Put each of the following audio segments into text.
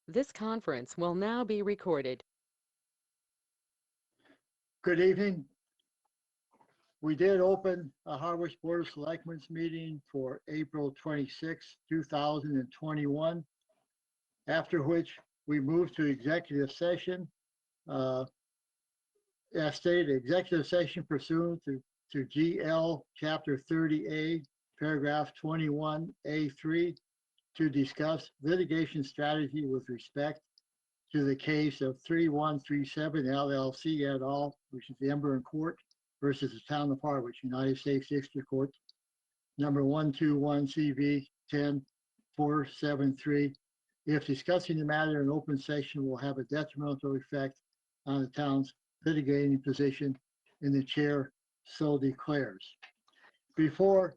This conference will now be recorded. Good evening. We did open a Harwich Board of Selectmen's meeting for April 26, 2021, after which we moved to executive session. As stated, executive session pursuant to GL Chapter 30A, Paragraph 21A3, to discuss litigation strategy with respect to the case of 3137 LLC et al., which is the Ember Court versus the Town of Harwich, United States District Court, number 121 CV 10473. If discussing the matter in open session will have a detrimental effect on the town's litigating position, and the chair so declares. Before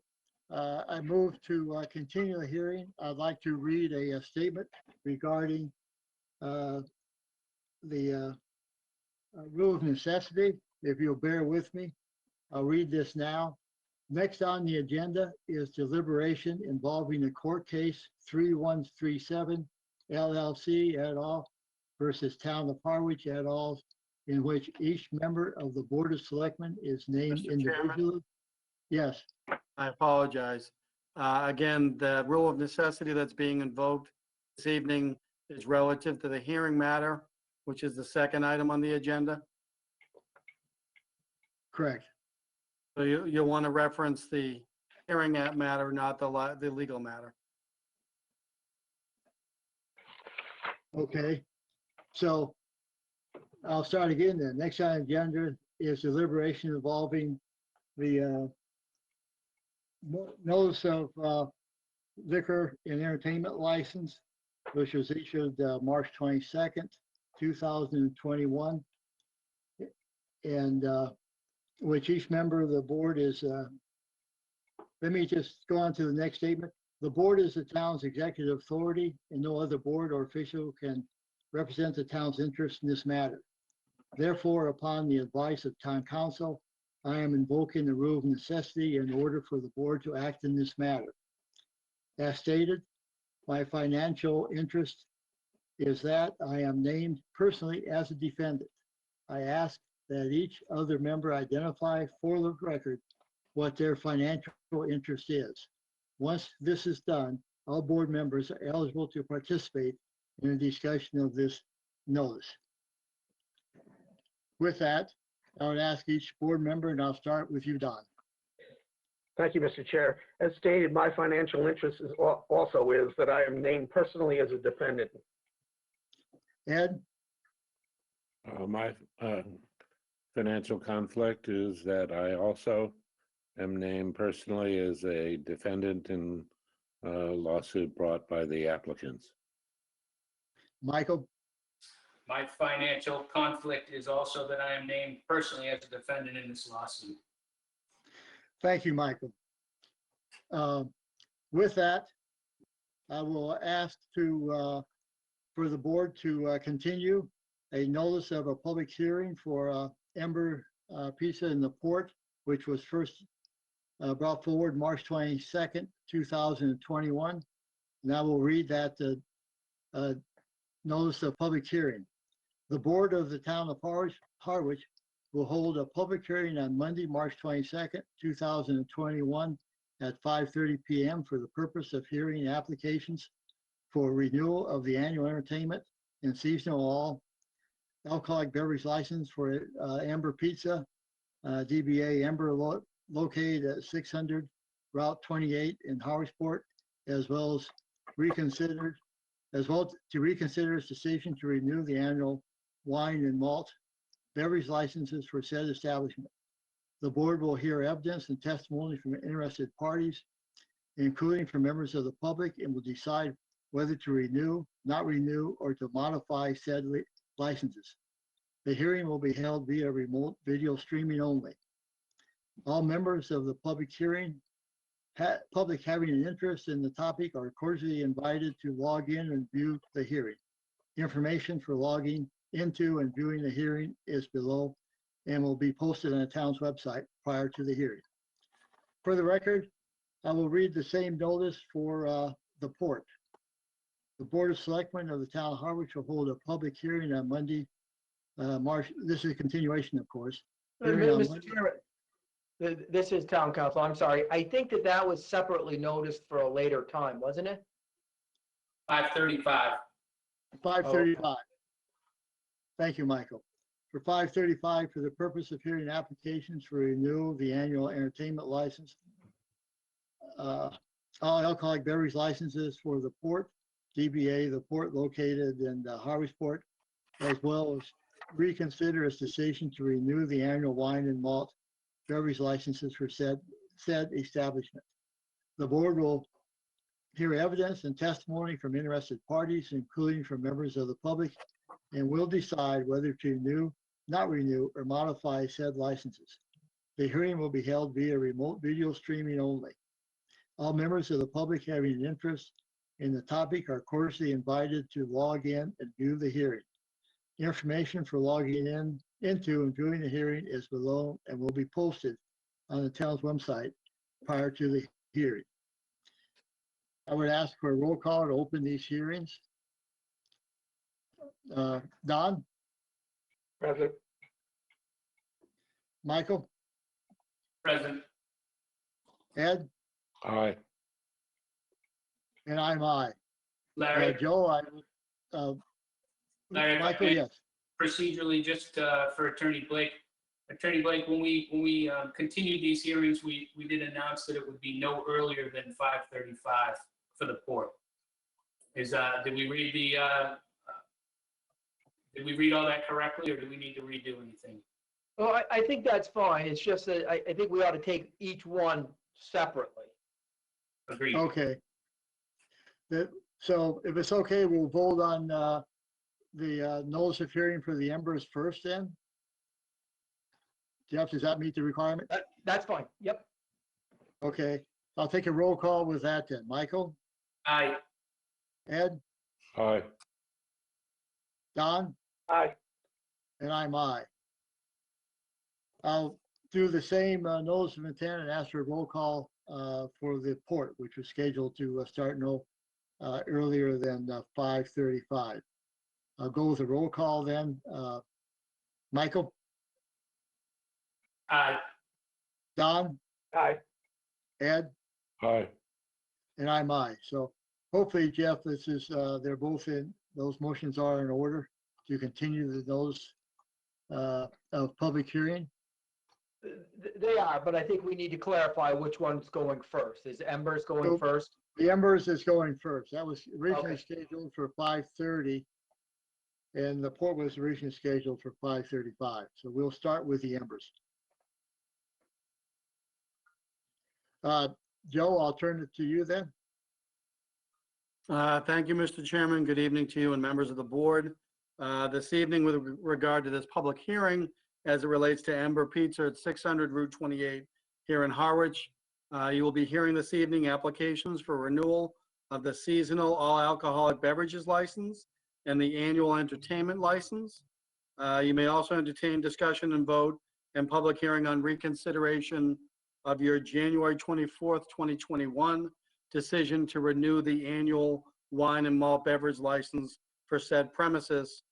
I move to continue the hearing, I'd like to read a statement regarding the rule of necessity. If you'll bear with me, I'll read this now. Next on the agenda is deliberation involving the court case 3137 LLC et al. Versus Town of Harwich et al., in which each member of the Board of Selectmen is named Mr. individually. Chairman? Yes, I apologize. Again, the rule of necessity that's being invoked this evening is relative to the hearing matter, which is the second item on the agenda. correct. So you'll want to reference the hearing matter, not the legal matter. Okay, so I'll start again then. Next on the agenda is deliberation involving the notice of liquor and entertainment license, which was issued March 22nd, 2021, and which each member of the board is, let me just go on to the next statement. The board is the town's executive authority, and no other board or official can represent the town's interest in this matter. Therefore, upon the advice of town council, I am invoking the rule of necessity in order for the board to act in this matter. As stated, my financial interest is that I am named personally as a defendant. I ask that each other member identify for the record what their financial interest is. Once this is done, all board members are eligible to participate in a discussion of this notice. With that, I would ask each board member, and I'll start with you, Don. Thank you, Mr. Chair. As stated, my financial interest is also is that I am named personally as a defendant. Ed, My financial conflict is that I also am named personally as a defendant in a lawsuit brought by the applicants. Michael, My financial conflict is also that I am named personally as a defendant in this lawsuit. thank you, Michael. With that, I will ask for the board to continue a notice of a public hearing for Ember Pizza in the Port, which was first brought forward March 22nd, 2021. And I will read that notice of public hearing. The board of the town of Harwich will hold a public hearing on Monday, March 22nd, 2021 at 5:30 p.m. for the purpose of hearing applications for renewal of the annual entertainment and seasonal alcoholic beverage license for Ember Pizza, DBA Ember, located at 600 Route 28 in Harwichport, as well to reconsider its decision to renew the annual wine and malt beverage licenses for said establishment. The board will hear evidence and testimony from interested parties, including from members of the public, and will decide whether to renew, not renew, or to modify said licenses. The hearing will be held via remote video streaming only. All members of the public having an interest in the topic are cordially invited to log in and view the hearing. Information for logging into and viewing the hearing is below and will be posted on the town's website prior to the hearing. For the record, I will read the same notice for the port. The Board of Selectmen of the Town of Harwich will hold a public hearing on Monday, this is a continuation, of course. Hearing on Mr. Monday- Chairman, this is Town Council. I'm sorry. I think that was separately noticed for a later time, wasn't it? 5:35. 5:35. Thank you, Michael. For 5:35, for the purpose of hearing applications for renewal of the annual entertainment license, all alcoholic beverage licenses for the Port, DBA, the Port located in Harwichport, as well as reconsider its decision to renew the annual wine and malt beverage licenses for said establishment. The board will hear evidence and testimony from interested parties, including from members of the public, and will decide whether to not renew, or modify said licenses. The hearing will be held via remote video streaming only. All members of the public having an interest in the topic are cordially invited to log in and view the hearing. Information for logging into and viewing the hearing is below and will be posted on the town's website prior to the hearing. I would ask for a roll call to open these hearings. Don, Present. Michael, Present. Ed, Aye. and I'm I. Larry, Joe, Larry, if I Michael, may- yes. procedurally, just for Attorney Blake. Attorney Blake, when we continued these hearings, we did announce that it would be no earlier than 5:35 for the Port. Did we read all that correctly, or do we need to redo anything? Well, I think that's fine. It's just that I think we ought to take each one separately. Agreed. Okay. So if it's okay, we'll vote on the notice of hearing for the Embers first then? Jeff, does that meet the requirement? That's fine. Yep. Okay, I'll take a roll call with that then. Michael, Aye. Ed, Aye. Don, Aye. and I'm I. I'll do the same notice of intent and ask for a roll call for the Port, which was scheduled to start no earlier than 5:35. I'll go with a roll call then. Michael, Aye. Don, Aye. Ed, Aye. and I'm I. So hopefully, Jeff, this is, they're both in, those motions are in order to continue the notice of public hearing. They are, but I think we need to clarify which one's going first. Is Embers going Nope. first? The Embers is going first. That was originally Okay. scheduled for 5:30. And the Port was originally scheduled for 5:35. So we'll start with the Embers. Joe, I'll turn it to you then. Thank you, Mr. Chairman. Good evening to you and members of the board. This evening, with regard to this public hearing, as it relates to Ember Pizza at 600 Route 28 here in Harwich, you will be hearing this evening applications for renewal of the seasonal all alcoholic beverages license and the annual entertainment license. You may also entertain discussion and vote and public hearing on reconsideration of your January 24th, 2021 decision to renew the annual wine and malt beverage license for said premises.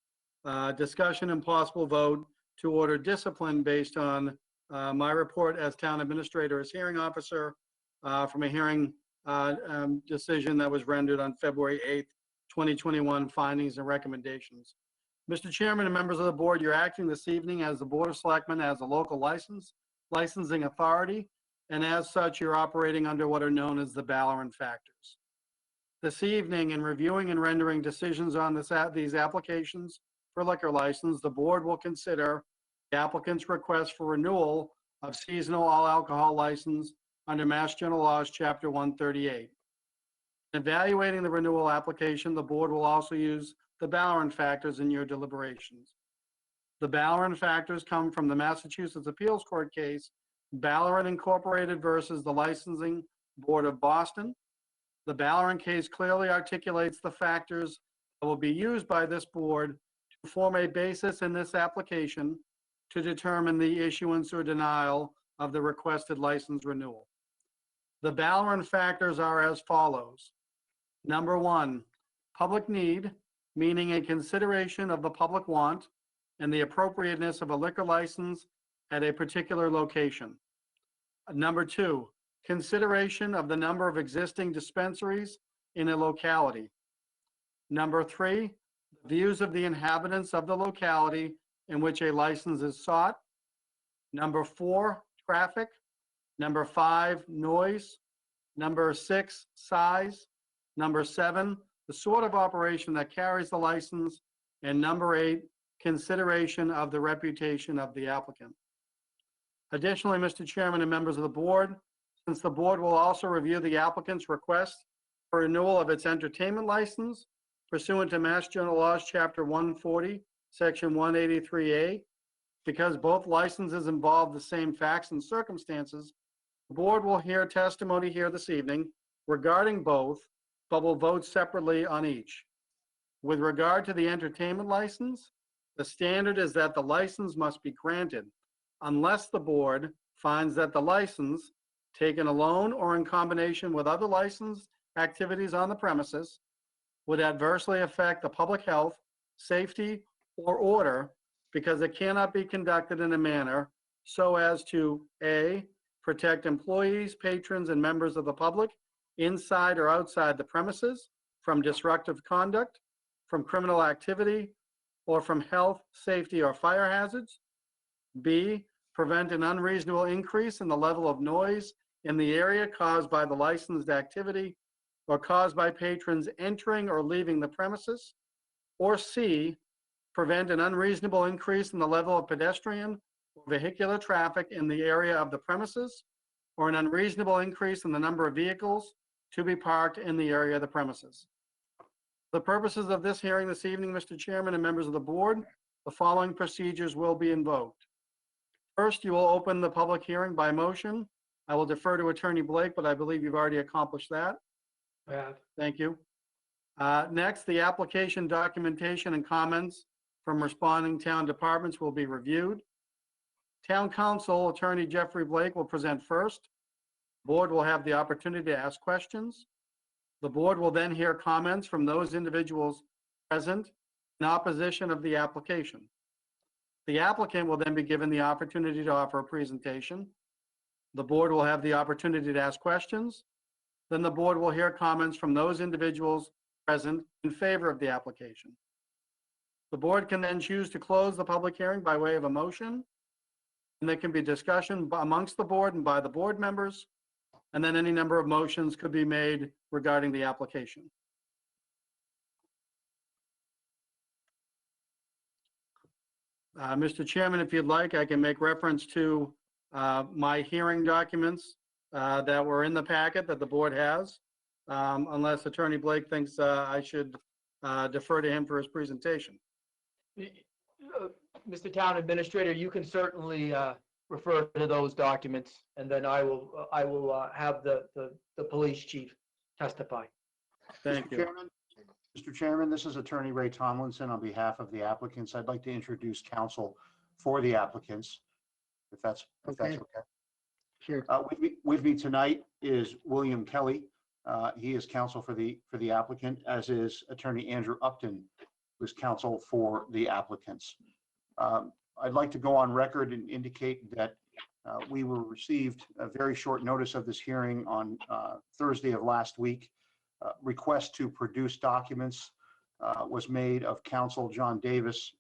Discussion and possible vote to order discipline based on my report as town administrator as hearing officer from a hearing decision that was rendered on February 8th, 2021, findings and recommendations. Mr. Chairman and members of the board, you're acting this evening as the Board of Selectmen as a local licensing authority, and as such, you're operating under what are known as the Ballerin factors. This evening, in reviewing and rendering decisions on these applications for liquor license, the board will consider the applicant's request for renewal of seasonal all alcohol license under Mass General Laws, Chapter 138. In evaluating the renewal application, the board will also use the Ballerin factors in your deliberations. The Ballerin factors come from the Massachusetts Appeals Court case, Ballerin Incorporated versus the Licensing Board of Boston. The Ballerin case clearly articulates the factors that will be used by this board to form a basis in this application to determine the issuance or denial of the requested license renewal. The Ballerin factors are as follows. Number one, public need, meaning a consideration of the public want and the appropriateness of a liquor license at a particular location. Number 2, consideration of the number of existing dispensaries in a locality. Number 3, views of the inhabitants of the locality in which a license is sought. Number 4, traffic. Number 5, noise. Number 6, size. Number 7, the sort of operation that carries the license. And number 8, consideration of the reputation of the applicant. Additionally, Mr. Chairman and members of the board, since the board will also review the applicant's request for renewal of its entertainment license pursuant to Mass General Laws, Chapter 140, Section 183A, because both licenses involve the same facts and circumstances, the board will hear testimony here this evening regarding both, but will vote separately on each. With regard to the entertainment license, the standard is that the license must be granted unless the board finds that the license, taken alone or in combination with other licensed activities on the premises, would adversely affect the public health, safety, or order because it cannot be conducted in a manner so as to A, protect employees, patrons, and members of the public inside or outside the premises from disruptive conduct, from criminal activity, or from health, safety, or fire hazards. B, prevent an unreasonable increase in the level of noise in the area caused by the licensed activity or caused by patrons entering or leaving the premises. Or C, prevent an unreasonable increase in the level of pedestrian or vehicular traffic in the area of the premises, or an unreasonable increase in the number of vehicles to be parked in the area of the premises. For the purposes of this hearing this evening, Mr. Chairman and members of the board, the following procedures will be invoked. First, you will open the public hearing by motion. I will defer to Attorney Blake, but I believe you've already accomplished that. Thank you. Next, the application documentation and comments from responding town departments will be reviewed. Town Council Attorney Jeffrey Blake will present first. Board will have the opportunity to ask questions. The board will then hear comments from those individuals present in opposition of the application. The applicant will then be given the opportunity to offer a presentation. The board will have the opportunity to ask questions. Then the board will hear comments from those individuals present in favor of the application. The board can then choose to close the public hearing by way of a motion, and there can be discussion amongst the board and by the board members, and then any number of motions could be made regarding the application. Mr. Chairman, if you'd like, I can make reference to my hearing documents that were in the packet that the board has, unless Attorney Blake thinks I should defer to him for his presentation. Mr. Town Administrator, you can certainly refer to those documents, and then I will have the police chief testify. Thank you. Mr. Chairman, this is Attorney Ray Tomlinson on behalf of the applicants. I'd like to introduce counsel for the applicants, if that's okay. Sure. With me tonight is William Kelly. He is counsel for the applicant, as is Attorney Andrew Upton, who is counsel for the applicants. I'd like to go on record and indicate that we were received a very short notice of this hearing on Thursday of last week. Request to produce documents was made of counsel John Davis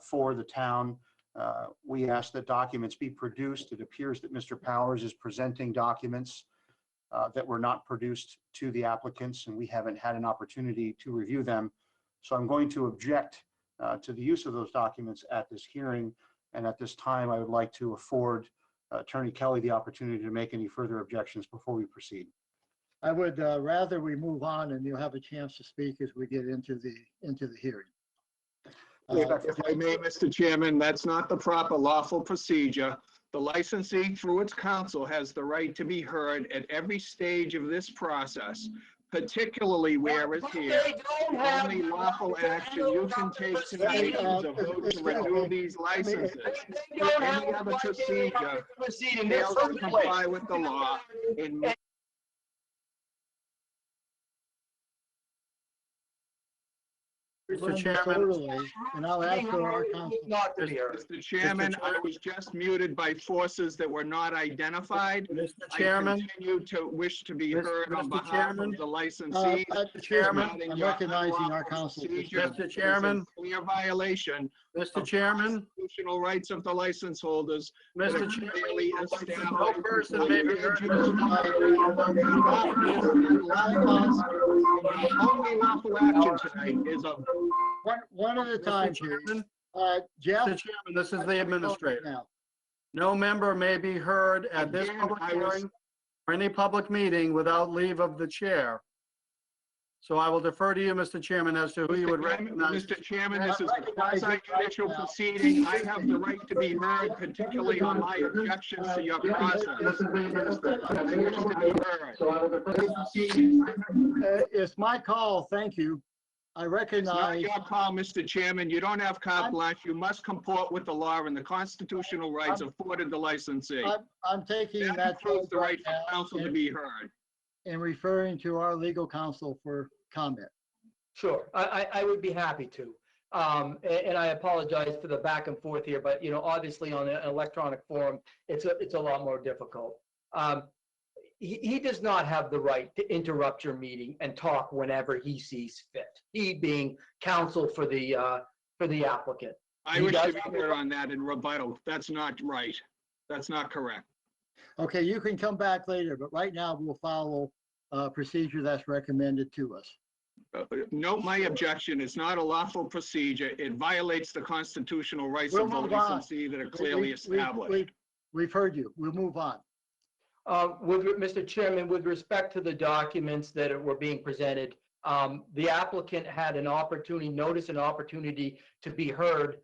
for the town. We asked that documents be produced. It appears that Mr. Powers is presenting documents that were not produced to the applicants, and we haven't had an opportunity to review them. So I'm going to object to the use of those documents at this hearing. And at this time, I would like to afford Attorney Kelly the opportunity to make any further objections before we proceed. I would rather we move on and you'll have a chance to speak as we get into the hearing. If I may, Mr. Chairman, that's not the proper lawful procedure. The licensee, through its counsel, has the right to be heard at every stage of this process, particularly where it's here. The only lawful action you can take tonight is a vote to renew these licenses. Any other procedure fails to comply with the law in Mr. run Chairman. disorderly, and I'll ask for our counsel. Not to be heard. Mr. Chairman, I was just muted by forces that were not identified. Mr. I Chairman, continue to wish to be heard on Mr. behalf Chairman. of the licensees. Excuse me, regarding I'm your recognizing our unlawful counsel. procedure. Mr. It is a Chairman. Clear violation Mr. of Chairman, constitutional rights of the license holders. that Mr. are Chairman, clearly no established. person may be heard. Only lawful action tonight is a One at a time, Mr. please. Chairman, Jeff? Mr. Chairman, this is the administrator. Now, No member may be heard at this Again, public I was- hearing or any public meeting without leave of the chair. So I will defer to you, Mr. Chairman, as to who you would recognize. Mr. Chairman, this is a quasi-judicial proceeding. I have the right to be heard, particularly on my objections to your process. I wish to be heard. It's my call, thank you. I It's not recognize, your call, Mr. Chairman. You don't have carte blanche. You must comport with the law and the constitutional rights afforded the licensee. I'm taking That that includes the right right for counsel to now be heard. and referring to our legal counsel for comment. Sure, I would be happy to. And I apologize for the back and forth here, but, obviously on an electronic forum, it's a lot more difficult. He does not have the right to interrupt your meeting and talk whenever he sees fit. He being counsel for the applicant. I He wish to does be have the heard on that in rebuttal. That's not right. That's not correct. Okay, you can come back later, but right now we'll follow procedure that's recommended to us. Note my objection. It's not a lawful procedure. It violates the constitutional rights We'll of the move on. licensee that are clearly We- established. We've heard you. We'll move on. Mr. Chairman, with respect to the documents that were being presented, the applicant had an opportunity to be heard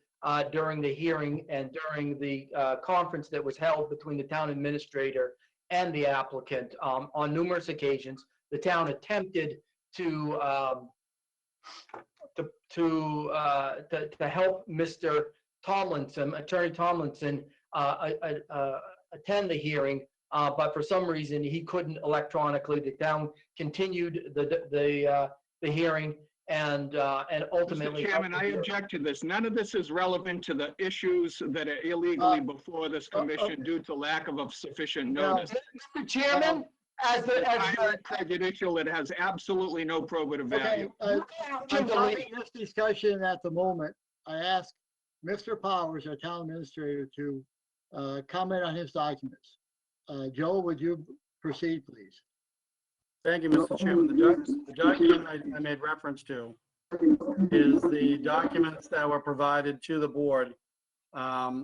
during the hearing and during the conference that was held between the town administrator and the applicant. On numerous occasions, the town attempted to help Mr. Tomlinson, Attorney Tomlinson, attend the hearing, but for some reason, he couldn't electronically. The town continued the hearing and ultimately. Mr. Chairman, I object to this. None of this is relevant to the issues that are illegally before this commission due to lack of a sufficient notice. Mr. Chairman, as It's highly the. prejudicial. It has absolutely no probative Okay, value. I'm stopping this discussion at the moment. I ask Mr. Powers, our town administrator, to comment on his documents. Joe, would you proceed, please? Thank you, Mr. Chairman. The document I made reference to is the documents that were provided to the board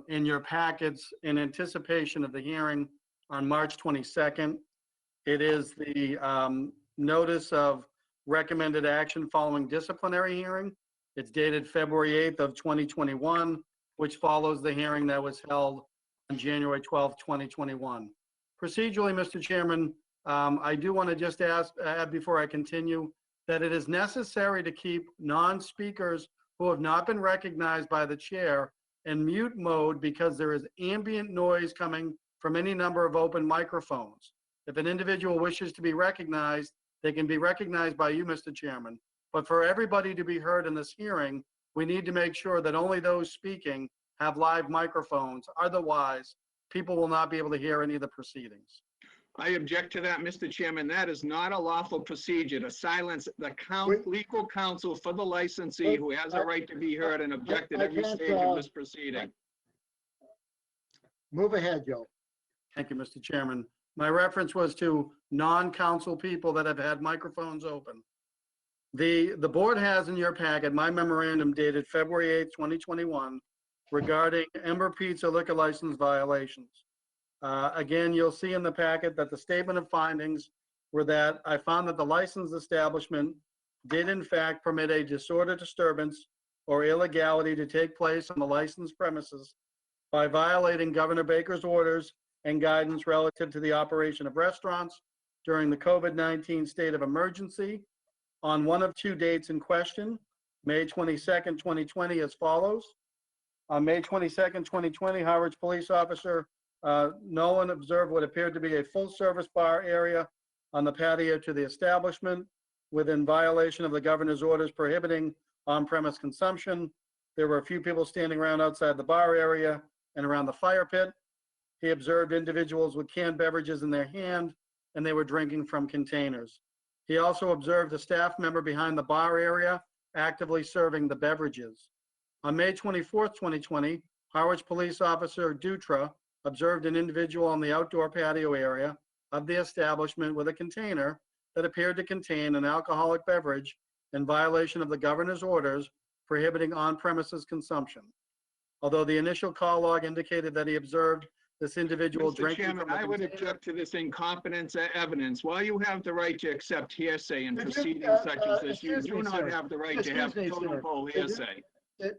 in your packets in anticipation of the hearing on March 22nd. It is the notice of recommended action following disciplinary hearing. It's dated February 8th of 2021, which follows the hearing that was held on January 12th, 2021. Procedurally, Mr. Chairman, I do want to just add before I continue that it is necessary to keep non-speakers who have not been recognized by the chair in mute mode because there is ambient noise coming from any number of open microphones. If an individual wishes to be recognized, they can be recognized by you, Mr. Chairman. But for everybody to be heard in this hearing, we need to make sure that only those speaking have live microphones. Otherwise, people will not be able to hear any of the proceedings. I object to that, Mr. Chairman. That is not a lawful procedure to silence the legal counsel for the licensee who has a right to be heard and object at every stage of this proceeding. Move ahead, Joe. Thank you, Mr. Chairman. My reference was to non-council people that have had microphones open. The board has in your packet my memorandum dated February 8th, 2021 regarding Ember Pizza liquor license violations. Again, you'll see in the packet that the statement of findings were that I found that the licensed establishment did in fact permit a disorder, disturbance, or illegality to take place on the licensed premises by violating Governor Baker's orders and guidance relative to the operation of restaurants during the COVID-19 state of emergency on one of two dates in question, May 22nd, 2020, as follows. On May 22nd, 2020, Harwich police officer Nolan observed what appeared to be a full-service bar area on the patio to the establishment within violation of the governor's orders prohibiting on-premise consumption. There were a few people standing around outside the bar area and around the fire pit. He observed individuals with canned beverages in their hand, and they were drinking from containers. He also observed a staff member behind the bar area actively serving the beverages. On May 24th, 2020, Harwich Police Officer Dutra observed an individual on the outdoor patio area of the establishment with a container that appeared to contain an alcoholic beverage in violation of the governor's orders prohibiting on-premises consumption. Although the initial call log indicated that he observed this individual Mr. drinking Chairman, from a I would container. object to this incompetence evidence. While you have the right to accept hearsay in Could you, proceedings such as this, you excuse do me, not sir. have the right to have Excuse me, totem sir. pole Could you- hearsay.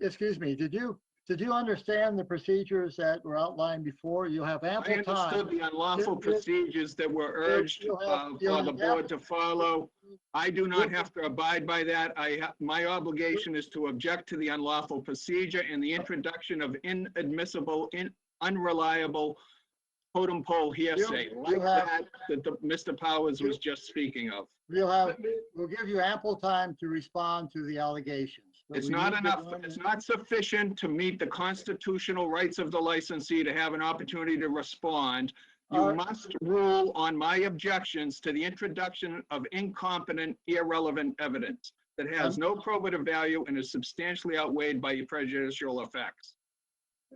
Excuse me, did you understand the procedures that were outlined before? You have I ample understood time. the unlawful You- you- procedures that were urged you have- you for have the board to follow. I do not have to abide by that. My obligation is to object to the unlawful procedure and the introduction of inadmissible, unreliable totem pole hearsay, like have- that Mr. Powers was just speaking of. We'll give you ample time to respond to the allegations. but It's we not need to enough, run it's it- not sufficient to meet the constitutional rights of the licensee to have an opportunity to respond. You Our- must rule on my objections to the introduction of incompetent, irrelevant evidence that has no probative value and is substantially outweighed by prejudicial effects.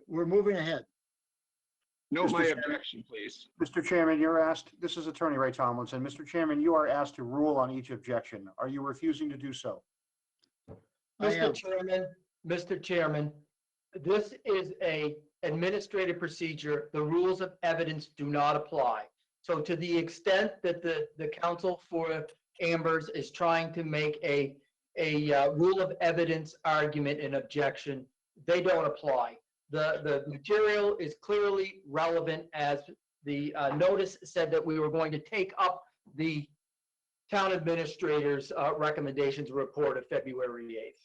We're moving ahead. Note Mr. my Chairman. objection, please. Mr. Chairman, you're asked, this is Attorney Ray Tomlinson. Mr. Chairman, you are asked to rule on each objection. Are you refusing to do so? I am. Mr. Chairman, this is a administrative procedure. The rules of evidence do not apply. So to the extent that the counsel for Amber's is trying to make a rule of evidence argument and objection, they don't apply. The material is clearly relevant, as the notice said that we were going to take up the town administrator's recommendations report of February 8th.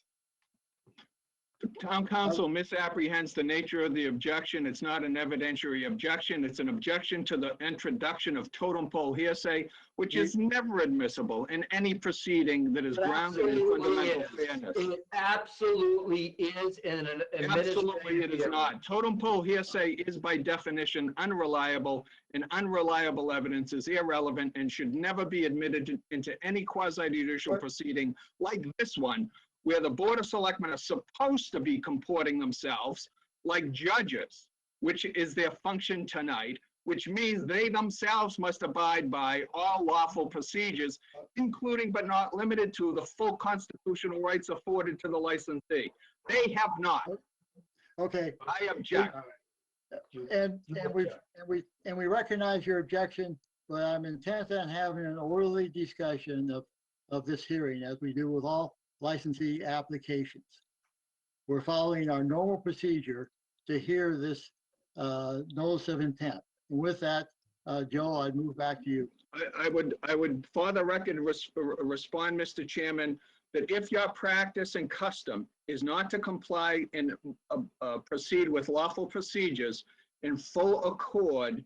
Town council misapprehends the nature of the objection. It's not an evidentiary objection. It's an objection to the introduction of totem pole hearsay, which is never admissible in any proceeding that is grounded in fundamental fairness. It absolutely is in an Absolutely, it is administrative. not. Totem pole hearsay is by definition unreliable, and unreliable evidence is irrelevant and should never be admitted into any quasi-judicial proceeding like this one, where the Board of Selectmen are supposed to be comporting themselves like judges, which is their function tonight, which means they themselves must abide by all lawful procedures, including but not limited to the full constitutional rights afforded to the licensee. They have not. Okay, I object. and we recognize your objection, but I'm intent on having an orderly discussion of this hearing, as we do with all licensee applications. We're following our normal procedure to hear this notice of intent. And with that, Joe, I'd move back to you. I would, for the record, respond, Mr. Chairman, that if your practice and custom is not to comply and proceed with lawful procedures in full accord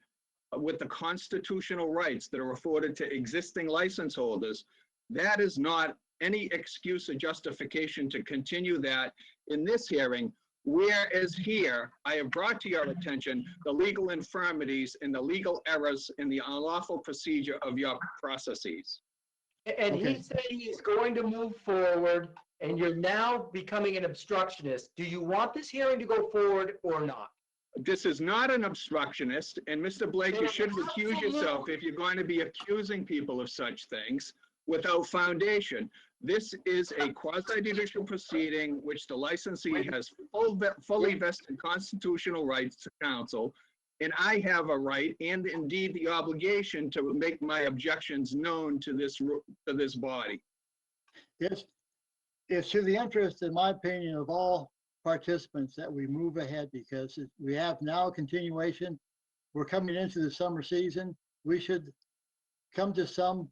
with the constitutional rights that are afforded to existing license holders, that is not any excuse or justification to continue that in this hearing. Whereas here, I have brought to your attention the legal infirmities and the legal errors in the unlawful procedure of your processes. And Okay. he said he's going to move forward, and you're now becoming an obstructionist. Do you want this hearing to go forward or not? This is not an obstructionist, and Mr. Blake, you should recuse yourself if you're going to be accusing people of such things without foundation. This is a quasi-judicial proceeding which the licensee has fully vested constitutional rights to counsel, and I have a right and indeed the obligation to make my objections known to this body. It's to the interest, in my opinion, of all participants that we move ahead, because we have now a continuation. We're coming into the summer season. We should come to some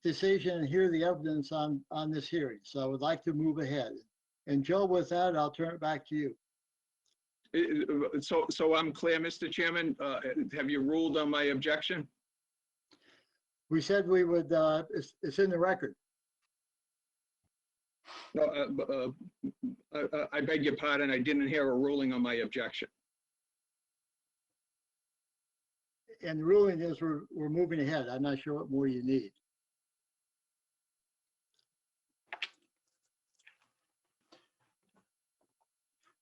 decision and hear the evidence on this hearing. So I would like to move ahead. And Joe, with that, I'll turn it back to you. So I'm clear, Mr. Chairman. Have you ruled on my objection? We said we would, it's in the record. No, I beg your pardon, I didn't hear a ruling on my objection. And the ruling is we're moving ahead. I'm not sure what more you need.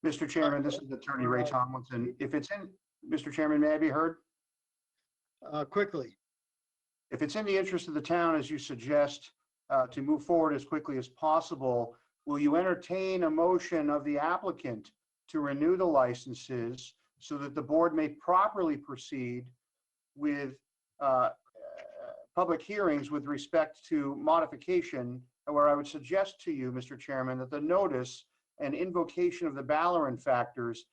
Mr. Chairman, this is Attorney Ray Tomlinson. If it's in, Mr. Chairman, may I be heard? Quickly, If it's in the interest of the town, as you suggest, to move forward as quickly as possible, will you entertain a motion of the applicant to renew the licenses so that the board may properly proceed with public hearings with respect to modification, and where I would suggest to you, Mr. Chairman, that the notice and invocation of the Ballerin factors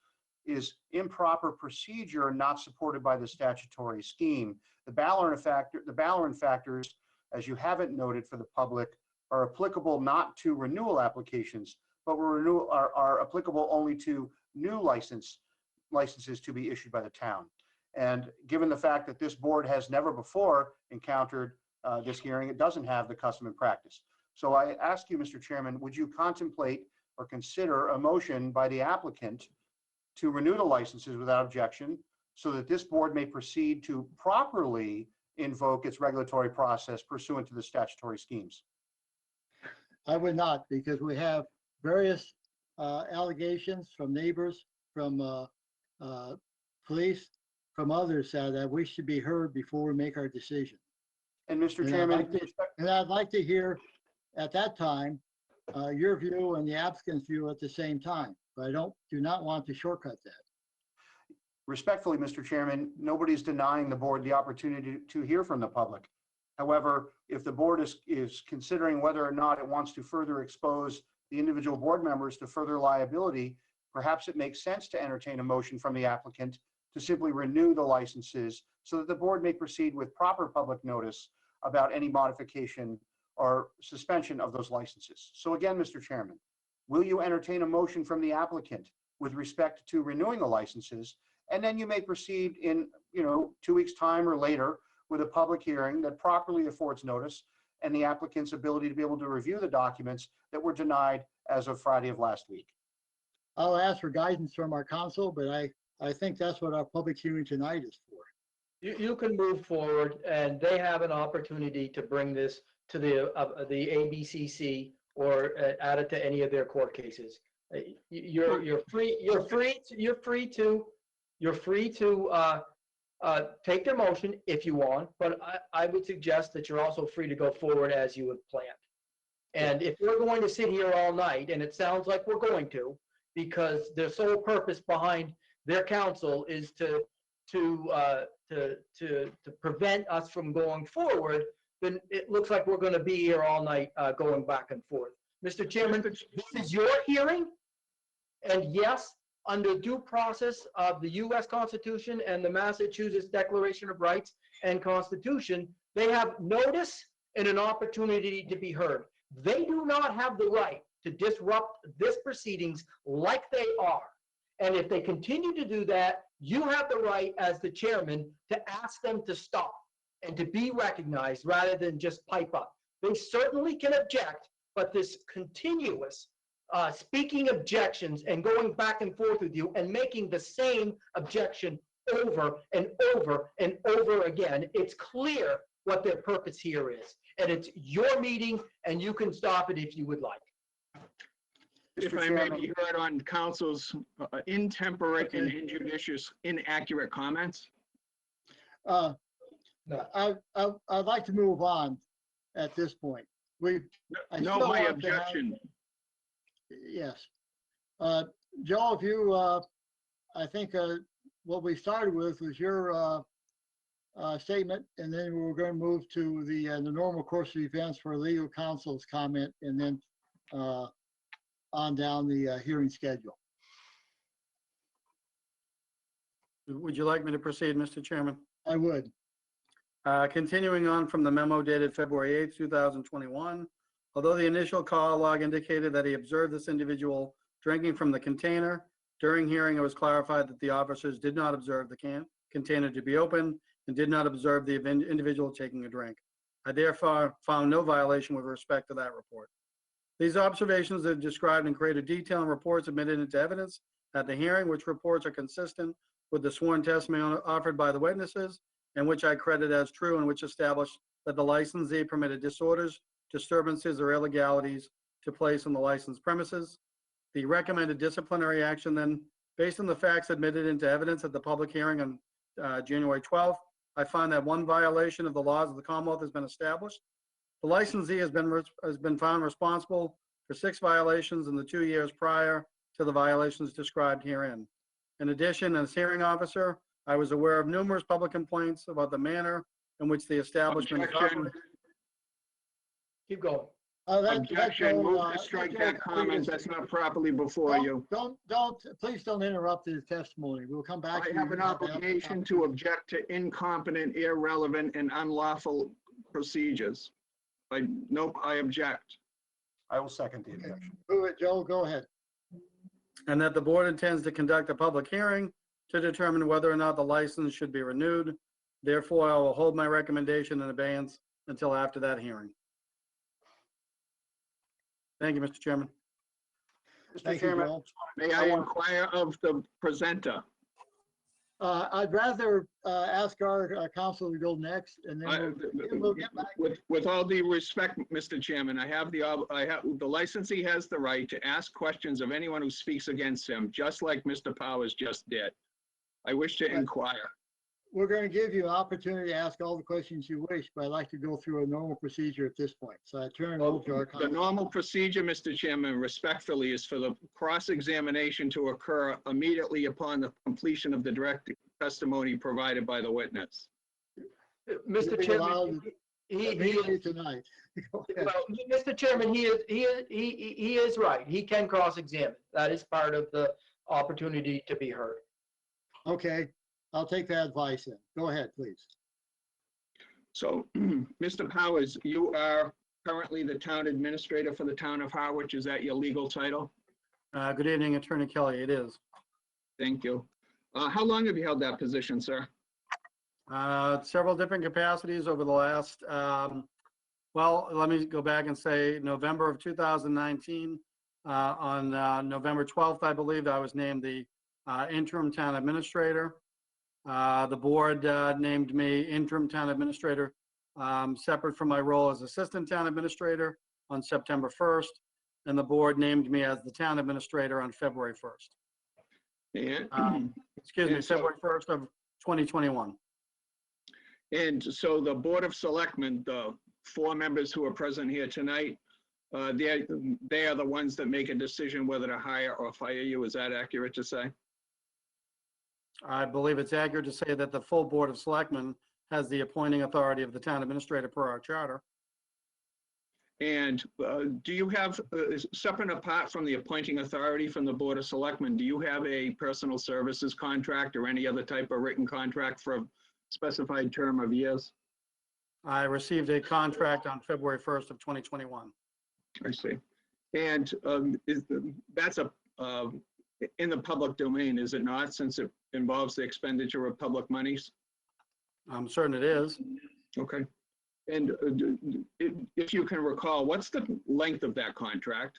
is improper procedure not supported by the statutory scheme. The Ballerin factors, as you haven't noted for the public, are applicable not to renewal applications, but are applicable only to new licenses to be issued by the town. And given the fact that this board has never before encountered this hearing, it doesn't have the custom and practice. So I ask you, Mr. Chairman, would you contemplate or consider a motion by the applicant to renew the licenses without objection so that this board may proceed to properly invoke its regulatory process pursuant to the statutory schemes? I would not, because we have various allegations from neighbors, from police, from others that we should be heard before we make our decision. And Mr. And Chairman, I'd like to hear at that time your view and the applicant's view at the same time, but I do not want to shortcut that. respectfully, Mr. Chairman, nobody's denying the board the opportunity to hear from the public. However, if the board is considering whether or not it wants to further expose the individual board members to further liability, perhaps it makes sense to entertain a motion from the applicant to simply renew the licenses so that the board may proceed with proper public notice about any modification or suspension of those licenses. So again, Mr. Chairman, will you entertain a motion from the applicant with respect to renewing the licenses? And then you may proceed in 2 weeks' time or later with a public hearing that properly affords notice and the applicant's ability to be able to review the documents that were denied as of Friday of last week. I'll ask for guidance from our council, but I think that's what our public hearing tonight is for. You can move forward, and they have an opportunity to bring this to the ABCC or add it to any of their court cases. You're free to take their motion if you want, but I would suggest that you're also free to go forward as you have planned. And if we're going to sit here all night, and it sounds like we're going to, because the sole purpose behind their counsel is to prevent us from going forward, then it looks like we're going to be here all night going back and forth. Mr. Chairman, this is your hearing, and yes, under due process of the U.S. Constitution and the Massachusetts Declaration of Rights and Constitution, they have notice and an opportunity to be heard. They do not have the right to disrupt this proceedings like they are. And if they continue to do that, you have the right as the chairman to ask them to stop and to be recognized rather than just pipe up. They certainly can object, but this continuous speaking objections and going back and forth with you and making the same objection over and over and over again, it's clear what their purpose here is. And it's your meeting, and you can stop it if you would like. If Mr. I may Chairman. be heard on council's intemperate and injudicious, inaccurate comments. I'd like to move on at this point. I No, still my want to have- objection. Yes. Joe, if you, I think what we started with was your statement, and then we were going to move to the normal course of events for legal counsel's comment, and then on down the hearing schedule. Would you like me to proceed, Mr. Chairman? I would. Continuing on from the memo dated February 8th, 2021, although the initial call log indicated that he observed this individual drinking from the container, during hearing it was clarified that the officers did not observe the container to be open and did not observe the individual taking a drink. I therefore found no violation with respect to that report. These observations are described in greater detail in reports admitted into evidence at the hearing, which reports are consistent with the sworn testimony offered by the witnesses, and which I credit as true, and which establish that the licensee permitted disorders, disturbances, or illegalities to place on the licensed premises. The recommended disciplinary action then, based on the facts admitted into evidence at the public hearing on January 12th, I find that one violation of the laws of the Commonwealth has been established. The licensee has been found responsible for 6 violations in the 2 years prior to the violations described herein. In addition, as hearing officer, I was aware of numerous public complaints about the manner in which the establishment is Objection. operated. Keep going. Objection, move to strike that comment. That's not properly before you. Please don't interrupt his testimony. We'll come back. I to you. have an obligation to object to incompetent, irrelevant, and unlawful procedures. Nope, I object. I will second the objection. Move it, Joe, go ahead. And that the board intends to conduct a public hearing to determine whether or not the license should be renewed. Therefore, I will hold my recommendation in abeyance until after that hearing. Thank you, Mr. Chairman. Mr. Thank you, Chairman, Joel. May I inquire of the presenter? I'd rather ask our counsel to go next, and then we'll get back. With all due respect, Mr. Chairman, the licensee has the right to ask questions of anyone who speaks against him, just like Mr. Powers just did. I wish to inquire. We're going to give you an opportunity to ask all the questions you wish, but I'd like to go through a normal procedure at this point. So I turn it over to our The counsel. normal procedure, Mr. Chairman, respectfully, is for the cross-examination to occur immediately upon the completion of the direct testimony provided by the witness. Mr. You'll be Chairman, allowed he immediately is, tonight. Go ahead. well, Mr. Chairman, he is right. He can cross-examine. That is part of the opportunity to be heard. Okay, I'll take that advice then. Go ahead, please. So, Mr. Powers, you are currently the town administrator for the town of Harwich. Is that your legal title? Good evening, Attorney Kelly. It is. Thank you. How long have you held that position, sir? Several different capacities over the last, well, let me go back and say November of 2019. On November 12th, I believe, I was named the interim town administrator. The board named me interim town administrator, separate from my role as assistant town administrator on September 1st, and the board named me as the town administrator on February 1st. And, Excuse me, And so- February 1st of 2021. and so the Board of Selectmen, the 4 members who are present here tonight, they are the ones that make a decision whether to hire or fire you. Is that accurate to say? I believe it's accurate to say that the full Board of Selectmen has the appointing authority of the town administrator per our charter. And do you have, separate and apart from the appointing authority from the Board of Selectmen, do you have a personal services contract or any other type of written contract for a specified term of years? I received a contract on February 1st of 2021. I see. And that's in the public domain, is it not, since it involves the expenditure of public monies? I'm certain it is. Okay. And if you can recall, what's the length of that contract?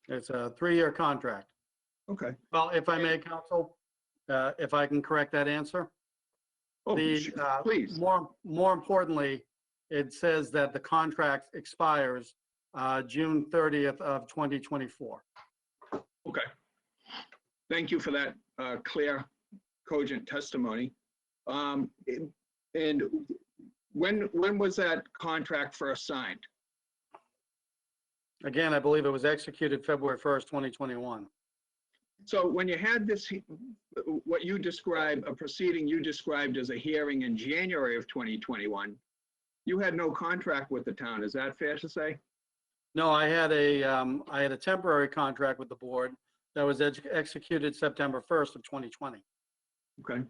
It's a 3-year contract. Okay. Well, if I may, counsel, if I can correct that answer. Oh, please. More importantly, it says that the contract expires June 30th of 2024. Okay. Thank you for that clear, cogent testimony. And when was that contract first signed? Again, I believe it was executed February 1st, 2021. So when you had this, what you described, a proceeding you described as a hearing in January of 2021, you had no contract with the town. Is that fair to say? No, I had a temporary contract with the board that was executed September 1st of 2020. Okay.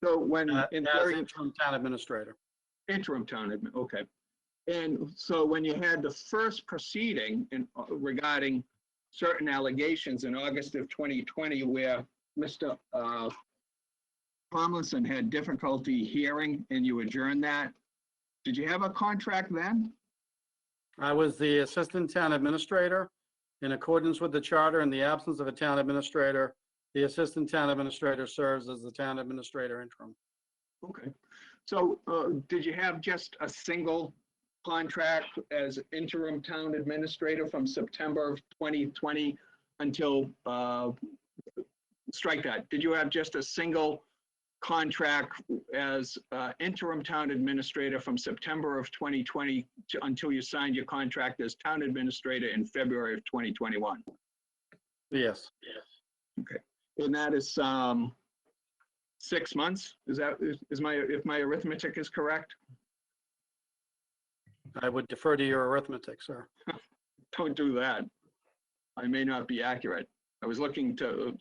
So when As interim town administrator. interim town admin, okay. And so when you had the first proceeding regarding certain allegations in August of 2020, where Mr. Tomlinson had difficulty hearing and you adjourned that, did you have a contract then? I was the Assistant Town Administrator. In accordance with the charter, in the absence of a town administrator, the Assistant Town Administrator serves as the Town Administrator interim. Okay. So did you have just a single contract as interim town administrator from September of 2020 until, strike that, did you have just a single contract as interim town administrator from September of 2020 until you signed your contract as town administrator in February of 2021? Yes. Okay. And that is 6 months? Is my, if my arithmetic is correct? I would defer to your arithmetic, sir. Don't do that. I may not be accurate. I was looking to,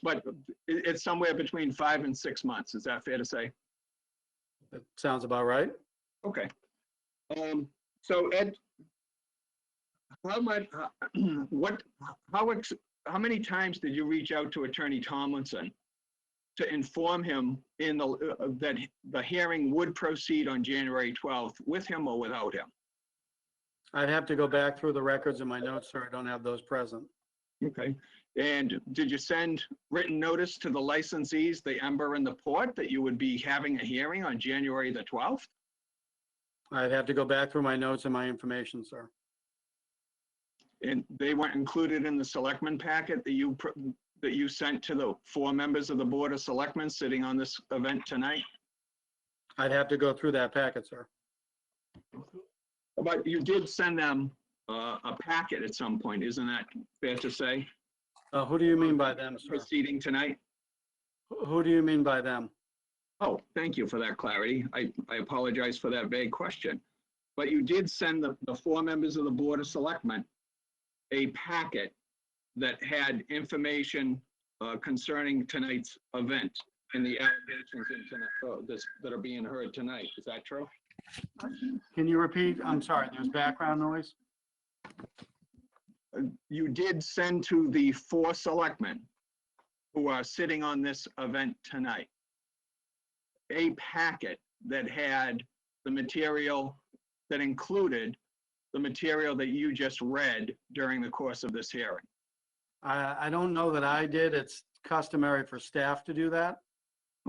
but it's somewhere between 5 and 6 months. Is that fair to say? That sounds about right. Okay. So Ed, how much, how many times did you reach out to Attorney Tomlinson to inform him that the hearing would proceed on January 12th with him or without him? I'd have to go back through the records in my notes, sir. I don't have those present. Okay. And did you send written notice to the licensees, the Ember and the Port, that you would be having a hearing on January the 12th? I'd have to go back through my notes and my information, sir. And they weren't included in the selectmen packet that you sent to the 4 members of the Board of Selectmen sitting on this event tonight? I'd have to go through that packet, sir. But you did send them a packet at some point, isn't that fair to say? Who do you mean by them, sir? Proceeding tonight? Who do you mean by them? Oh, thank you for that clarity. I apologize for that vague question. But you did send the 4 members of the Board of Selectmen a packet that had information concerning tonight's event and the allegations in tonight, that are being heard tonight. Is that true? Can you repeat? I'm sorry, there's background noise. You did send to the 4 selectmen who are sitting on this event tonight a packet that had the material that included the material that you just read during the course of this hearing. I don't know that I did. It's customary for staff to do that.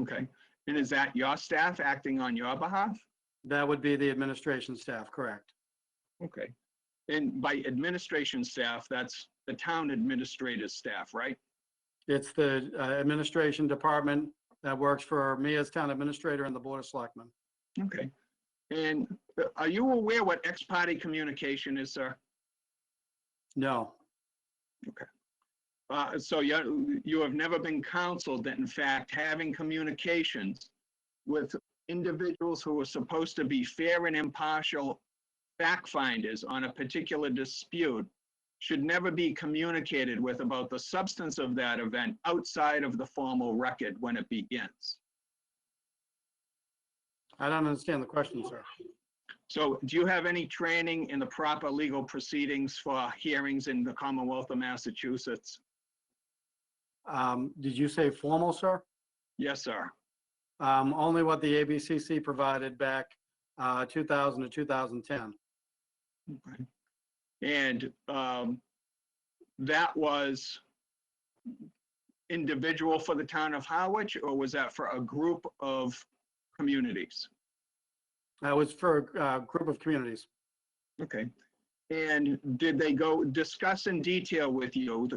Okay. And is that your staff acting on your behalf? That would be the administration staff, correct? Okay. And by administration staff, that's the town administrator's staff, right? It's the administration department that works for me as town administrator and the Board of Selectmen. Okay. And are you aware what ex-parte communication is, sir? No, So you have never been counseled that in fact having communications with individuals who are supposed to be fair and impartial fact finders on a particular dispute should never be communicated with about the substance of that event outside of the formal record when it begins. I don't understand the question, sir. So do you have any training in the proper legal proceedings for hearings in the Commonwealth of Massachusetts? Did you say formal, sir? Yes, sir. Only what the ABCC provided back 2000 to 2010. Okay. And that was individual for the town of Harwich, or was that for a group of communities? That was for a group of communities. Okay. And did they go discuss in detail with you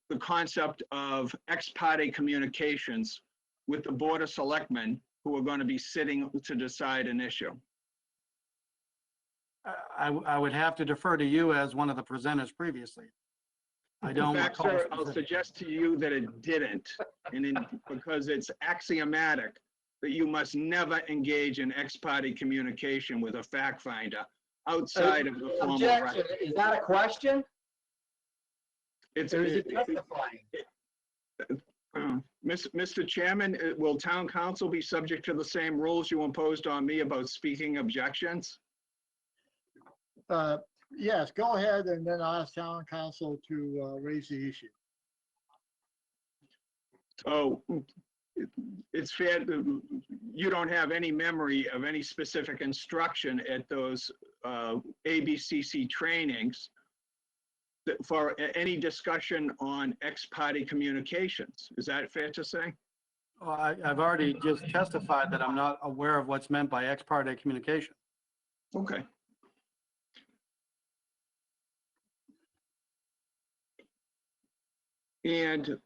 the concept of ex parte communications with the Board of Selectmen who are going to be sitting to decide an issue? I would have to defer to you as one of the presenters previously. I don't In fact, recall sir, I'll suggest to you that it didn't, because it's axiomatic that you must never engage in ex parte communication with a fact finder outside of the formal Objection, record. is that a question? It's, Or is it testifying? Mr. Chairman, will town council be subject to the same rules you imposed on me about speaking objections? Yes, go ahead, and then I'll ask town council to raise the issue. So it's fair, you don't have any memory of any specific instruction at those ABCC trainings for any discussion on ex parte communications. Is that fair to say? Well, I've already just testified that I'm not aware of what's meant by ex parte communication. Okay. And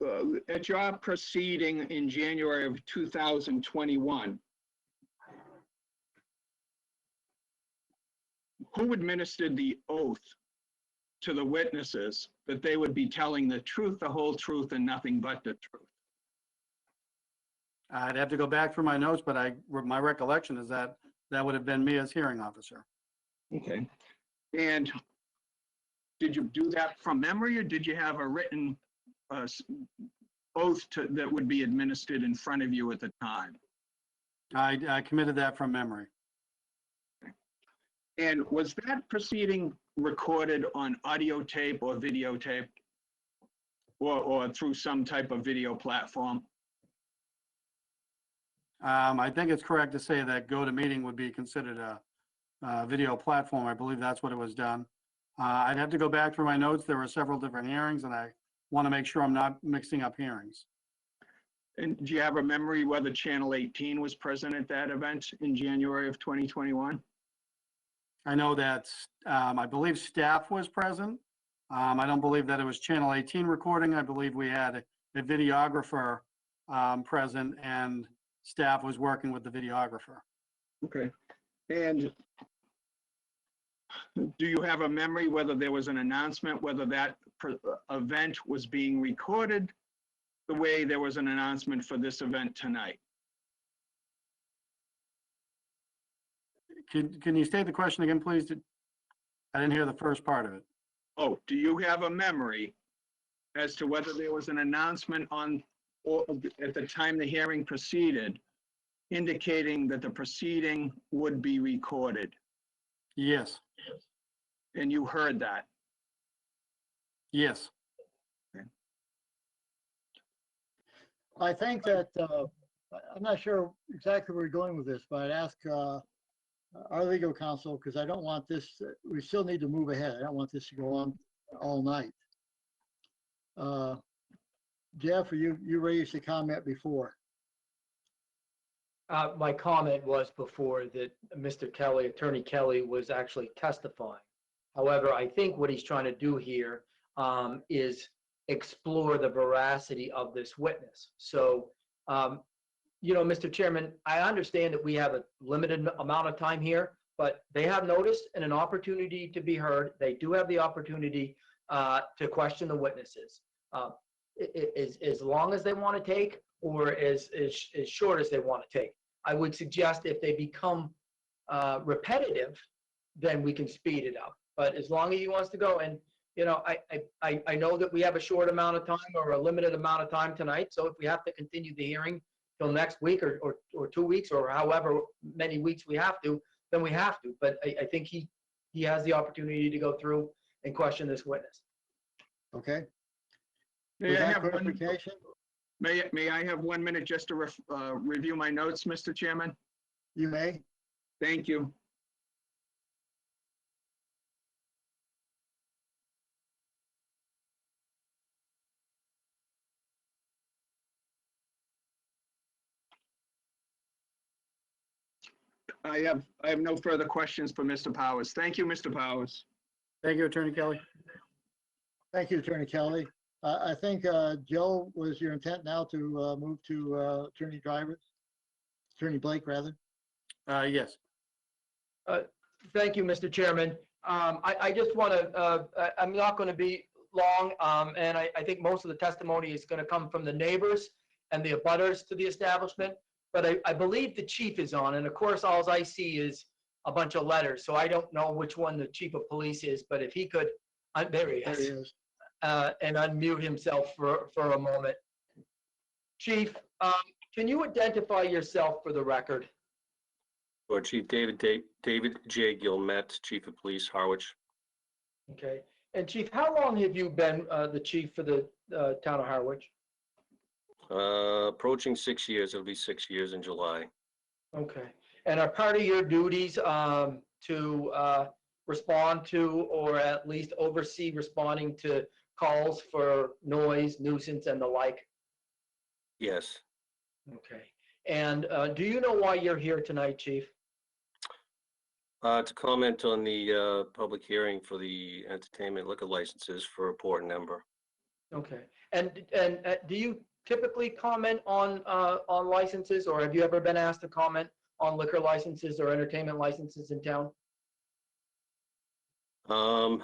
at your proceeding in January of 2021, who administered the oath to the witnesses that they would be telling the truth, the whole truth, and nothing but the truth? I'd have to go back through my notes, but my recollection is that that would have been me as hearing officer. Okay. And did you do that from memory, or did you have a written oath that would be administered in front of you at the time? I committed that from memory. And was that proceeding recorded on audio tape or videotape, or through some type of video platform? I think it's correct to say that GoToMeeting would be considered a video platform. I believe that's what it was done. I'd have to go back through my notes. There were several different hearings, and I want to make sure I'm not mixing up hearings. And do you have a memory whether Channel 18 was present at that event in January of 2021? I know that I believe staff was present. I don't believe that it was Channel 18 recording. I believe we had a videographer present, and staff was working with the videographer. Okay. And do you have a memory whether there was an announcement, whether that event was being recorded the way there was an announcement for this event tonight? Can you state the question again, please? I didn't hear the first part of it. Oh, do you have a memory as to whether there was an announcement on, or at the time the hearing proceeded, indicating that the proceeding would be recorded? Yes. And you heard that? Yes. I think that, I'm not sure exactly where we're going with this, but I'd ask our legal counsel, because I don't want this, we still need to move ahead. I don't want this to go on all night. Jeff, you raised a comment before. My comment was before that Mr. Kelly, Attorney Kelly, was actually testifying. However, I think what he's trying to do here is explore the veracity of this witness. So, you know, Mr. Chairman, I understand that we have a limited amount of time here, but they have notice and an opportunity to be heard. They do have the opportunity to question the witnesses. As long as they want to take, or as short as they want to take. I would suggest if they become repetitive, then we can speed it up. But as long as he wants to go, and you know, I know that we have a short amount of time or a limited amount of time tonight. So if we have to continue the hearing till next week or 2 weeks or however many weeks we have to, then we have to. But I think he has the opportunity to go through and question this witness. Okay. May With I that have one, clarification, may I have 1 minute just to review my notes, Mr. Chairman? you may. Thank you. I have no further questions for Mr. Powers. Thank you, Mr. Powers. Thank you, Attorney Kelly. Thank you, Attorney Kelly. I think, Joe, was your intent now to move to Attorney Blake, rather? Yes. Thank you, Mr. Chairman. I just want to, I'm not going to be long, and I think most of the testimony is going to come from the neighbors and the abutters to the establishment. But I believe the chief is on, and of course, all I see is a bunch of letters, so I don't know which one the chief of police is, but if he could, there he There he is, is. and unmute himself for a moment. Chief, can you identify yourself for the record? Or Chief David J. Gilmet, Chief of Police, Harwich. Okay. And Chief, how long have you been the chief for the town of Harwich? Approaching 6 years. It'll be 6 years in July. Okay. And are part of your duties to respond to or at least oversee responding to calls for noise, nuisance, and the like? Yes. Okay. And do you know why you're here tonight, Chief? To comment on the public hearing for the entertainment liquor licenses for Port and Ember. Okay. And do you typically comment on licenses, or have you ever been asked to comment on liquor licenses or entertainment licenses in town? I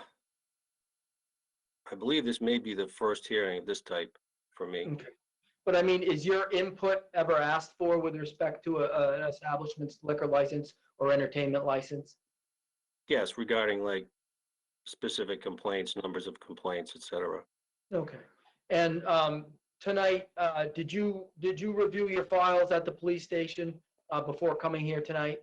believe this may be the first hearing of this type for me. Okay. But I mean, is your input ever asked for with respect to an establishment's liquor license or entertainment license? Yes, regarding like specific complaints, numbers of complaints, etc. Okay. And tonight, did you review your files at the police station before coming here tonight?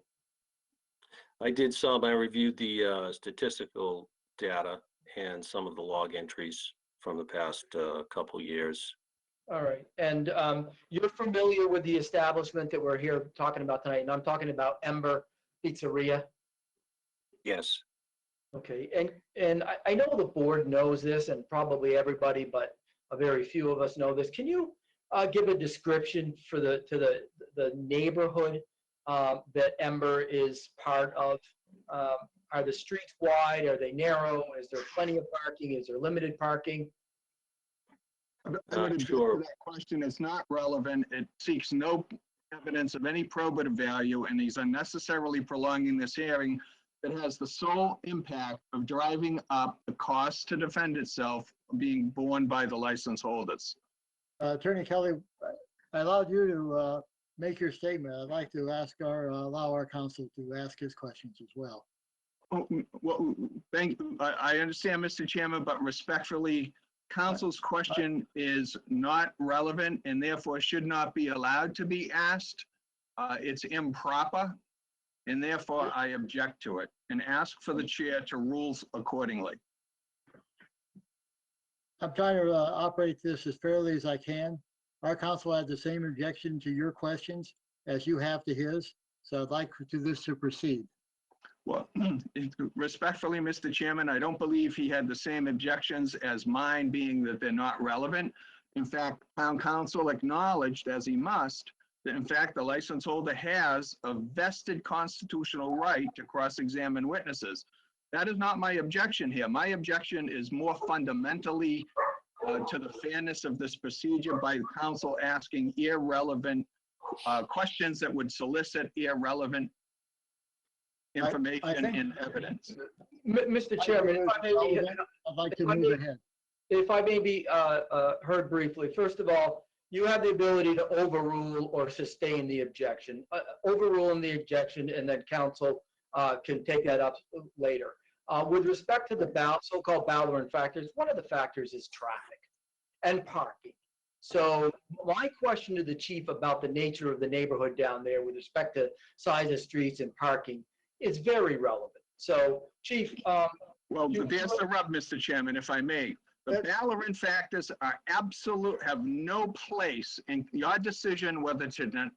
I did some. I reviewed the statistical data and some of the log entries from the past couple years. All right. And you're familiar with the establishment that we're here talking about tonight, and I'm talking about Ember Pizzeria. Yes. Okay. And I know the board knows this, and probably everybody, but a very few of us know this. Can you give a description for the neighborhood that Ember is part of? Are the streets wide? Are they narrow? Is there plenty of parking? Is there limited parking? I would object Sure. to that question. It's not relevant. It seeks no evidence of any probative value, and he's unnecessarily prolonging this hearing that has the sole impact of driving up the cost to defend itself being borne by the license holders. Attorney Kelly, I allowed you to make your statement. I'd like to allow our counsel to ask his questions as well. Oh, well, I understand, Mr. Chairman, but respectfully, council's question is not relevant and therefore should not be allowed to be asked. It's improper, and therefore I object to it and ask for the chair to rule accordingly. I'm trying to operate this as fairly as I can. Our counsel had the same objection to your questions as you have to his, so I'd like this to proceed. Well, respectfully, Mr. Chairman, I don't believe he had the same objections as mine, being that they're not relevant. In fact, town council acknowledged, as he must, that in fact the license holder has a vested constitutional right to cross-examine witnesses. That is not my objection here. My objection is more fundamentally to the fairness of this procedure by the council asking irrelevant questions that would solicit irrelevant information and evidence. Mr. Chairman, if I may be, I'd like to move ahead. if I may be heard briefly, first of all, you have the ability to overrule or sustain the objection. Overruling the objection, and then council can take that up later. With respect to the so-called Balaran factors, one of the factors is traffic and parking. So my question to the chief about the nature of the neighborhood down there with respect to size of streets and parking is very relevant. So, Chief, Well, there's the rub, Mr. Chairman, if I may. The Balaran factors are have no place in your decision whether to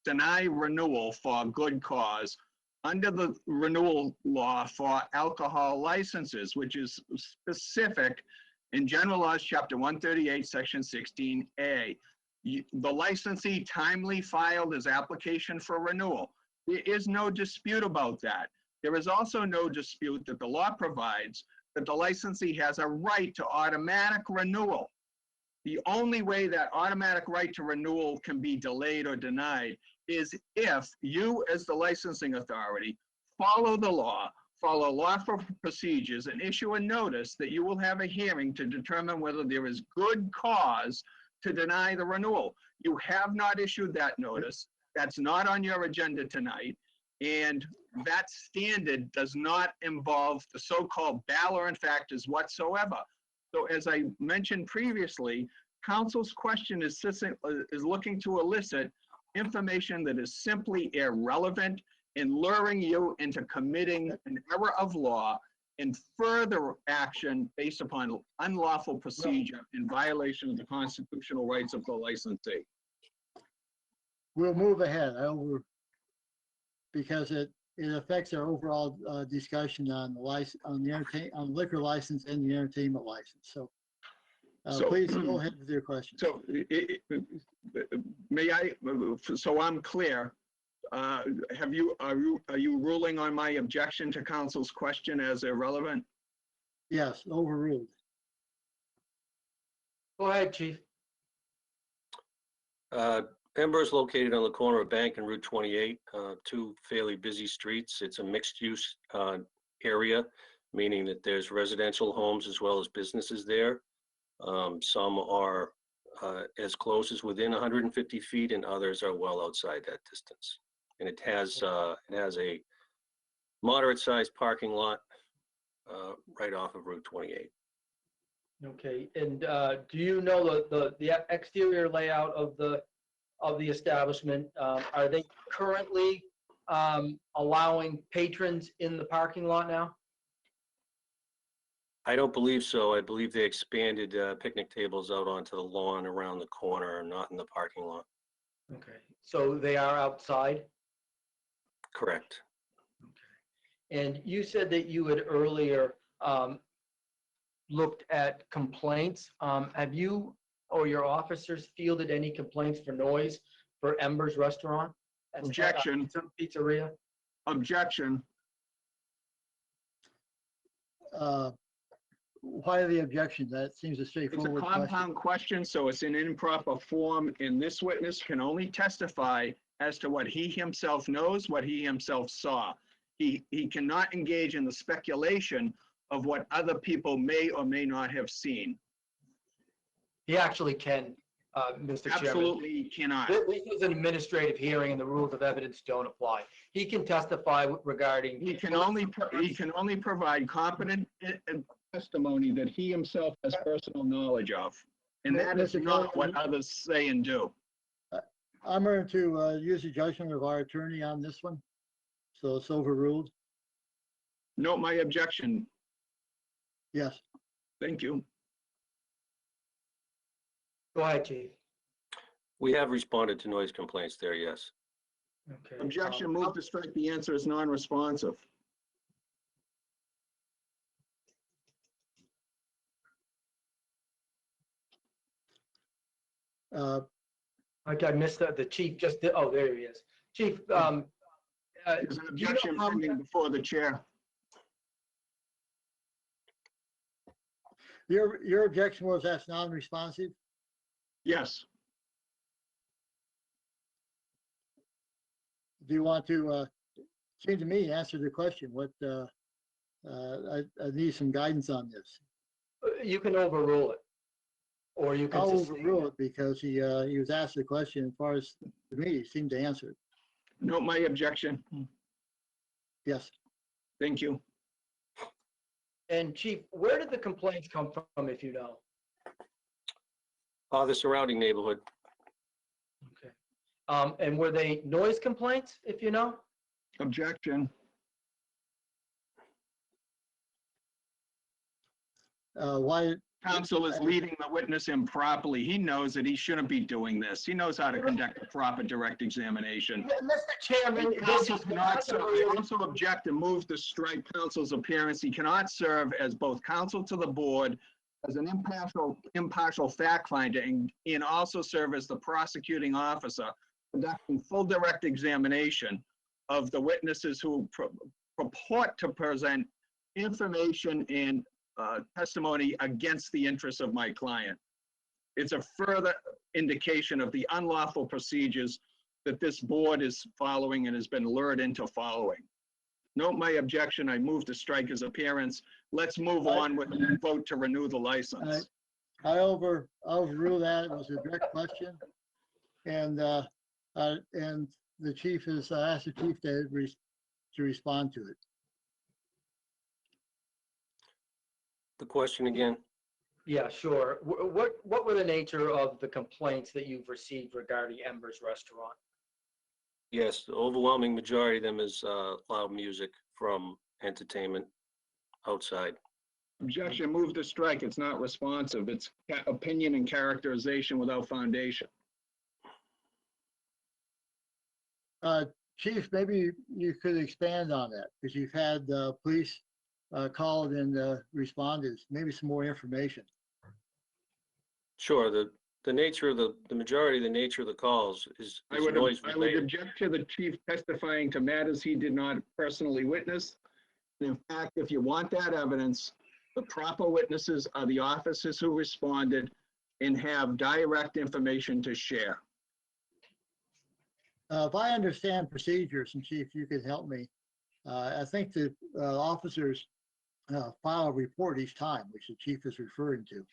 deny renewal for a good cause under the renewal law for alcohol licenses, which is specific in General Laws, Chapter 138, Section 16A. The licensee timely filed his application for renewal. There is no dispute about that. There is also no dispute that the law provides that the licensee has a right to automatic renewal. The only way that automatic right to renewal can be delayed or denied is if you, as the licensing authority, follow the law, follow lawful procedures, and issue a notice that you will have a hearing to determine whether there is good cause to deny the renewal. You have not issued that notice. That's not on your agenda tonight. And that standard does not involve the so-called Balaran factors whatsoever. So as I mentioned previously, council's question is looking to elicit information that is simply irrelevant and luring you into committing an error of law and further action based upon unlawful procedure in violation of the constitutional rights of the licensee. We'll move ahead. Because it affects our overall discussion on the license, on liquor license and the entertainment license. So So- please go ahead with your questions. So may I, so I'm clear, are you ruling on my objection to council's question as irrelevant? Yes, overruled. Go ahead, chief. Ember is located on the corner of Bank and Route 28, two fairly busy streets. It's a mixed-use area, meaning that there's residential homes as well as businesses there. Some are as close as within 150 feet, and others are well outside that distance. And it has a moderate-sized parking lot right off of Route 28. Okay, and do you know the exterior layout of the establishment? Are they currently allowing patrons in the parking lot now? I don't believe so. I believe they expanded picnic tables out onto the lawn around the corner, not in the parking lot. Okay, so they are outside? Correct. And you said that you had earlier looked at complaints. Have you or your officers fielded any complaints for noise for Ember's Restaurant? Objection. Pizzeria? Objection. Why the objection? That seems a It's a straightforward question. compound question, so it's in improper form, and this witness can only testify as to what he himself knows, what he himself saw. He cannot engage in the speculation of what other people may or may not have seen. He actually can, Mr. Chairman. Absolutely he cannot. This is an administrative hearing and the rules of evidence don't apply. He can testify regarding. He can only provide competent testimony that he himself has personal knowledge of. And that is not what others say and do. I'm going to use the judgment of our attorney on this one. So it's overruled. Note my objection. Yes. Thank you. Go ahead, chief. We have responded to noise complaints there, yes. Okay. Objection, move to strike. The answer is non-responsive. Okay, I missed the chief just did, oh, there he is. Chief, There's an do you know objection how- pending before the chair. Your objection was that's non-responsive? Yes. Do you want to, seem to me, answer the question? What, I need some guidance on this. you can overrule it. Or you can I'll sustain overrule it. it because he was asked the question. As far as to me, he seemed to answer it. Note my objection. Yes. Thank you. And chief, where did the complaints come from, if you know? The surrounding neighborhood, Okay. And were they noise complaints, if you know? Objection. Why, Counsel is leading the witness improperly. He knows that he shouldn't be doing this. He knows how to conduct a proper direct examination. Mr. Chairman, this Counsel is cannot not serve. a I really- also object and move to strike counsel's appearance. He cannot serve as both counsel to the board, as an impartial fact finder, and also serve as the prosecuting officer, conducting full direct examination of the witnesses who purport to present information and testimony against the interests of my client. It's a further indication of the unlawful procedures that this board is following and has been lured into following. Note my objection. I move to strike his appearance. Let's move on with the vote to renew the license. I overrule that. It was a direct question. And the chief has asked the chief to respond to it. the question again? Yeah, sure. What were the nature of the complaints that you've received regarding Ember's Restaurant? Yes, the overwhelming majority of them is loud music from entertainment outside. Objection, move to strike. It's not responsive. It's opinion and characterization without foundation. Chief, maybe you could expand on that, because you've had police called and responded, maybe some more information. Sure, the nature of the majority of the nature of the calls is I would noise I would related. object to the chief testifying to matters he did not personally witness. And in fact, if you want that evidence, the proper witnesses are the officers who responded and have direct information to share. If I understand procedures, and Chief, you could help me, I think the officers file a report each time, which the chief is referring to.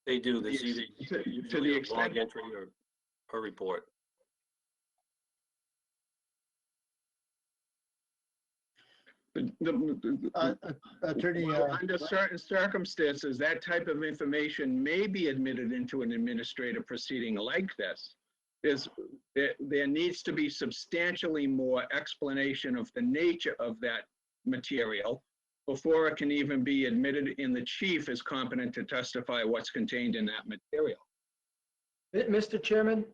They do, there's either To the usually a extent, log entry or a report. Attorney, under certain circumstances, that type of information may be admitted into an administrative proceeding like this. There needs to be substantially more explanation of the nature of that material before it can even be admitted, and the chief is competent to testify what's contained in that material. Mr. Chairman,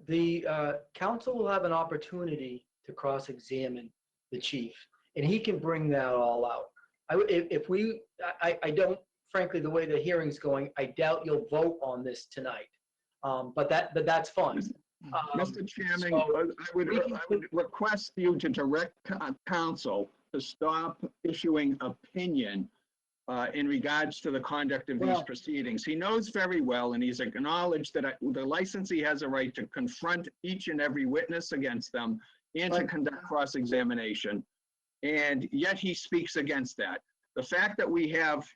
the council will have an opportunity to cross-examine the chief, and he can bring that all out. I don't, frankly, the way the hearing's going, I doubt you'll vote on this tonight. But that's fine. Mr. Chairman, so I would request you to direct counsel to stop issuing opinion in regards to the conduct of these Well- proceedings. He knows very well, and he's acknowledged that the licensee has a right to confront each and every witness against them and to Right. conduct cross-examination. And yet he speaks against that. The fact that we have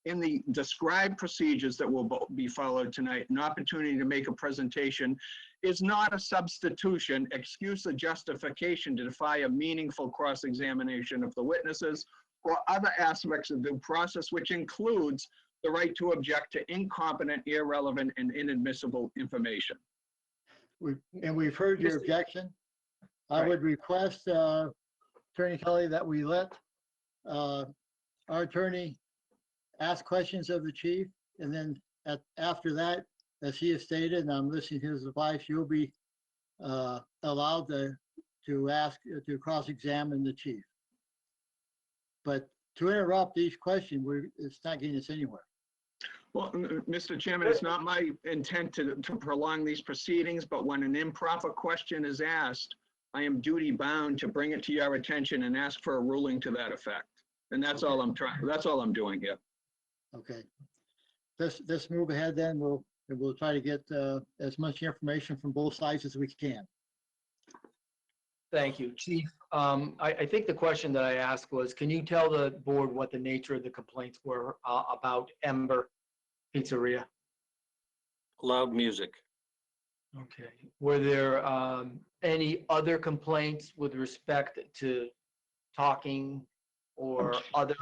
in the described procedures that will be followed tonight, an opportunity to make a presentation is not a substitution, excuse, or justification to defy a meaningful cross-examination of the witnesses or other aspects of due process, which includes the right to object to incompetent, irrelevant, and inadmissible information. we've heard your objection. I Right. would request, Attorney Kelly, that we let our attorney ask questions of the chief, and then after that, as he has stated, and I'm listening to his advice, you'll be allowed to cross-examine the chief. But to interrupt each question, it's not getting us anywhere. Well, Mr. Chairman, it's not my intent to prolong these proceedings, but when an improper question is asked, I am duty bound to bring it to your attention and ask for a ruling to that effect. And that's all that's all I'm doing here. Okay. Let's move ahead then. We'll try to get as much information from both sides as we can. Thank you, Chief. I think the question that I asked was, can you tell the board what the nature of the complaints were about Ember Pizzeria? Loud music. Okay. Were there any other complaints with respect to talking or other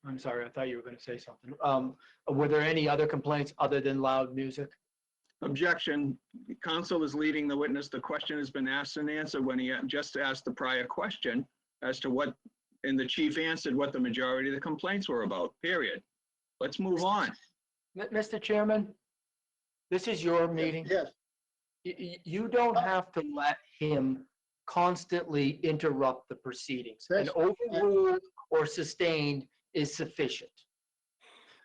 I'm sorry, I thought you were going to say something. Were there any other complaints other than loud music? Objection. Counsel is leading the witness. The question has been asked and answered when he just asked the prior question as to what, and the chief answered what the majority of the complaints were about, period. Let's move on. Mr. Chairman, this is your meeting. Yes, You don't have to let him constantly interrupt the proceedings. An overruled or sustained is sufficient.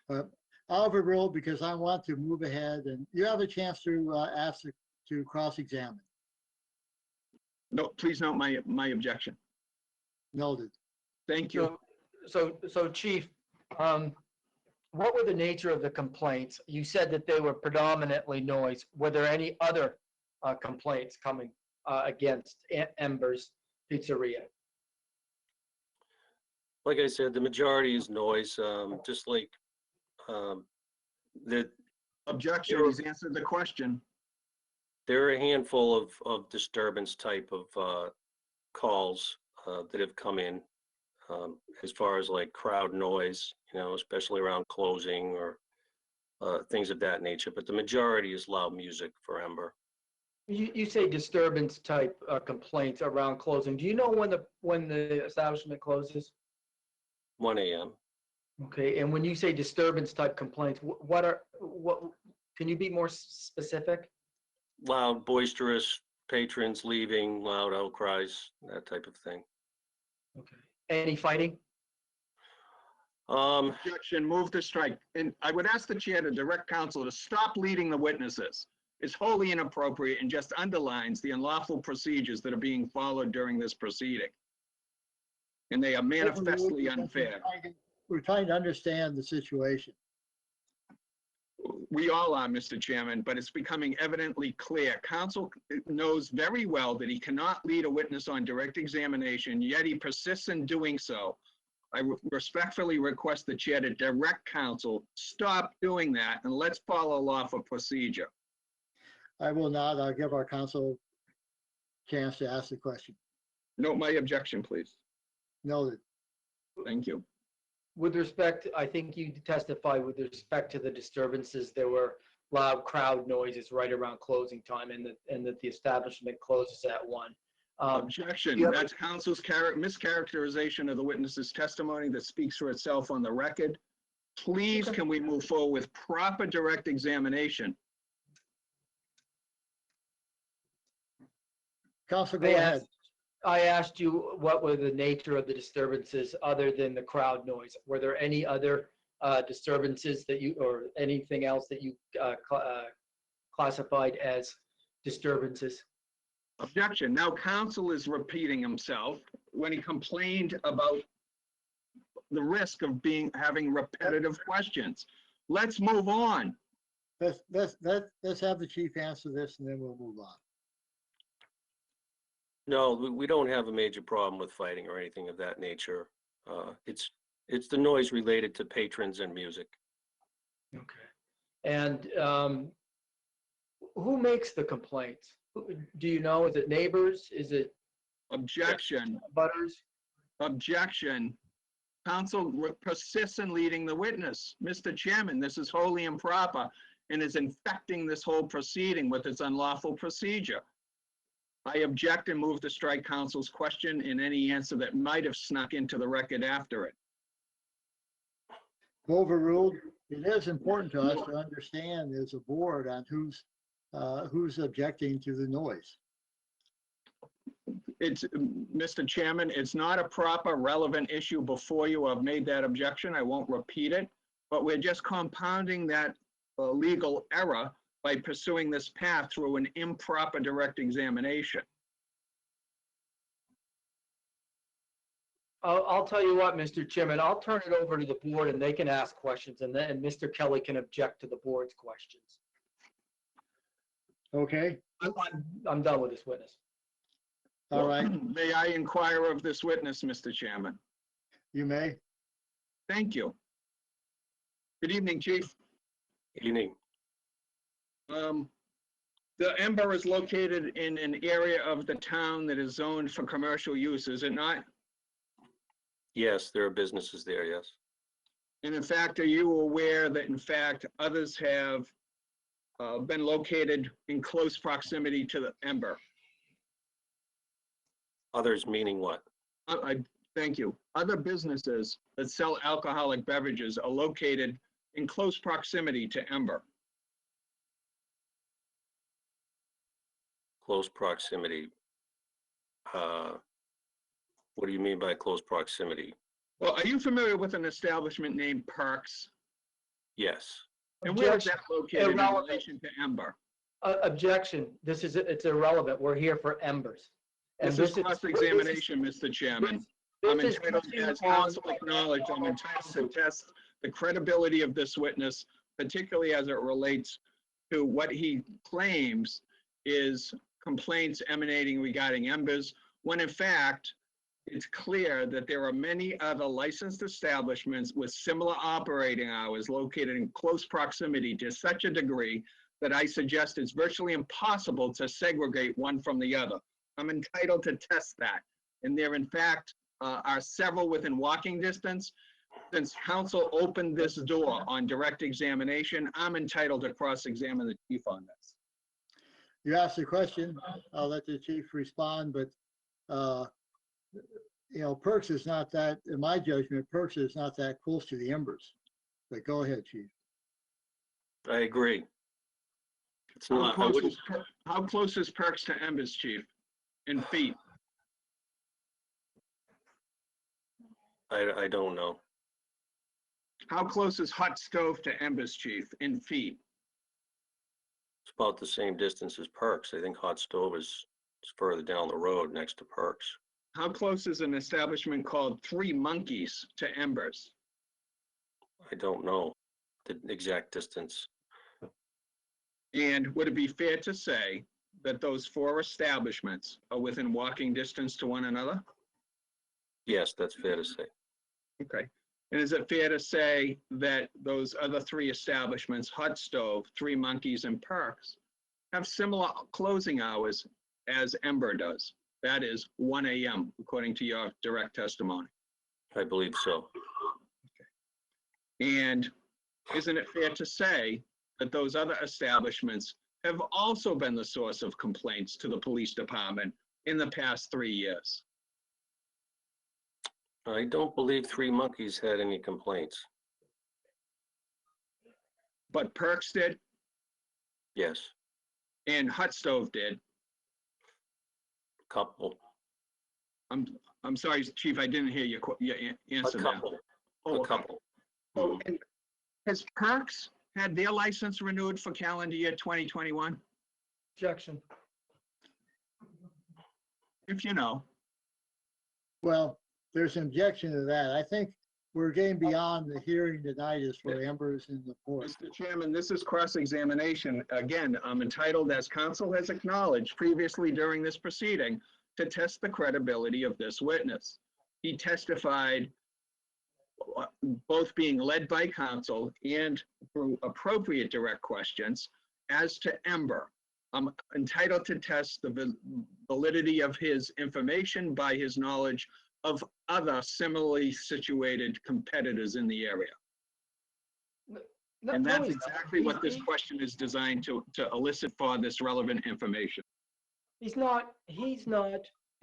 I'll overrule because I want to move ahead, and you have a chance to ask to cross-examine. No, please note my objection. Noted. Thank you. So Chief, what were the nature of the complaints? You said that they were predominantly noise. Were there any other complaints coming against Ember's Pizzeria? Like I said, the majority is noise, just like the Objection. He's answered the question. there are a handful of disturbance type of calls that have come in as far as like crowd noise, especially around closing or things of that nature, but the majority is loud music for Ember. You say disturbance type complaints around closing. Do you know when the establishment closes? 1 a.m. Okay, and when you say disturbance type complaints, what, can you be more specific? Loud, boisterous, patrons leaving, loud outcries, that type of thing. Okay. Any fighting? Objection, move to strike. And I would ask the chair to direct counsel to stop leading the witnesses. It's wholly inappropriate and just underlines the unlawful procedures that are being followed during this proceeding. And they are manifestly unfair. We're trying to understand the situation. We all are, Mr. Chairman, but it's becoming evidently clear. Counsel knows very well that he cannot lead a witness on direct examination, yet he persists in doing so. I respectfully request the chair to direct counsel, stop doing that, and let's follow lawful procedure. I will not. I'll give our counsel a chance to ask the question. Note my objection, please. Noted. Thank you. With respect, I think you testified with respect to the disturbances, there were loud crowd noises right around closing time and that the establishment closes at 1. Objection. yeah. That's counsel's mischaracterization of the witness's testimony that speaks for itself on the record. Please, can we move forward with proper direct examination? Counsel, go ahead. I asked you what were the nature of the disturbances other than the crowd noise. Were there any other disturbances that you, or anything else that you classified as disturbances? Objection. Now counsel is repeating himself when he complained about the risk of having repetitive questions. Let's move on. Let's have the chief answer this and then we'll move on. No, we don't have a major problem with fighting or anything of that nature. It's the noise related to patrons and music. Okay. And who makes the complaints? Do you know? Is it neighbors? Is it Objection. butters? Objection. Counsel persists in leading the witness. Mr. Chairman, this is wholly improper and is infecting this whole proceeding with its unlawful procedure. I object and move to strike counsel's question and any answer that might have snuck into the record after it. Overruled. It is important to us to understand as a board on who's objecting to the noise. It's, Mr. Chairman, it's not a proper relevant issue before you. I've made that objection. I won't repeat it, but we're just compounding that legal error by pursuing this path through an improper direct examination. I'll tell you what, Mr. Chairman, I'll turn it over to the board and they can ask questions and then Mr. Kelly can object to the board's questions. Okay, I'm done with this witness. all right, May I inquire of this witness, Mr. Chairman? you may. Thank you. Good evening, Chief. Evening. The Ember is located in an area of the town that is zoned for commercial use, is it not? Yes, there are businesses there, yes. And in fact, are you aware that in fact others have been located in close proximity to the Ember? Others meaning what? Thank you. Other businesses that sell alcoholic beverages are located in close proximity to Ember. Close proximity. What do you mean by close proximity? Well, are you familiar with an establishment named Perks? Yes. And where is Objection. that located in Irrelevant. relation to Ember? Objection. It's irrelevant. We're here for embers. And This is cross-examination, Mr. Chairman. I'm this is entitled, touching as on- counsel acknowledged, I'm entitled to test the credibility of this witness, particularly as it relates to what he claims is complaints emanating regarding Embers, when in fact, it's clear that there are many other licensed establishments with similar operating hours located in close proximity to such a degree that I suggest it's virtually impossible to segregate one from the other. I'm entitled to test that. And there, in fact, are several within walking distance. since counsel opened this door on direct examination, I'm entitled to cross-examine the chief on this. You asked the question, I'll let the chief respond, but, Perks is not that, in my judgment, Perks is not that close to the embers. But go ahead, chief. I agree. It's How not, I close wouldn't, is, how close is Perks to embers, chief, in feet? I don't know. How close is hot stove to embers, chief, in feet? It's about the same distance as Perks. I think Hot Stove is further down the road next to Perks. How close is an establishment called Three Monkeys to embers? I don't know the exact distance. And would it be fair to say that those 4 establishments are within walking distance to one another? Yes, that's fair to say. Okay. And is it fair to say that those other 3 establishments, Hot Stove, Three Monkeys, and Perks, have similar closing hours as Ember does? That is 1 a.m., according to your direct testimony. I believe so. And isn't it fair to say that those other establishments have also been the source of complaints to the police department in the past 3 years? I don't believe Three Monkeys had any complaints. But Perks did Yes, and Hot Stove did. couple, I'm sorry, Chief, I didn't hear your a answer there. couple, Oh, a couple. Oh, and has Perks had their license renewed for calendar year 2021? Objection. If you know. Well, there's an objection to that. I think we're getting beyond the hearing tonight is for embers in the port. Mr. Chairman, this is cross-examination. Again, I'm entitled, as counsel has acknowledged previously during this proceeding, to test the credibility of this witness. He testified, both being led by counsel and through appropriate direct questions, as to Ember. I'm entitled to test the validity of his information by his knowledge of other similarly situated competitors in the area. No, And no, that's he's not. exactly what this He- question is designed to elicit for this relevant information. He's not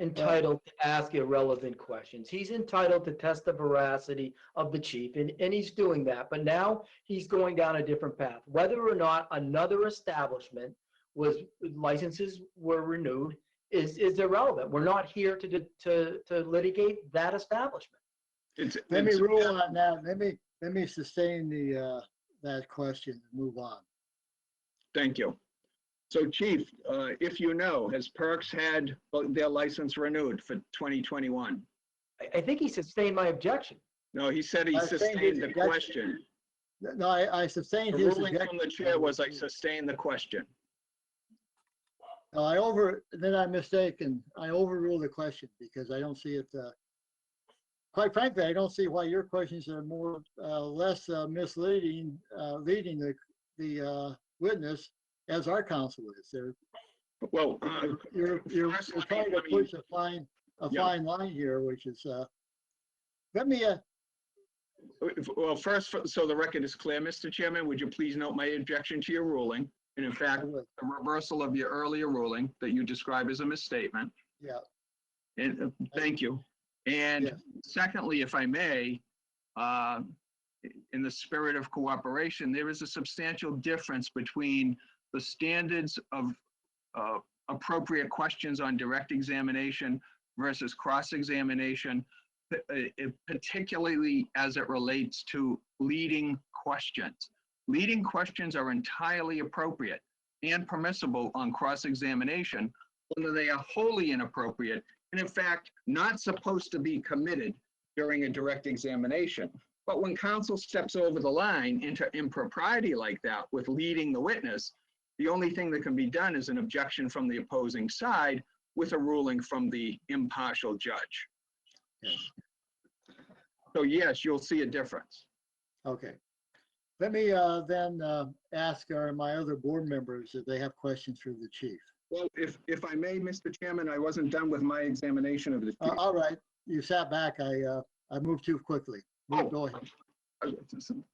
entitled to ask irrelevant questions. He's entitled to test the veracity of the chief, and he's doing that. But now he's going down a different path. Whether or not another establishment licenses were renewed is irrelevant. We're not here to litigate that establishment. Let me rule on that. Let me sustain that question and move on. Thank you. So Chief, if you know, has Perks had their license renewed for 2021? I think he sustained my objection. No, he said he I sustained sustained his the objection. question. No, I sustained The his ruling from the objection. chair was I sustained the question. No, then I mistaken. I overruled the question because I don't see it. Quite frankly, I don't see why your questions are less misleading, leading the witness as our counsel is. Well, You're first, trying to let me- push a fine Yeah. line here, which is, let me, well, first, so the record is clear, Mr. Chairman, would you please note my objection to your ruling? And in fact, a reversal of your earlier ruling that you described as a misstatement. yeah, And thank you. And Yes. secondly, if I may, in the spirit of cooperation, there is a substantial difference between the standards of appropriate questions on direct examination versus cross-examination, particularly as it relates to leading questions. Leading questions are entirely appropriate and permissible on cross-examination, whether they are wholly inappropriate and in fact not supposed to be committed during a direct examination. But when counsel steps over the line into impropriety like that with leading the witness, the only thing that can be done is an objection from the opposing side with a ruling from the impartial judge. Yes. So yes, you'll see a difference. okay. Let me then ask my other board members if they have questions for the chief. Well, if I may, Mr. Chairman, I wasn't done with my examination of the chief. All right, you sat back. I moved too quickly. Go ahead.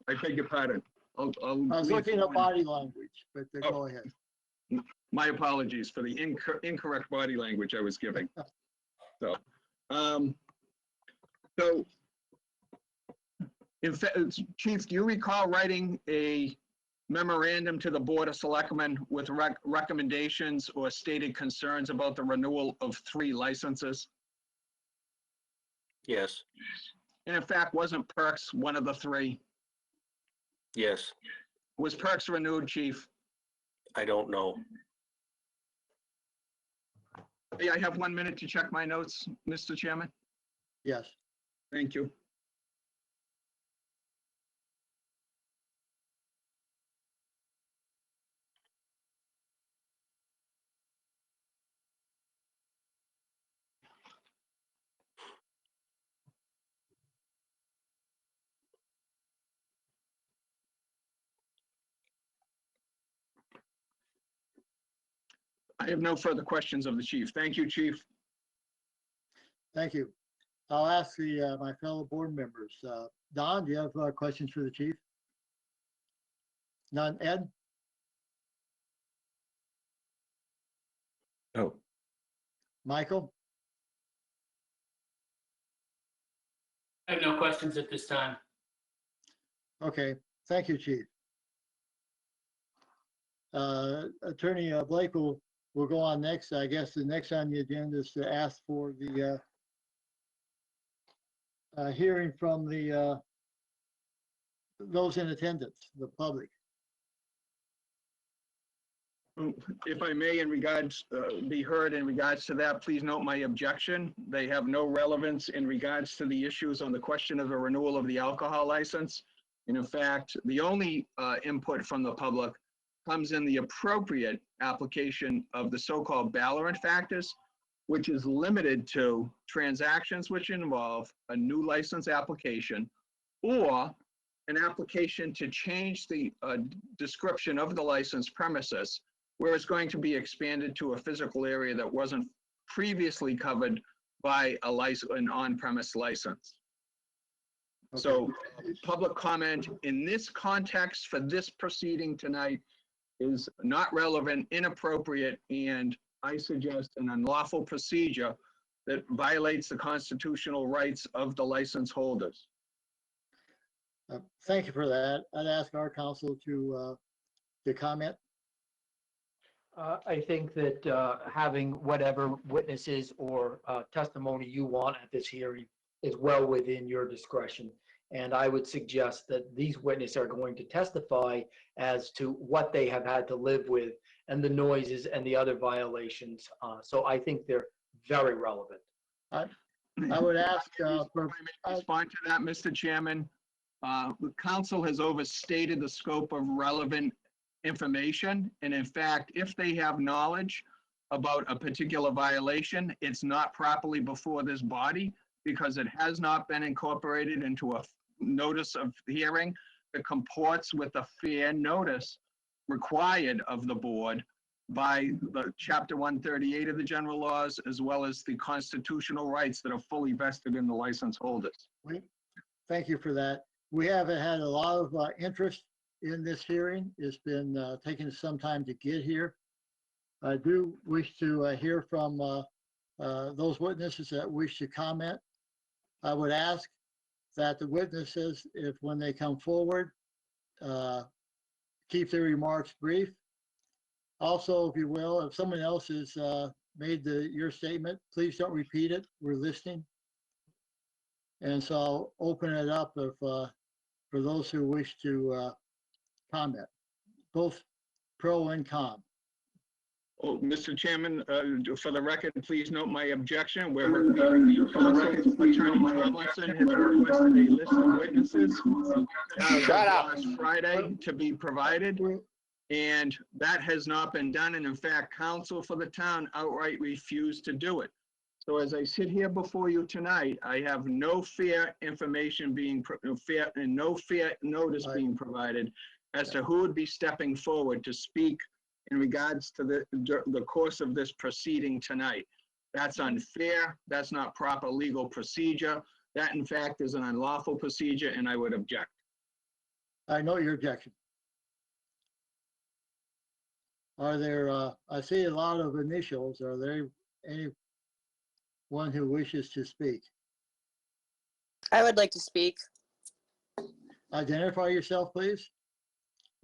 I beg your pardon. I'll I was leave looking at one. body language, but Oh. go ahead. My apologies for the incorrect body language I was giving. So, so, in fact, Chief, do you recall writing a memorandum to the Board of Selectmen with recommendations or stated concerns about the renewal of 3 licenses? Yes, And in fact, wasn't Perks one of the 3? yes, Was Perks renewed, Chief? I don't know. Hey, I have 1 minute to check my notes, Mr. Chairman. Yes. Thank you. I have no further questions of the chief. Thank you, Chief. Thank you. I'll ask my fellow board members. Don, do you have questions for the chief? None. Ed? Oh, Michael? I have no questions at this time. Okay, thank you, chief. Attorney Blake will go on next. I guess the next on the agenda is to ask for the hearing from the those in attendance, the public. If I may, in regards, be heard in regards to that, please note my objection. They have no relevance in regards to the issues on the question of the renewal of the alcohol license. And in fact, the only input from the public comes in the appropriate application of the so-called Ballarat factors, which is limited to transactions which involve a new license application or an application to change the description of the licensed premises, where it's going to be expanded to a physical area that wasn't previously covered by an on-premise license. Okay. So public comment in this context for this proceeding tonight is not relevant, inappropriate, and I suggest an unlawful procedure that violates the constitutional rights of the license holders. Thank you for that. I'd ask our counsel to comment. I think that having whatever witnesses or testimony you want at this hearing is well within your discretion. And I would suggest that these witnesses are going to testify as to what they have had to live with and the noises and the other violations. So I think they're very relevant. I would ask If I may respond to that, Mr. Chairman. The council has overstated the scope of relevant information. And in fact, if they have knowledge about a particular violation, it's not properly before this body because it has not been incorporated into a notice of hearing that comports with the fair notice required of the board by the Chapter 138 of the general laws, as well as the constitutional rights that are fully vested in the license holders. Thank you for that. We haven't had a lot of interest in this hearing. It's been taking some time to get here. I do wish to hear from those witnesses that wish to comment. I would ask that the witnesses, if when they come forward, keep their remarks brief. Also, if you will, if someone else has made your statement, please don't repeat it. We're listening. And so I'll open it up for those who wish to comment, both pro and con. Oh, Mr. Chairman, for the record, please note my objection. Where Attorney Tomlinson has requested a list of witnesses last Friday to be provided, and that has not been done. And in fact, counsel for the town outright refused to do it. So as I sit here before you tonight, I have no fair information being fair and no fair notice being provided as to who would be stepping forward to speak in regards to the course of this proceeding tonight. That's unfair. That's not proper legal procedure. That in fact is an unlawful procedure and I would object. I know your objection. Are there, I see a lot of initials. Are there anyone who wishes to speak? I would like to speak. Identify yourself, please.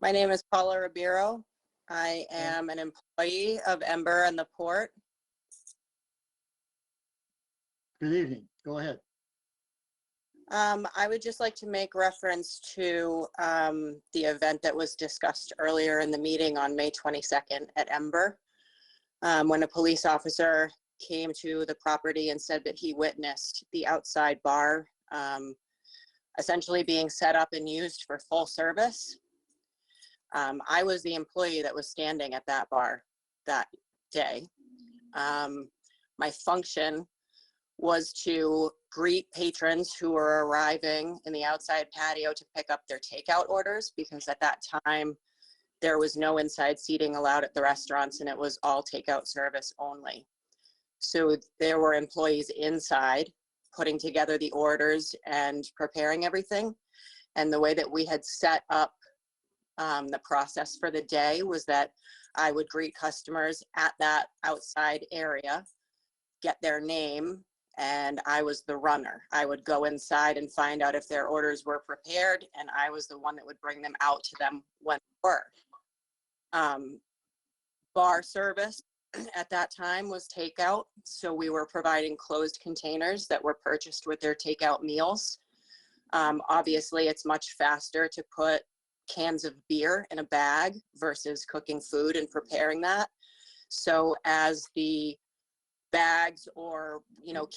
My name is Paula Ribeiro. I am an employee of Ember and the Port. Good evening. Go ahead. I would just like to make reference to the event that was discussed earlier in the meeting on May 22nd at Ember, when a police officer came to the property and said that he witnessed the outside bar essentially being set up and used for full service. I was the employee that was standing at that bar that day. My function was to greet patrons who were arriving in the outside patio to pick up their takeout orders, because at that time there was no inside seating allowed at the restaurants and it was all takeout service only. So there were employees inside putting together the orders and preparing everything. And the way that we had set up the process for the day was that I would greet customers at that outside area, get their name, and I was the runner. I would go inside and find out if their orders were prepared, and I was the one that would bring them out to them when they were. Bar service at that time was takeout, so we were providing closed containers that were purchased with their takeout meals. Obviously, it's much faster to put cans of beer in a bag versus cooking food and preparing that. So as the bags or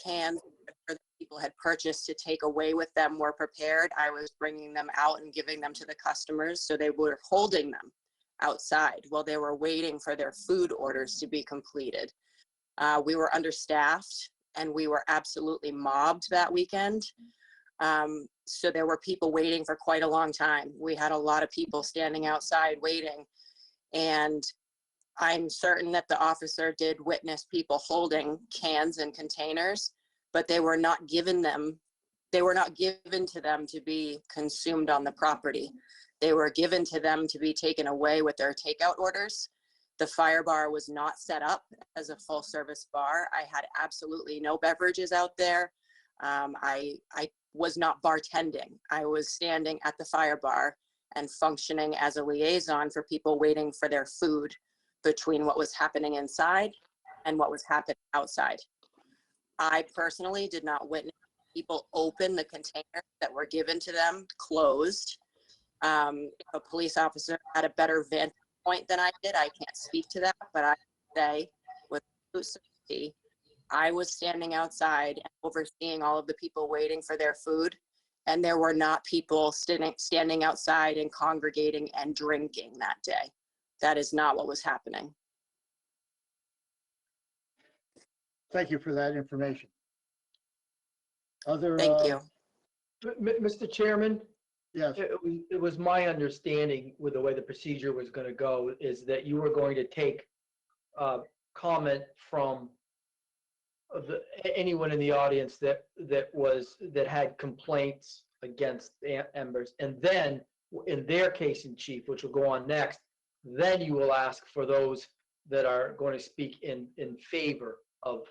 cans that people had purchased to take away with them were prepared, I was bringing them out and giving them to the customers, so they were holding them outside while they were waiting for their food orders to be completed. We were understaffed and we were absolutely mobbed that weekend. So there were people waiting for quite a long time. We had a lot of people standing outside waiting, and I'm certain that the officer did witness people holding cans and containers, but they were not given to them to be consumed on the property. They were given to them to be taken away with their takeout orders. The fire bar was not set up as a full service bar. I had absolutely no beverages out there. I was not bartending. I was standing at the fire bar and functioning as a liaison for people waiting for their food between what was happening inside and what was happening outside. I personally did not witness people open the containers that were given to them closed. If a police officer had a better vantage point than I did, I can't speak to that, but I say with certainty, I was standing outside and overseeing all of the people waiting for their food, and there were not people standing outside and congregating and drinking that day. That is not what was happening. Thank you for that information. Other, Thank you. Mr. Chairman, yes, it was my understanding with the way the procedure was going to go is that you were going to take comment from anyone in the audience that had complaints against Embers, and then in their case in chief, which will go on next, then you will ask for those that are going to speak in favor of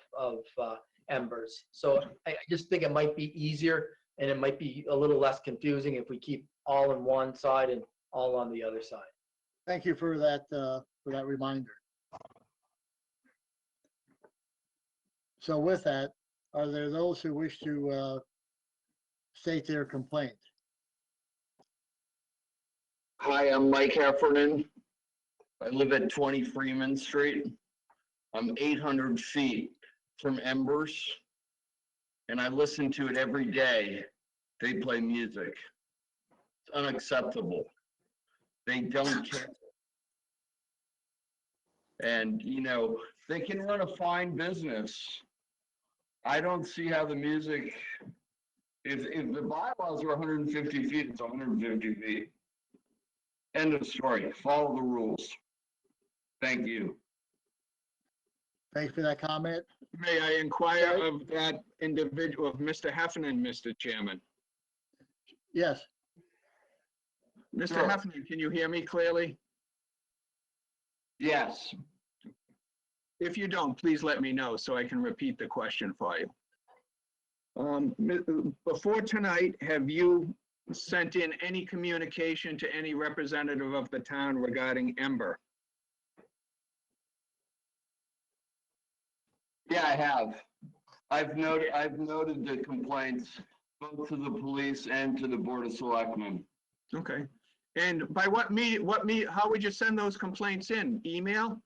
Embers. So I just think it might be easier and it might be a little less confusing if we keep all on one side and all on the other side. thank you for that reminder. So with that, are there those who wish to state their complaint? Hi, I'm Mike Heffernan. I live at 20 Freeman Street. I'm 800 feet from Embers, and I listen to it every day. They play music. It's unacceptable. They don't care. And, they can run a fine business. I don't see how the music, if the bylaws are 150 feet, it's 150 feet. End of story. Follow the rules. Thank you. Thanks for that comment. May I inquire of that individual, of Mr. Heffernan, Mr. Chairman? Yes, Mr. Sure. Heffernan, can you hear me clearly? Yes. If you don't, please let me know so I can repeat the question for you. Before tonight, have you sent in any communication to any representative of the town regarding Ember? Yeah, I have. I've noted the complaints both to the police and to the Board of Selectmen. Okay. And by how would you send those complaints in? Email?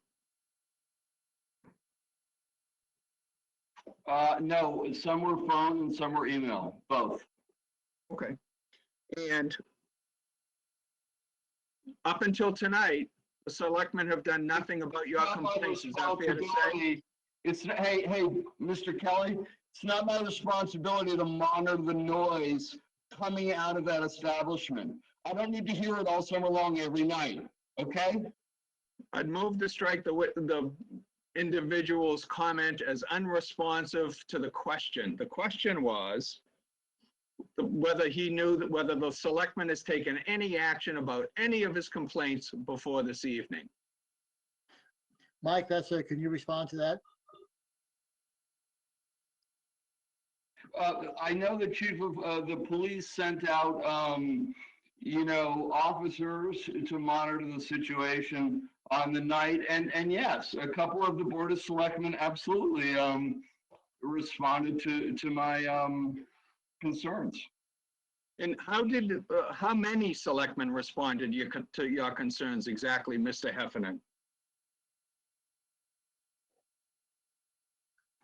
No, some were phone and some were email, both. Okay. And up until tonight, the selectmen have done nothing about your Not my complaints. Is that fair to say? responsibility. Hey, Mr. Kelly, it's not my responsibility to monitor the noise coming out of that establishment. I don't need to hear it all summer long every night, okay? I'd move to strike the individual's comment as unresponsive to the question. The question was whether he knew that whether the selectman has taken any action about any of his complaints before this evening. Mike, can you respond to that? I know the chief of the police sent out, officers to monitor the situation on the night. And yes, a couple of the Board of Selectmen absolutely responded to my concerns. And how many selectmen responded to your concerns exactly, Mr. Heffernan?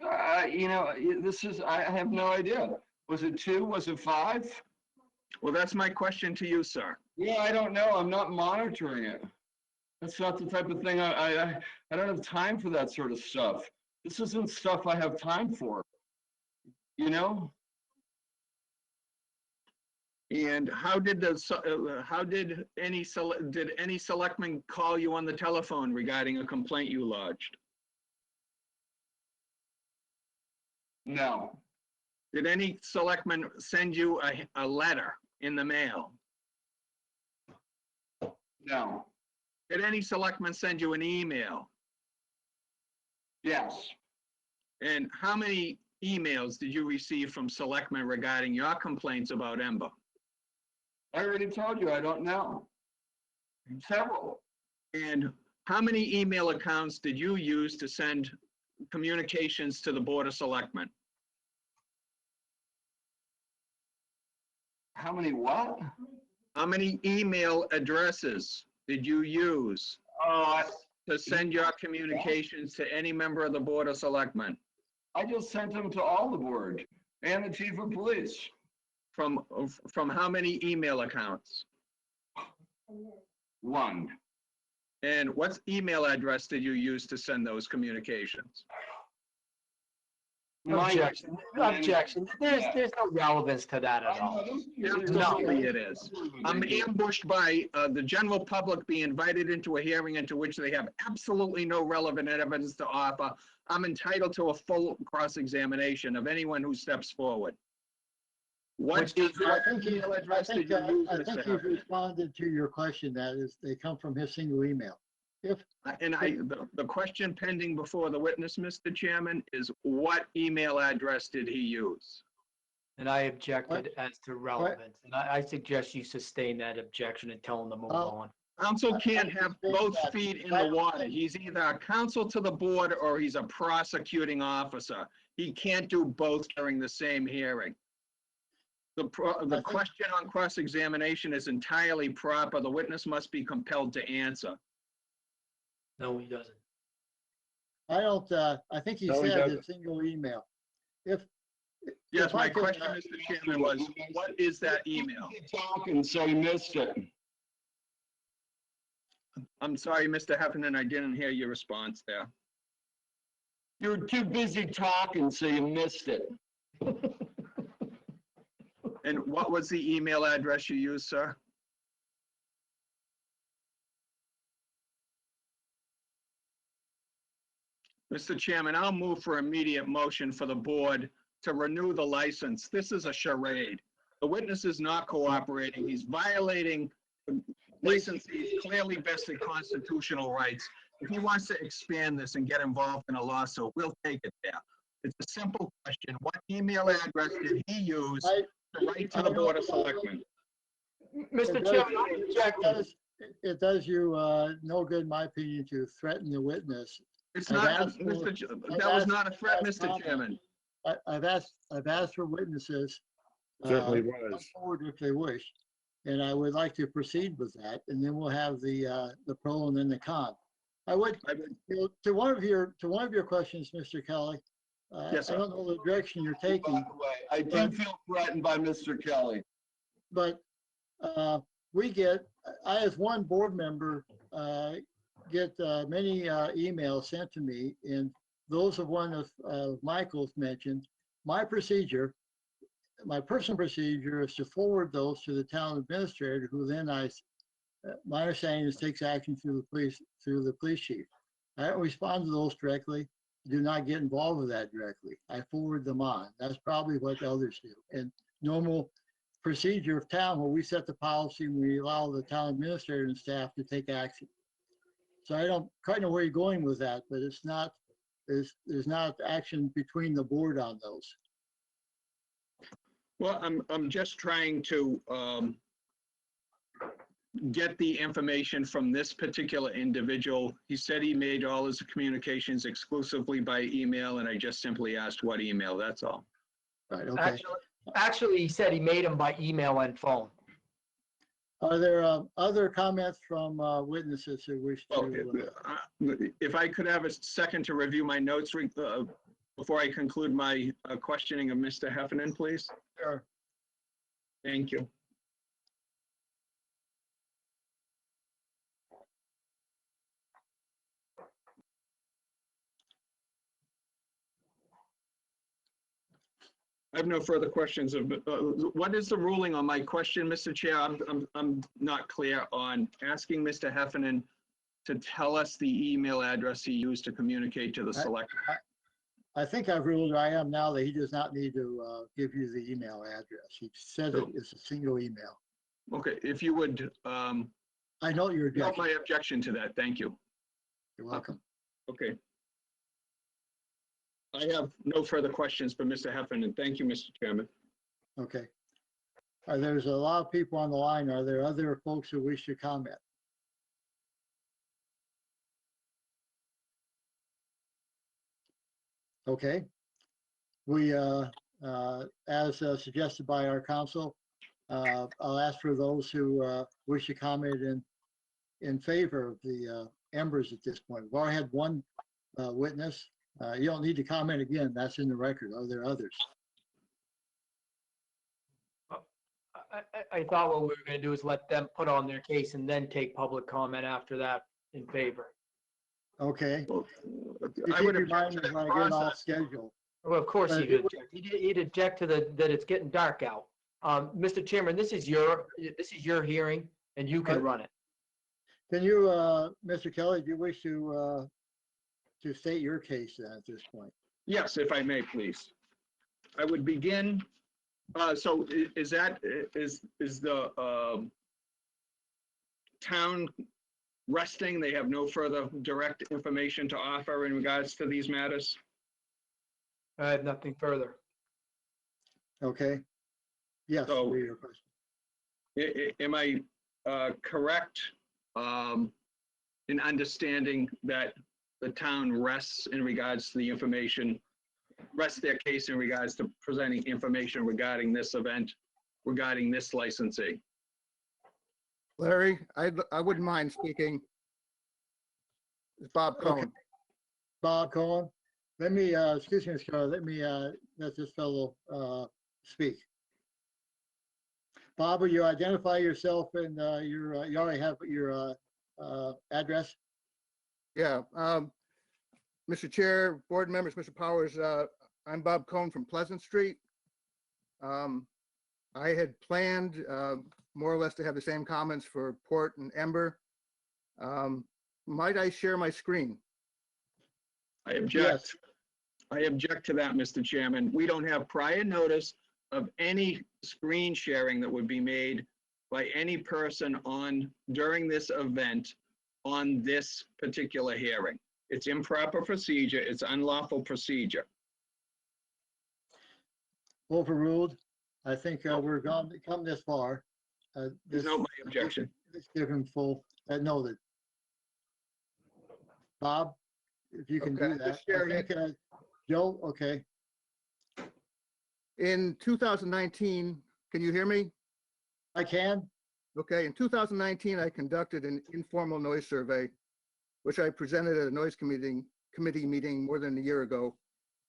I have no idea. Was it 2? Was it 5? Well, that's my question to you, sir. Yeah, I don't know. I'm not monitoring it. That's not the type of thing I don't have time for that sort of stuff. This isn't stuff I have time for, you know? And did any selectman call you on the telephone regarding a complaint you lodged? No. Did any selectman send you a letter in the mail? No. Did any selectman send you an email? Yes. And how many emails did you receive from selectmen regarding your complaints about Ember? I already told you, I don't know. Several. And how many email accounts did you use to send communications to the Board of Selectmen? How many what? How many email addresses did you use to send your communications to any member of the Board of Selectmen? I just sent them to all the board and the chief of police. From how many email accounts? 1. And what email address did you use to send those communications? Objection. Objection. There's no relevance to that at all. Absolutely it is. I'm ambushed by the general public being invited into a hearing into which they have absolutely no relevant evidence to offer. I'm entitled to a full cross-examination of anyone who steps forward. What is I your think email address did you use, I Mr. think he's Heffernan? responded to your question. That is, they come from his single email. And the question pending before the witness, Mr. Chairman, is what email address did he use? And I objected as to relevance. And I suggest you sustain that objection and tell him to move on. Counsel can't have both feet in the water. He's either a counsel to the board or he's a prosecuting officer. He can't do both during the same hearing. The question on cross-examination is entirely proper. The witness must be compelled to answer. No, he doesn't. I think he No, he said doesn't. a single email. Yes, If I my could, question, Mr. Chairman, was what is that email? Talking, so you missed it. I'm sorry, Mr. Heffernan, I didn't hear your response there. You were too busy talking, so you missed it. And what was the email address you used, sir? Mr. Chairman, I'll move for immediate motion for the board to renew the license. This is a charade. The witness is not cooperating. He's violating the licensee's clearly vested constitutional rights. If he wants to expand this and get involved in a lawsuit, we'll take it there. It's a simple question. What email address did he use to write to the Board of Selectmen? Mr. It Chairman, does- I it object. does- It does you no good, in my opinion, to threaten the witness. It's I've not, asked for- Mr. Ch- I've that was asked- not a threat, I've asked Mr. comment. Chairman. I've asked for witnesses. Certainly come was. forward if they wish, and I would like to proceed with that, and then we'll have the pro and then the con. I would, I would- you know, to one of your questions, Mr. Kelly. Yes, I sir. don't know the direction you're taking, By the way, I do feel threatened by Mr. Kelly. but I as one board member, get many emails sent to me, and those of one of Michael's mentioned. My procedure, my personal procedure is to forward those to the town administrator, who then my understanding is takes action through the police chief. I don't respond to those directly, do not get involved with that directly. I forward them on. That's probably what the others do. And normal procedure of town, where we set the policy and we allow the town administrator and staff to take action. So I don't quite know where you're going with that, but it's not, there's not action between the board on those. Well, I'm just trying to get the information from this particular individual. He said he made all his communications exclusively by email, and I just simply asked what email, that's all. Right, okay. Actually, he said he made them by email and phone. Are there other comments from witnesses who wish Okay, to? if I could have a second to review my notes before I conclude my questioning of Mr. Heffernan, please. Sure. Thank you. I have no further questions of, what is the ruling on my question, Mr. Chair? I'm not clear on asking Mr. Heffernan to tell us the email address he used to communicate to the select. I think I've ruled, I am now, that he does not need to give you the email address. He said it is a single email. Okay, if you would, I know your note objection. my objection to that, thank you. You're welcome. Okay. I have no further questions for Mr. Heffernan. Thank you, Mr. Chairman. Okay. There's a lot of people on the line. Are there other folks who wish to comment? Okay. We, as suggested by our counsel, I'll ask for those who wish to comment in favor of the Embers at this point. We've already had one witness. You don't need to comment again. That's in the record. Are there others? I thought what we were going to do is let them put on their case and then take public comment after that in favor. Okay. Well, You I keep would object reminding to me that when I get off process. schedule. Well, of course But he'd object. He'd object to that it's getting dark out. Mr. Chairman, this is your hearing and you can run it. Can you, Mr. Kelly, do you wish to state your case then at this point? Yes, if I may, please. I would begin, so is the town resting? They have no further direct information to offer in regards to these matters? I have nothing further. Okay. Yes, So- read your question. Am I correct in understanding that the town rests in regards to the information, rests their case in regards to presenting information regarding this event, regarding this licensee? Larry, I wouldn't mind speaking. It's Bob Okay. Cohen. Bob Cohen, let me, excuse me, Mr. Kelly, let me let this fellow speak. Bob, will you identify yourself and you already have your address? Yeah. Mr. Chair, board members, Mr. Powers, I'm Bob Cohen from Pleasant Street. I had planned more or less to have the same comments for Port and Ember. Might I share my screen? I object. I object to that, Mr. Chairman. We don't have prior notice of any screen sharing that would be made by any person during this event on this particular hearing. It's improper procedure. It's unlawful procedure. Overruled. I think we're come this far. There's no my objection. Let's give him full, noted. Bob, if you can do Okay, that. just sharing I think, Joe, okay. In 2019, can you hear me? I can. Okay, in 2019, I conducted an informal noise survey, which I presented at a noise committee meeting more than a year ago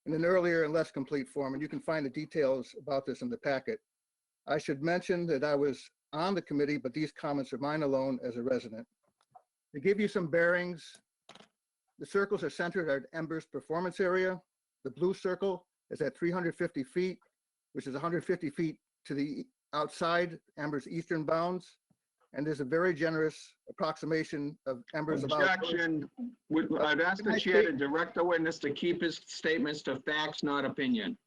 in an earlier and less complete form, and you can find the details about this in the packet. I should mention that I was on the committee, but these comments are mine alone as a resident. To give you some bearings, the circles are centered at Ember's performance area. The blue circle is at 350 feet, which is 150 feet to the outside Ember's eastern bounds. And there's a very generous approximation of Ember's about. Objection. I'd ask the chair to direct the witness to keep his statements to facts, not opinion.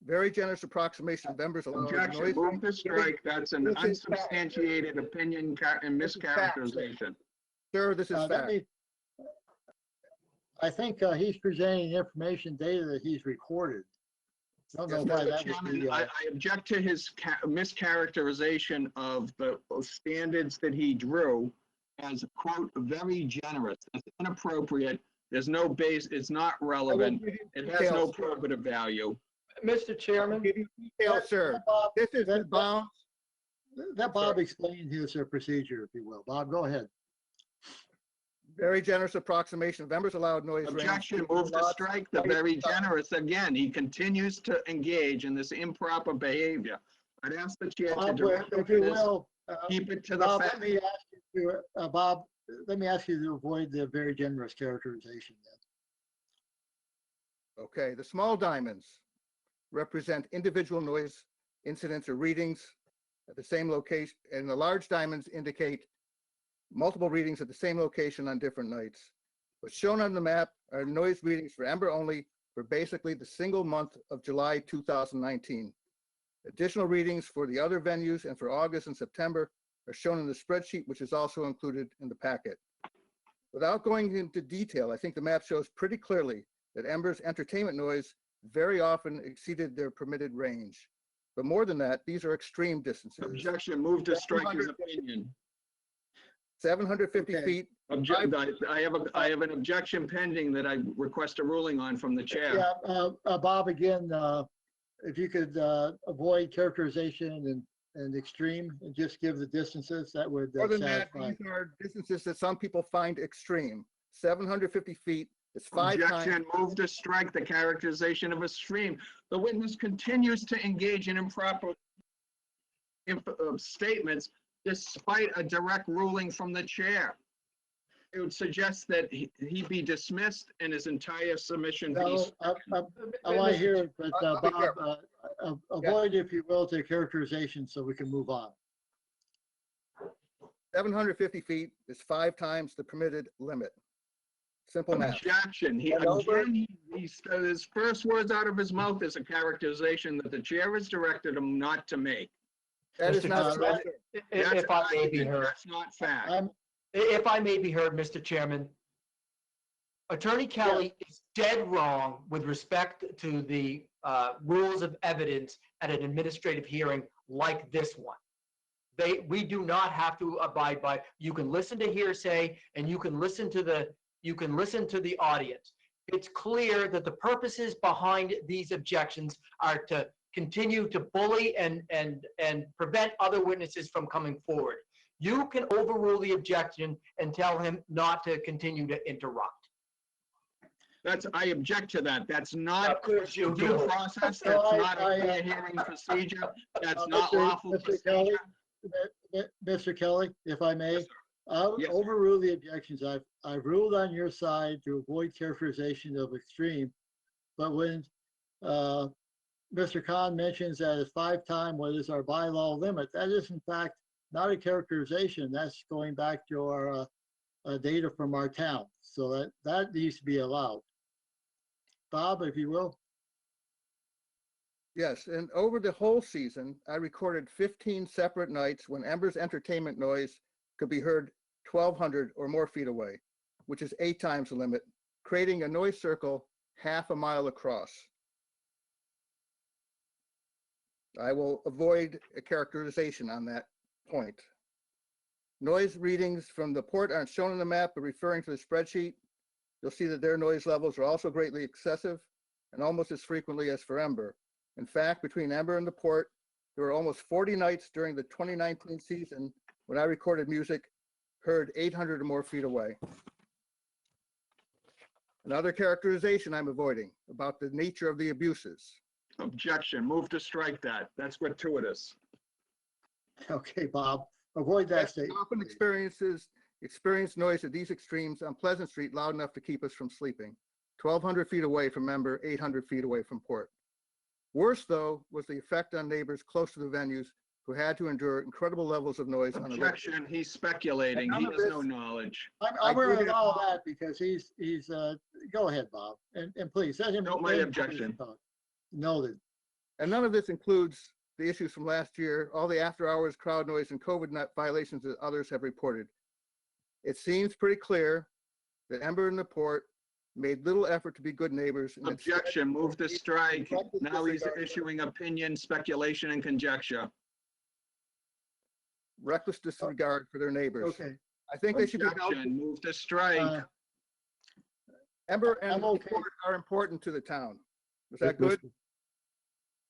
Very generous approximation of Ember's allowed Objection. noise. Move to strike. That's an This is fact. unsubstantiated opinion and This is fact, sir. mischaracterization. Sir, this is Let fact. me- I think he's presenting information data that he's recorded. Don't know Yes, why Mr. that would Chairman, be. I object to his mischaracterization of the standards that he drew as, quote, very generous. It's inappropriate. There's no base, it's not relevant. It has no probative value. Mr. Chairman, Give you details, sir. Bob, This is the bounds. let Bob explain his procedure, if you will. Bob, go ahead. Very generous approximation of Ember's allowed noise range. Objection, move to strike the very generous. Again, he continues to engage in this improper behavior. I'd ask the chair to Bob, direct the if you witness, will, keep it to the Bob, facts. Bob, let me ask you to avoid the very generous characterization then. Okay, the small diamonds represent individual noise incidents or readings at the same location, and the large diamonds indicate multiple readings at the same location on different nights. What's shown on the map are noise readings for Ember only for basically the single month of July 2019. Additional readings for the other venues and for August and September are shown in the spreadsheet, which is also included in the packet. Without going into detail, I think the map shows pretty clearly that Ember's entertainment noise very often exceeded their permitted range. But more than that, these are extreme distances. Objection, move to strike his opinion. 750 Okay. feet. I have an objection pending that I request a ruling on from the chair. Yeah, Bob, again, if you could avoid characterization and extreme and just give the distances, that would More than that, satisfy. these are distances that some people find extreme. 750 feet is 5 times. Objection, move to strike the characterization of a stream. The witness continues to engage in improper statements despite a direct ruling from the chair. It would suggest that he be dismissed and his entire submission be. No, I want to hear it, but I'll be Bob, avoid, if you will, the characterization so we can move on. 750 feet is 5 times the permitted limit. Simple math. Objection. His first words out of his mouth is a characterization that the chair has directed him not to make. That is Mr. not Chairman, true. if I may be heard, That's not fact. if I may be heard, Mr. Chairman, Attorney Kelly is dead wrong with respect to the rules of evidence at an administrative hearing like this one. We do not have to abide by, you can listen to hearsay and you can listen to the audience. It's clear that the purposes behind these objections are to continue to bully and prevent other witnesses from coming forward. You can overrule the objection and tell him not to continue to interrupt. I object to that. That's not Of course you due do. process. That's No, not a fair hearing procedure. That's not Mr. lawful Mr. Kelly, procedure. Mr. Kelly, if I may, Yes, I'll Yes, sir. overrule the objections. I've ruled on your side to avoid characterization of extreme. But when Mr. Khan mentions that it's 5 times what is our bylaw limit, that is in fact not a characterization. That's going back to data from our town. So that needs to be allowed. Bob, if you will. Yes, and over the whole season, I recorded 15 separate nights when Ember's entertainment noise could be heard 1,200 or more feet away, which is 8 times the limit, creating a noise circle half a mile across. I will avoid a characterization on that point. Noise readings from the port aren't shown on the map, but referring to the spreadsheet, you'll see that their noise levels are also greatly excessive and almost as frequently as for Ember. In fact, between Ember and the port, there were almost 40 nights during the 2019 season when I recorded music heard 800 or more feet away. Another characterization I'm avoiding about the nature of the abuses. Objection, move to strike that. That's gratuitous. Okay, Bob, avoid that statement. Often experience noise at these extremes on Pleasant Street loud enough to keep us from sleeping. 1,200 feet away from Ember, 800 feet away from port. Worse, though, was the effect on neighbors close to the venues who had to endure incredible levels of noise on a regular. Objection, he's speculating. He has no knowledge. I'm going to allow that because he's go ahead, Bob, and please let him. Note my objection. Noted. And none of this includes the issues from last year, all the after-hours crowd noise and COVID violations that others have reported. It seems pretty clear that Ember and the port made little effort to be good neighbors. And Objection, move to strike. Now he's issuing opinion, speculation, and conjecture. Reckless disregard for their neighbors. Okay. I think they should be held. Objection, move to strike. Ember and I'm the okay. port are important to the town. Was that good?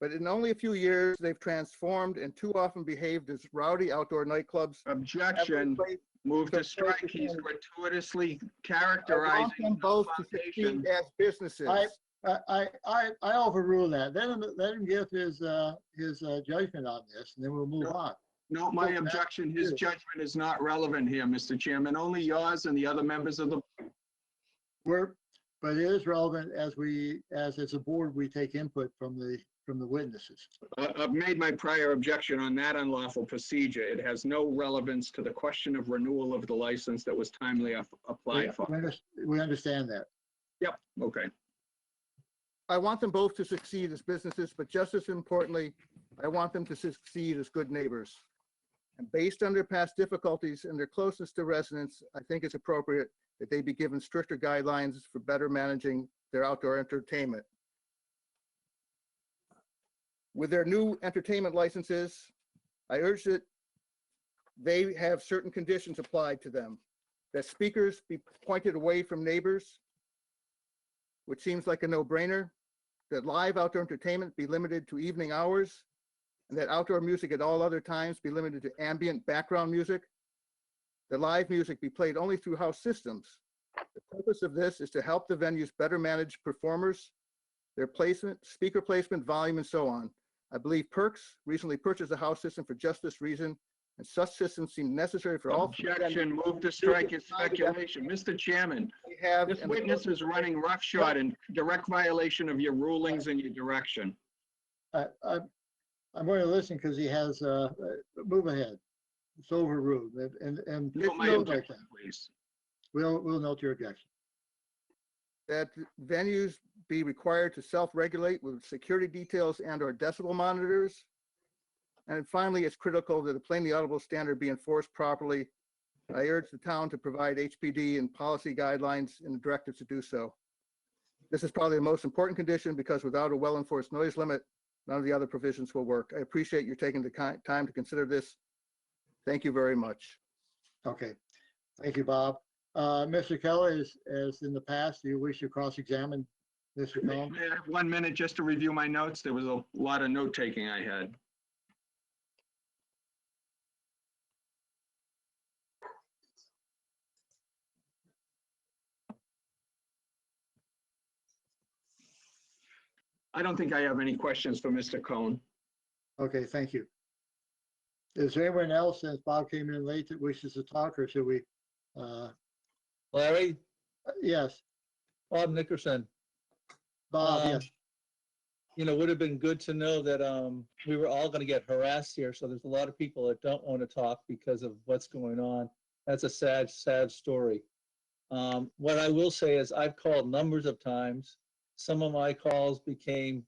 But in only a few years, they've transformed and too often behaved as rowdy outdoor nightclubs. Objection, move to strike. He's gratuitously characterizing. I want them both to succeed as businesses. I overrule that. Let him give his judgment on this, and then we'll move on. No, my objection, his judgment is not relevant here, Mr. Chairman. Only yours and the other members of the. But it is relevant as a board, we take input from the witnesses. I've made my prior objection on that unlawful procedure. It has no relevance to the question of renewal of the license that was timely applied for. We understand that. Yep, okay. I want them both to succeed as businesses, but just as importantly, I want them to succeed as good neighbors. And based on their past difficulties and their closeness to residents, I think it's appropriate that they be given stricter guidelines for better managing their outdoor entertainment. With their new entertainment licenses, I urge that they have certain conditions applied to them, that speakers be pointed away from neighbors, which seems like a no-brainer, that live outdoor entertainment be limited to evening hours, and that outdoor music at all other times be limited to ambient background music, that live music be played only through house systems. The purpose of this is to help the venues better manage performers, their placement, speaker placement, volume, and so on. I believe Perks recently purchased a house system for just this reason, and such systems seem necessary for all. Objection, move to strike is speculation. Mr. Chairman, this witness is running roughshod in direct violation of your rulings and your direction. I'm going to listen because he has, move ahead. It's overruled, and. Note my objection, please. We'll note your objection. That venues be required to self-regulate with security details and/or decibel monitors. And finally, it's critical that the plainly audible standard be enforced properly. I urge the town to provide HPD and policy guidelines and directives to do so. This is probably the most important condition because without a well-enforced noise limit, none of the other provisions will work. I appreciate you taking the time to consider this. Thank you very much. Okay, thank you, Bob. Mr. Keller, as in the past, do you wish to cross-examine Mr. Cohen? May I have 1 minute just to review my notes? There was a lot of note-taking I had. I don't think I have any questions for Mr. Cohen. Okay, thank you. Is there anyone else, since Bob came in late, that wishes to talk, or should we? Larry, Yes, Bob Nickerson. Bob, yes. You know, would have been good to know that we were all going to get harassed here. So there's a lot of people that don't want to talk because of what's going on. that's a sad, sad story. What I will say is I've called numbers of times. Some of my calls became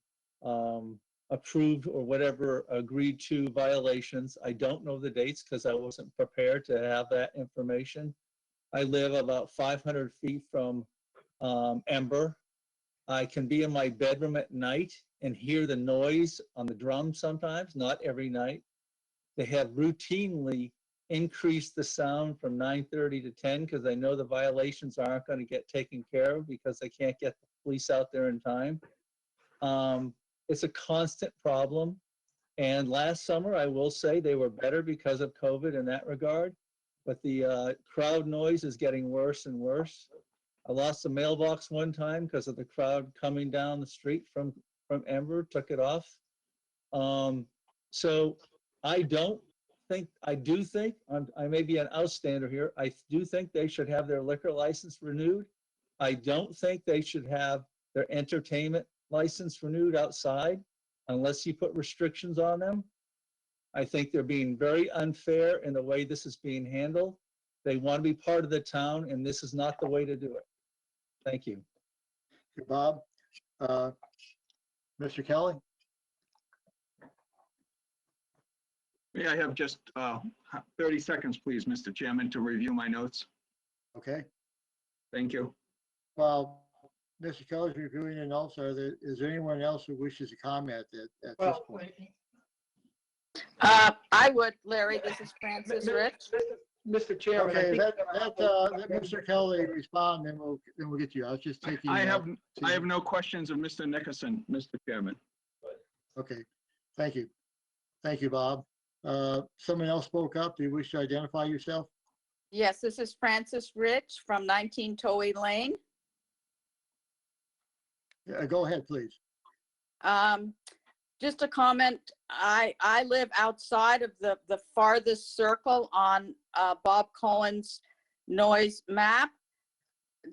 approved or whatever, agreed to violations. I don't know the dates because I wasn't prepared to have that information. I live about 500 feet from Ember. I can be in my bedroom at night and hear the noise on the drums sometimes, not every night. They have routinely increased the sound from 9:30 to 10 because they know the violations aren't going to get taken care of because they can't get the police out there in time. It's a constant problem. And last summer, I will say they were better because of COVID in that regard. But the crowd noise is getting worse and worse. I lost a mailbox one time because of the crowd coming down the street from Ember, took it off. So I do think, I may be an outstander here, I do think they should have their liquor license renewed. I don't think they should have their entertainment license renewed outside unless you put restrictions on them. I think they're being very unfair in the way this is being handled. They want to be part of the town, and this is not the way to do it. Thank you. Bob. Mr. Kelly? May I have just 30 seconds, please, Mr. Chairman, to review my notes? Okay. Thank you. Well, Mr. Kelly's reviewing the notes. Is there anyone else who wishes to comment at this Well, point? I would, Larry. This is Francis Rich. Mr. Chairman, I Okay, think. let Mr. Kelly respond, then we'll get to you. I was just taking. I have no questions of Mr. Nickerson, Mr. Chairman. Okay, thank you. Thank you, Bob. Someone else spoke up. Do you wish to identify yourself? Yes, this is Francis Rich from 19 Towie Lane. Go ahead, please. Just a comment. I live outside of the farthest circle on Bob Cohen's noise map,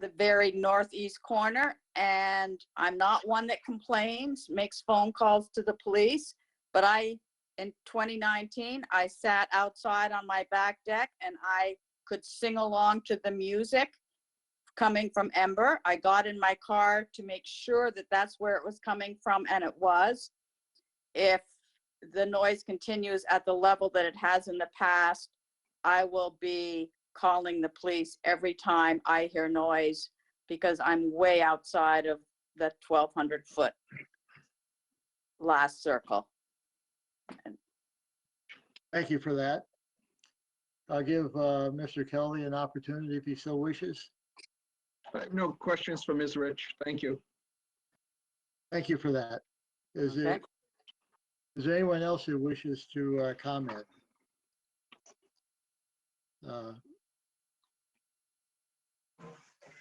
the very northeast corner. And I'm not one that complains, makes phone calls to the police, but in 2019, I sat outside on my back deck and I could sing along to the music coming from Ember. I got in my car to make sure that that's where it was coming from, and it was. If the noise continues at the level that it has in the past, I will be calling the police every time I hear noise because I'm way outside of the 1,200-foot last circle. Thank you for that. I'll give Mr. Kelly an opportunity if he so wishes. I have no questions for Ms. Rich. Thank you. Thank you for that. Is there anyone else who wishes to comment?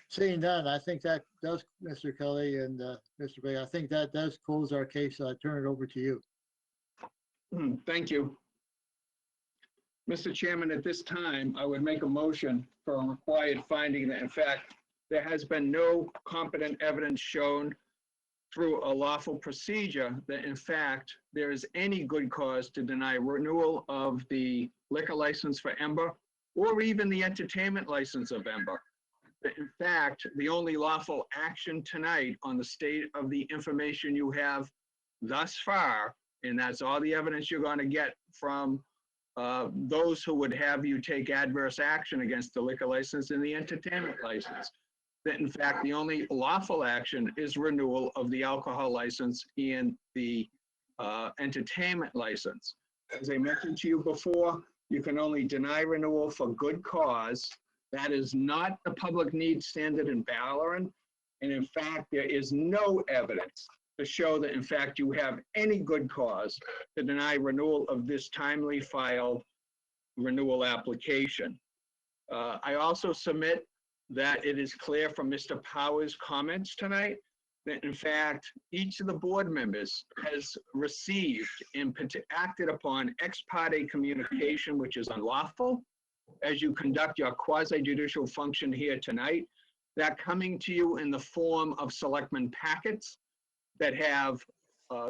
Seeing none, I think that does, Mr. Kelly and Mr. Bay, I think that does close our case. I turn it over to you. Thank you. Mr. Chairman, at this time, I would make a motion for a required finding that in fact, there has been no competent evidence shown through a lawful procedure that in fact, there is any good cause to deny renewal of the liquor license for Ember or even the entertainment license of Ember. That in fact, the only lawful action tonight on the state of the information you have thus far, and that's all the evidence you're going to get from those who would have you take adverse action against the liquor license and the entertainment license. That in fact, the only lawful action is renewal of the alcohol license and the entertainment license. As I mentioned to you before, you can only deny renewal for good cause. That is not the public need standard in Ballarat. And in fact, there is no evidence to show that in fact you have any good cause to deny renewal of this timely filed renewal application. I also submit that it is clear from Mr. Powers' comments tonight that in fact each of the board members has received and acted upon ex parte communication, which is unlawful as you conduct your quasi-judicial function here tonight. That coming to you in the form of selectmen packets that have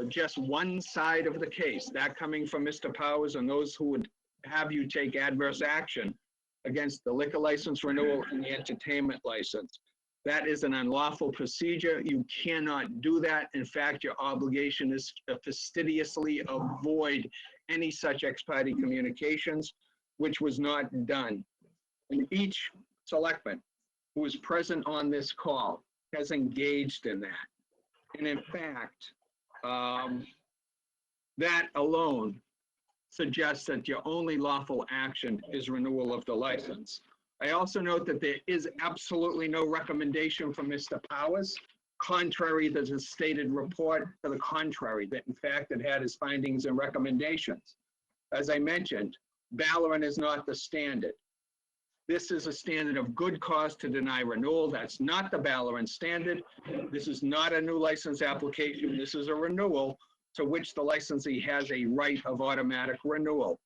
just one side of the case, that coming from Mr. Powers and those who would have you take adverse action, against the liquor license renewal and the entertainment license. That is an unlawful procedure. You cannot do that. In fact, your obligation is to fastidiously avoid any such ex parte communications, which was not done. And each selectman who is present on this call has engaged in that. And in fact, that alone suggests that your only lawful action is renewal of the license. I also note that there is absolutely no recommendation from Mr. Powers, contrary to the stated report, to the contrary, that in fact it had his findings and recommendations. As I mentioned, Valorant is not the standard. This is a standard of good cause to deny renewal. That's not the Valorant standard. This is not a new license application. This is a renewal to which the licensee has a right of automatic renewal.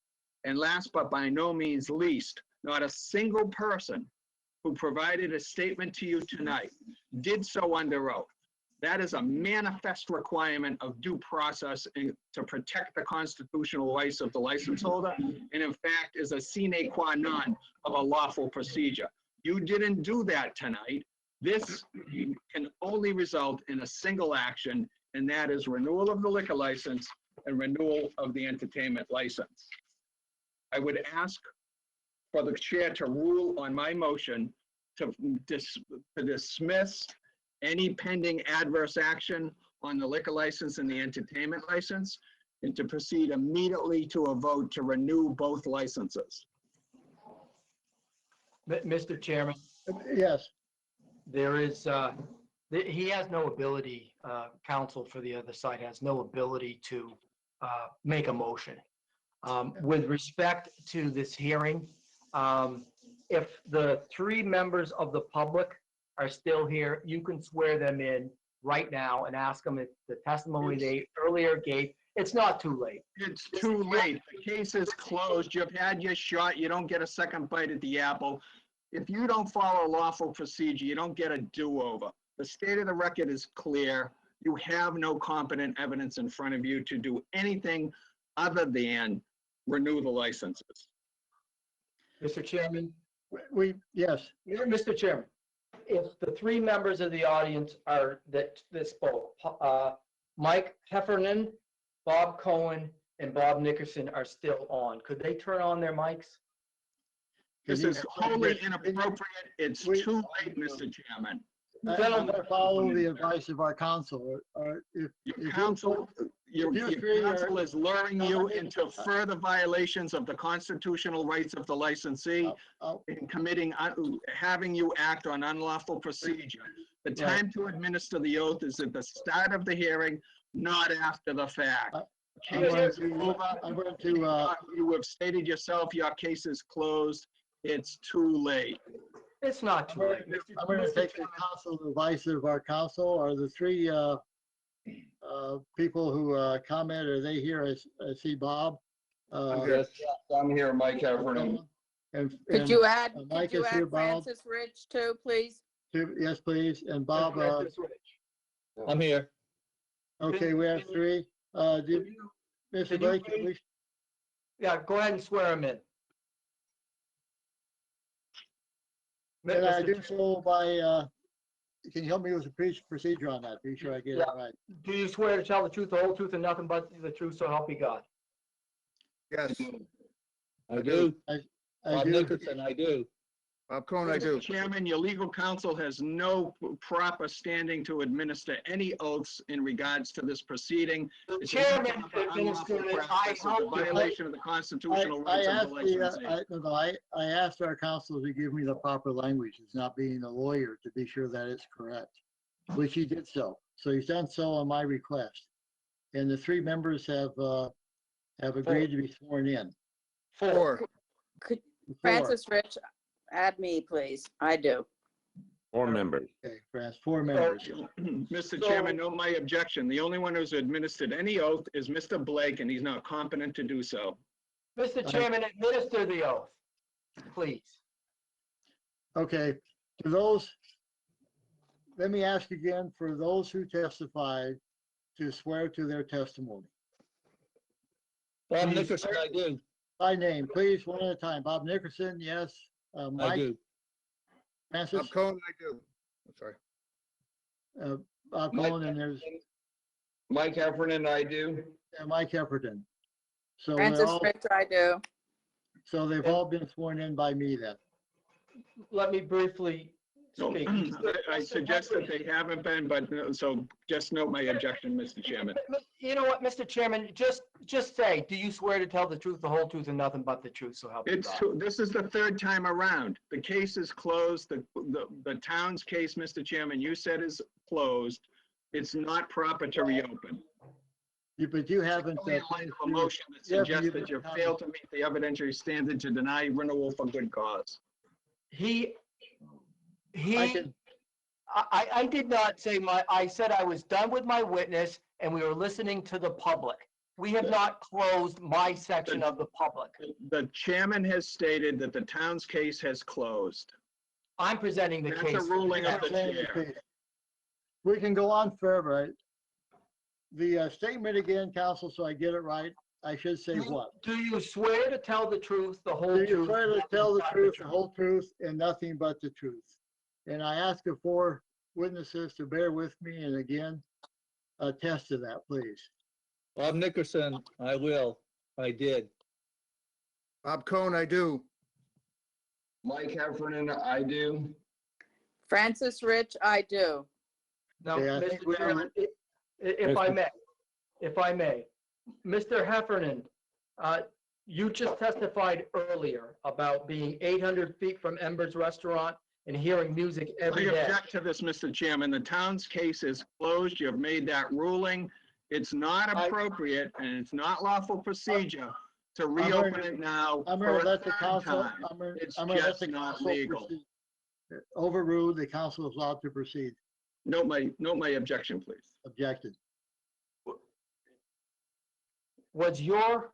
And last but by no means least, not a single person who provided a statement to you tonight did so under oath. That is a manifest requirement of due process to protect the constitutional rights of the license holder, and in fact is a sine qua non of a lawful procedure. You didn't do that tonight. This can only result in a single action, and that is renewal of the liquor license and renewal of the entertainment license. I would ask for the chair to rule on my motion to dismiss any pending adverse action on the liquor license and the entertainment license, and to proceed immediately to a vote to renew both licenses. Mr. Chairman, Yes, there is, he has no ability, counsel for the other side has no ability to make a motion. With respect to this hearing, if the three members of the public are still here, you can swear them in right now and ask them if the testimony they earlier gave, it's not too late. It's too late. The case is closed. You've had your shot. You don't get a second bite at the apple. If you don't follow lawful procedure, you don't get a do-over. The state of the record is clear. You have no competent evidence in front of you to do anything other than renew the licenses. Mr. Chairman, yes, Mr. Chairman, if the three members of the audience are that spoke, Mike Heffernan, Bob Cohen, and Bob Nickerson are still on, could they turn on their mics? This is wholly inappropriate. It's too late, Mr. Chairman. I'm going to follow the advice of our counsel. Your counsel is luring you into further violations of the constitutional rights of the licensee and having you act on unlawful procedure. The time to administer the oath is at the start of the hearing, not after the fact. You have stated yourself, your case is closed. It's too late. It's not too late. I'm going to take the counsel advice of our counsel. Are the three people who comment, are they here? I see Bob. Yes, I'm here, Mike Heffernan. Could you add Mike is here, Bob. Francis Rich too, please? Yes, please. And Bob. I'm here. Okay, we have three. Mr. Blake, yeah, go ahead and swear him in. And I do so by, can you help me with the procedure on that? Be sure I get it right. Do you swear to tell the truth, the whole truth, and nothing but the truth, so help you God? Yes. I do. Bob do. Nickerson, I do. Bob Cohen, I do. Mr. Chairman, your legal counsel has no proper standing to administer any oaths in regards to this proceeding. The It's chairman an administered it. unlawful practice. It's a violation of the constitutional rights of the licensee. I asked our counsel to give me the proper language. It's not being a lawyer to be sure that it's correct, which he did so. So he's done so on my request. And the three members have agreed to be sworn in. Four. Could Francis Rich, add me, please. I do. 4 members. Okay, Francis, 4 members. Mr. Chairman, no, my objection. The only one who's administered any oath is Mr. Blake, and he's not competent to do so. Mr. Chairman, administer the oath, please. Okay, to those, let me ask again, for those who testified, to swear to their testimony. Bob Nickerson, I do. By name, please, one at a time. Bob Nickerson, yes. I Mike, do. Francis, Bob Cohen, I do. I'm sorry. Bob Mike Cohen, and there's Mike Heffernan, I do. Mike Heffernan. So they're Francis all, Rich, I do. so they've all been sworn in by me then. Let me briefly No, speak. I suggest that they haven't been, but so just note my objection, Mr. Chairman. You know what, Mr. Chairman, just say, do you swear to tell the truth, the whole truth, and nothing but the truth, so help you It's, God? this is the third time around. The case is closed. The town's case, Mr. Chairman, you said is closed. It's not proper to reopen. But you haven't. Only in light of a motion that Yeah, but suggests you- that you failed to meet the evidentiary standard to deny renewal for good cause. I did not say I said I was done with my witness and we were listening to the public. We have not closed my section of the public. The chairman has stated that the town's case has closed. I'm presenting the case. That's a ruling of the chair. We can go on forever. Right? The statement again, counsel, so I get it right. I should say what? Do you swear to tell the truth, the whole Do truth? you swear to tell the nothing but truth, the whole truth, and nothing but the truth? And I ask the four witnesses to bear with me and again, attest to that, please. Bob Nickerson, I will. I did. Bob Cohen, I do. Mike Heffernan, I do. Francis Rich, I do. Now, Okay, I think Mr. we Chairman, if I may, Mr. Heffernan, you just testified earlier about being 800 feet from Ember's Restaurant and hearing music I every day. object to this, Mr. Chairman. The town's case is closed. You have made that ruling. It's not appropriate and it's not lawful procedure to reopen it now I'm for gonna a let the third council, time. It's I'm gonna let just the not council legal. proceed. Overruled, the council is allowed to proceed. Note my objection, please. Objected. Was your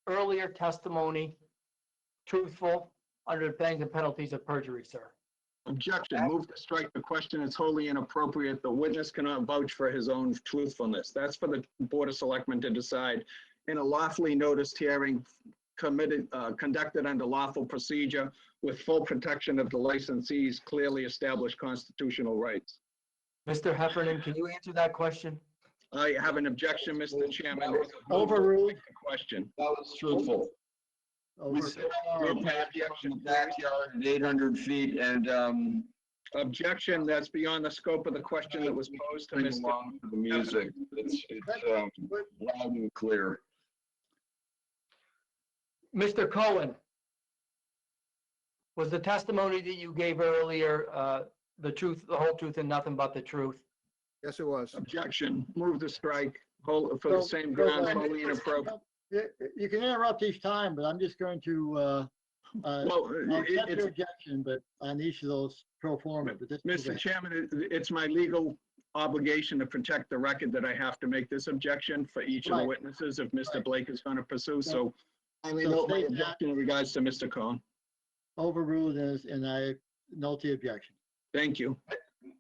earlier testimony truthful under the pangs and penalties of perjury, sir? Objection. Move to strike the question. It's wholly inappropriate. The witness cannot vouch for his own truthfulness. That's for the Board of Selectmen to decide. In a lawfully noticed hearing conducted under lawful procedure with full protection of the licensee's clearly established constitutional rights. Mr. Heffernan, can you answer that question? I have an objection, Mr. Chairman. Overruled. Question. That was truthful. We said we patio in the backyard at 800 feet and Objection. That's beyond the scope of the question that was posed to sing Mr. along to the music. It's loud and clear. Mr. Cohen, was the testimony that you gave earlier the truth, the whole truth, and nothing but the truth? Yes, it was. Objection. Move to strike for the same grounds, wholly inappropriate. You can interrupt each time, but I'm just going to, Well, I'll accept it's, your objection, but on each of those pro forma, but this. Mr. Chairman, it's my legal obligation to protect the record that I have to make this objection for each of the Right. witnesses if Mr. Right. Blake is going to pursue. So I may So note my state that. objection in regards to Mr. Cohen. Overruled and I note the objection. Thank you.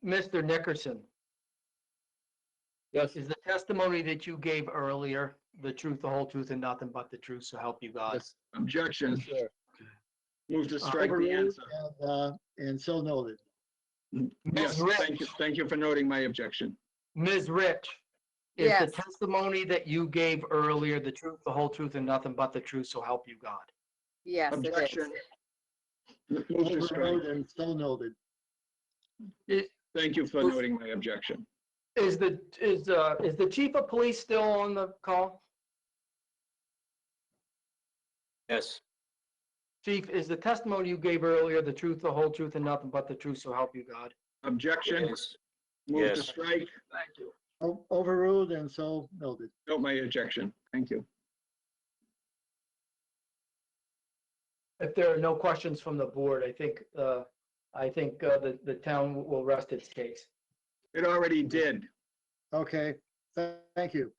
Mr. Nickerson, Yes, is the testimony that you gave earlier the truth, the whole truth, and nothing but the truth, so help you God? yes, Objection. sir. Move to strike the Overruled answer. and so noted. Yes, Ms. thank you. Thank you for noting my objection. Ms. Rich, is the Yes. testimony that you gave earlier the truth, the whole truth, and nothing but the truth, so help you God? Yes, it is. Objection. Move to strike. Overruled and so noted. Thank you for noting my objection. Is the chief of police still on the call? Yes, Chief, is the testimony you gave earlier the truth, the whole truth, and nothing but the truth, so help you God? Objection. yes, Move to Yes. strike. Thank you. Overruled and so noted. Note my objection. Thank you. If there are no questions from the board, I think the town will rest its case. It already did. Okay, thank you.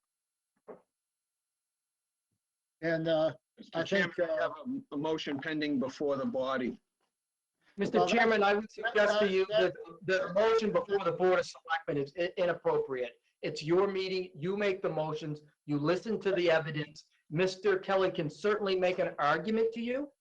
And I Mr. Chairman, think, I have a motion pending before the body. Mr. Well, Chairman, I would suggest to you that that- the motion before the Board of Selectmen is inappropriate. It's your meeting, you make the motions, you listen to the evidence. Mr. Kelly can certainly make an argument to you,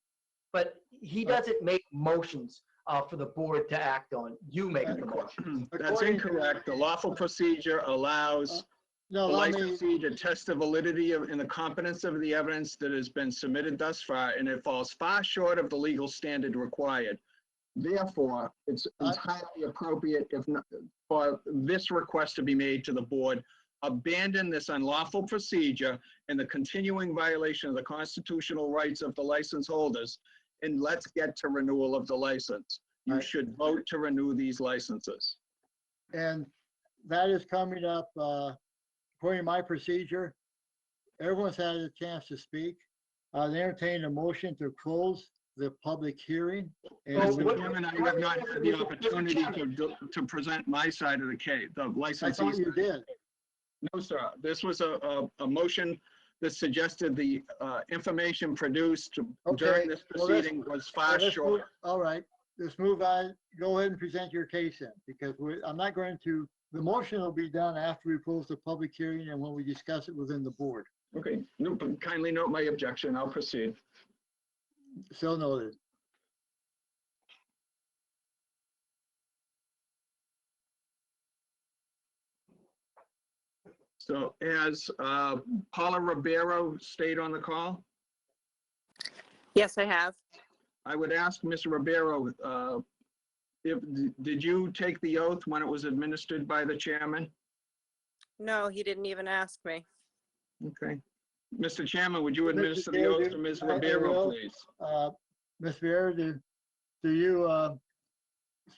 but he doesn't make motions for the board to act on. You make the motion. That's incorrect. The lawful procedure allows the No, let me, licensee to test the validity of, and the competence of the evidence that has been submitted thus far, and it falls far short of the legal standard required. Therefore, it's highly appropriate if not, for this request to be made to the board, abandon this unlawful procedure and the continuing violation of the constitutional rights of the license holders, and let's get to renewal of the license. You Right. should vote to renew these licenses. and that is coming up, according to my procedure. Everyone's had a chance to speak. They entertain a motion to close the public hearing. And Mr. Chairman, I have not had the opportunity to present my side of the case, the I licensee. thought you did. No, sir. This was a motion that suggested the information produced Okay, during this well, let's- proceeding was far Let's short. move- All right, let's move on. Go ahead and present your case then, because I'm not going to, the motion will be done after we close the public hearing and when we discuss it within the board. Okay, no, but kindly note my objection. I'll proceed. So noted. So has Paula Ribeiro stayed on the call? Yes, I have. I would ask Ms. Ribeiro, did you take the oath when it was administered by the chairman? No, he didn't even ask me. Okay. Mr. Chairman, would you administer the Chair, oath to Ms. I will. Ribeiro, please? Ms. Bear, do you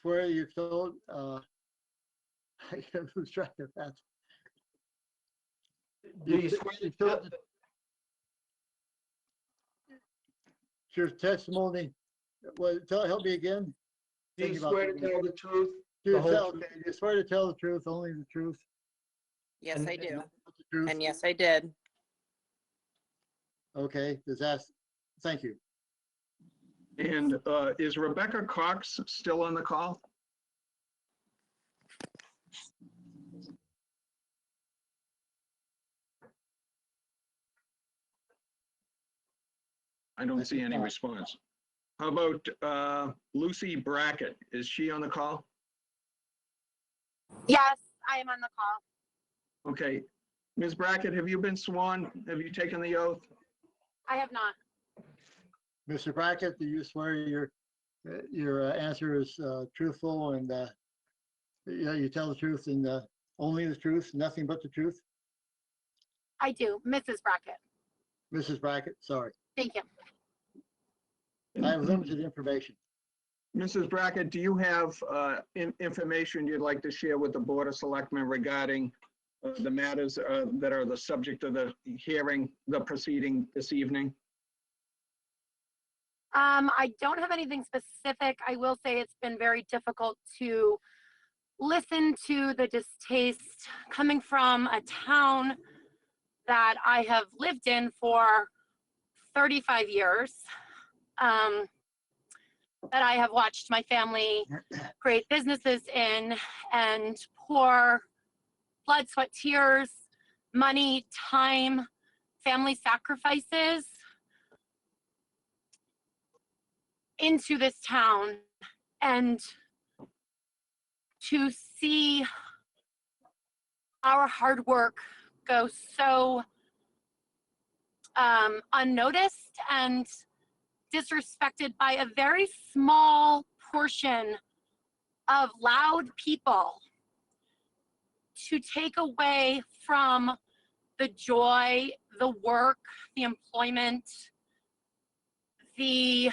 swear you told, I lose track of that. Do you swear to tell Your testimony, help me again? Do you Think about swear to the- tell the truth? Do you the whole tell- truth? okay, you swear to tell the truth, only the truth? Yes, and- I and do. nothing but the truth? And yes, I did. Okay, thank you. And is Rebecca Cox still on the call? I don't see any response. How about Lucy Brackett? Is she on the call? Yes, I am on the call. Okay. Ms. Brackett, have you been sworn? Have you taken the oath? I have not. Mr. Brackett, do you swear your answer is truthful and you tell the truth and only the truth, nothing but the truth? I do, Mrs. Brackett. Mrs. Brackett, sorry. Thank you. I have limited information. Mrs. Brackett, do you have information you'd like to share with the Board of Selectmen regarding the matters that are the subject of the hearing, the proceeding this evening? I don't have anything specific. I will say it's been very difficult to listen to the distaste coming from a town that I have lived in for 35 years. That I have watched my family create businesses in and pour blood, sweat, tears, money, time, family sacrifices into this town. And to see our hard work go so unnoticed and disrespected by a very small portion of loud people, to take away from the joy, the work, the employment, the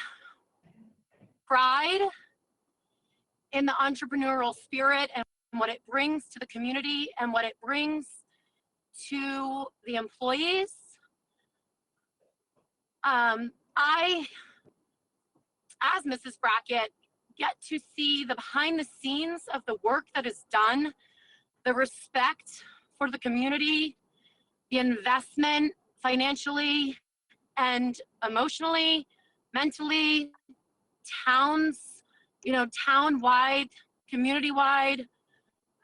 pride in the entrepreneurial spirit and what it brings to the community and what it brings to the employees. I, as Mrs. Brackett, get to see the behind the scenes of the work that is done, the respect for the community, the investment financially and emotionally, mentally, towns, town-wide, community-wide.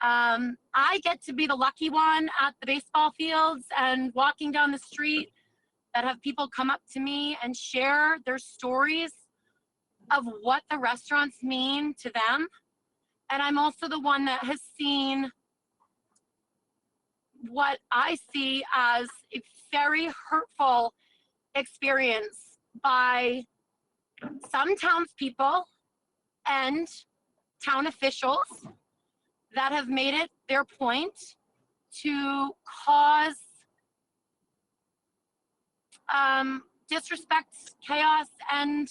I get to be the lucky one at the baseball fields and walking down the street that have people come up to me and share their stories of what the restaurants mean to them. And I'm also the one that has seen what I see as a very hurtful experience by some townspeople and town officials that have made it their point to cause disrespect, chaos, and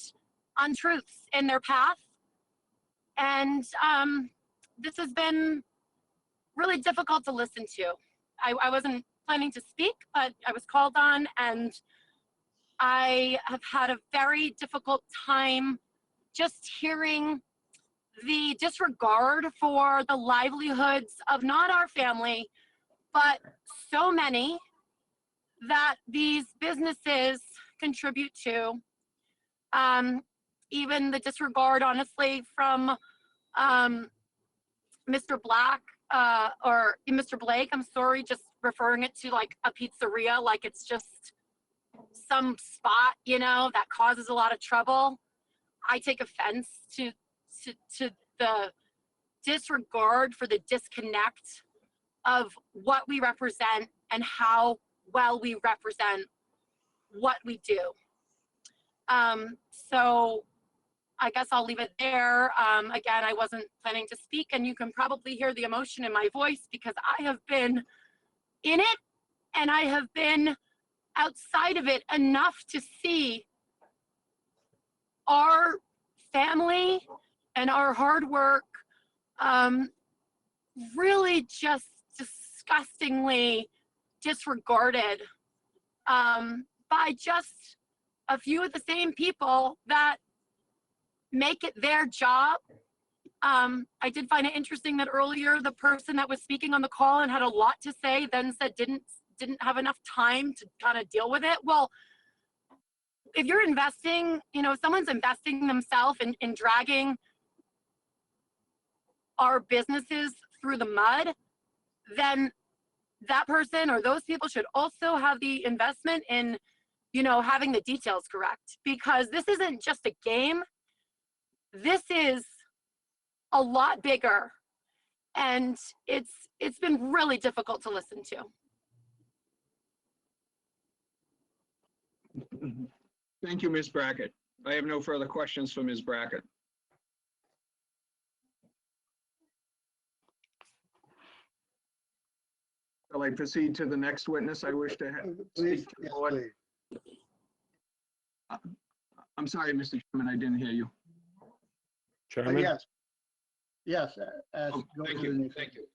untruths in their path. And this has been really difficult to listen to. I wasn't planning to speak, but I was called on, and I have had a very difficult time just hearing the disregard for the livelihoods of not our family, but so many that these businesses contribute to. Even the disregard, honestly, from Mr. Black, or Mr. Blake, I'm sorry, just referring it to like a pizzeria, like it's just some spot, you know, that causes a lot of trouble. I take offense to the disregard for the disconnect of what we represent and how well we represent what we do. So I guess I'll leave it there. Again, I wasn't planning to speak, and you can probably hear the emotion in my voice because I have been in it and I have been outside of it enough to see our family and our hard work really just disgustingly disregarded by just a few of the same people that make it their job. I did find it interesting that earlier the person that was speaking on the call and had a lot to say then said didn't have enough time to kind of deal with it. Well, if you're investing, you know, if someone's investing themselves in dragging our businesses through the mud, then that person or those people should also have the investment in, you know, having the details correct, because this isn't just a game. This is a lot bigger, and it's been really difficult to listen to. Thank you, Ms. Brackett. I have no further questions for Ms. Brackett. Shall I proceed to the next witness I wish to have? Please, yes, please. I'm sorry, Mr. Chairman, I didn't hear you. Chairman? Yes. Yes. Thank you. Thank you.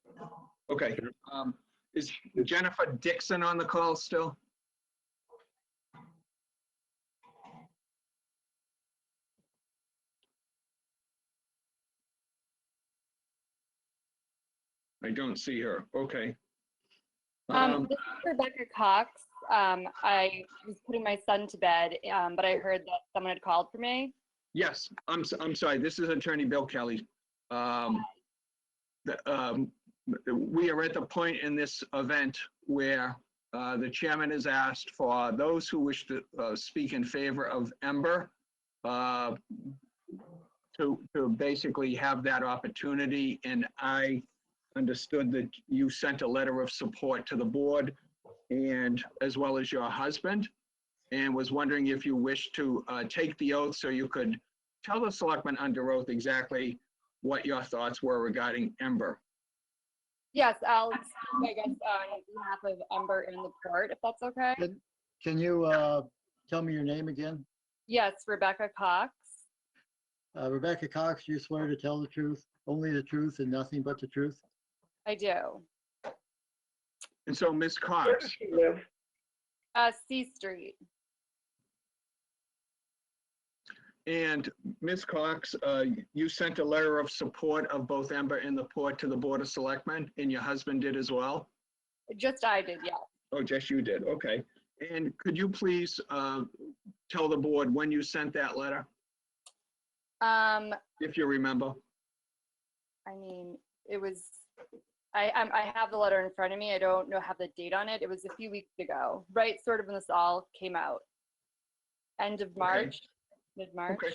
Okay. Is Jennifer Dixon on the call still? I don't see her. Okay. This is Rebecca Cox. I was putting my son to bed, but I heard that someone had called for me. Yes, I'm sorry. This is Attorney Bill Kelly. We are at the point in this event where the chairman has asked for those who wish to speak in favor of Ember to basically have that opportunity. And I understood that you sent a letter of support to the board and as well as your husband, and was wondering if you wish to take the oath so you could tell the selectmen under oath exactly what your thoughts were regarding Ember. Yes, I'll speak, I guess, on behalf of Ember and the port, if that's okay. Can you tell me your name again? Yes, Rebecca Cox. Rebecca Cox, you swear to tell the truth, only the truth and nothing but the truth? I do. And so, Ms. Cox, C Street. and Ms. Cox, you sent a letter of support of both Ember and the port to the Board of Selectmen, and your husband did as well? Just I did, yes. Oh, just you did, okay. And could you please tell the board when you sent that letter, if you remember? I mean, it was, I have the letter in front of me. I don't have the date on it. It was a few weeks ago, right? Sort of when this all came out. End of March, mid-March. Okay.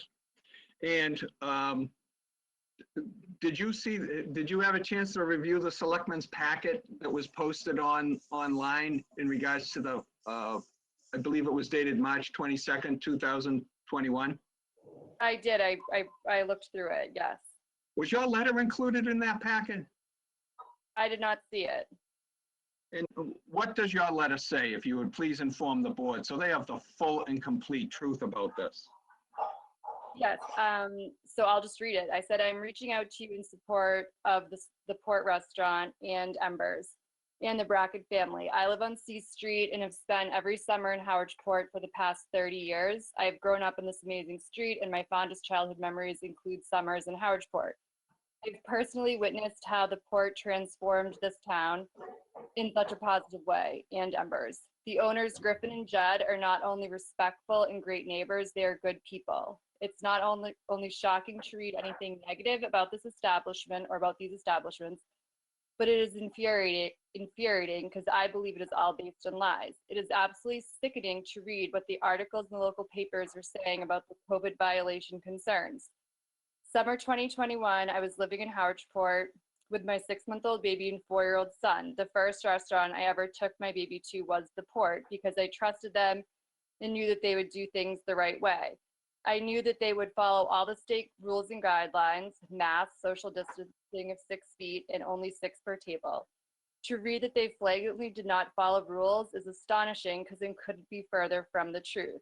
And did you have a chance to review the selectmen's packet that was posted online in regards to the, I believe it was dated March 22nd, 2021? I did. I looked through it. Yes. Was your letter included in that packet? I did not see it. And what does your letter say, if you would please inform the board, so they have the full and complete truth about this? Yes, so I'll just read it. I said, I'm reaching out to you in support of the Port Restaurant and Embers and the Brackett family. I live on C Street and have spent every summer in Howardsport for the past 30 years. I've grown up in this amazing street, and my fondest childhood memories include summers in Howardsport. I've personally witnessed how the port transformed this town in such a positive way, and Embers. The owners, Griffin and Judd, are not only respectful and great neighbors, they are good people. It's not only shocking to read anything negative about this establishment or about these establishments, but it is infuriating because I believe it is all based on lies. It is absolutely sickening to read what the articles in the local papers are saying about the COVID violation concerns. Summer 2021, I was living in Howardsport with my 6-month-old baby and 4-year-old son. The first restaurant I ever took my baby to was the Port because I trusted them and knew that they would do things the right way. I knew that they would follow all the state rules and guidelines, masks, social distancing of 6 feet, and only 6 per table. To read that they flagrantly did not follow rules is astonishing because it couldn't be further from the truth.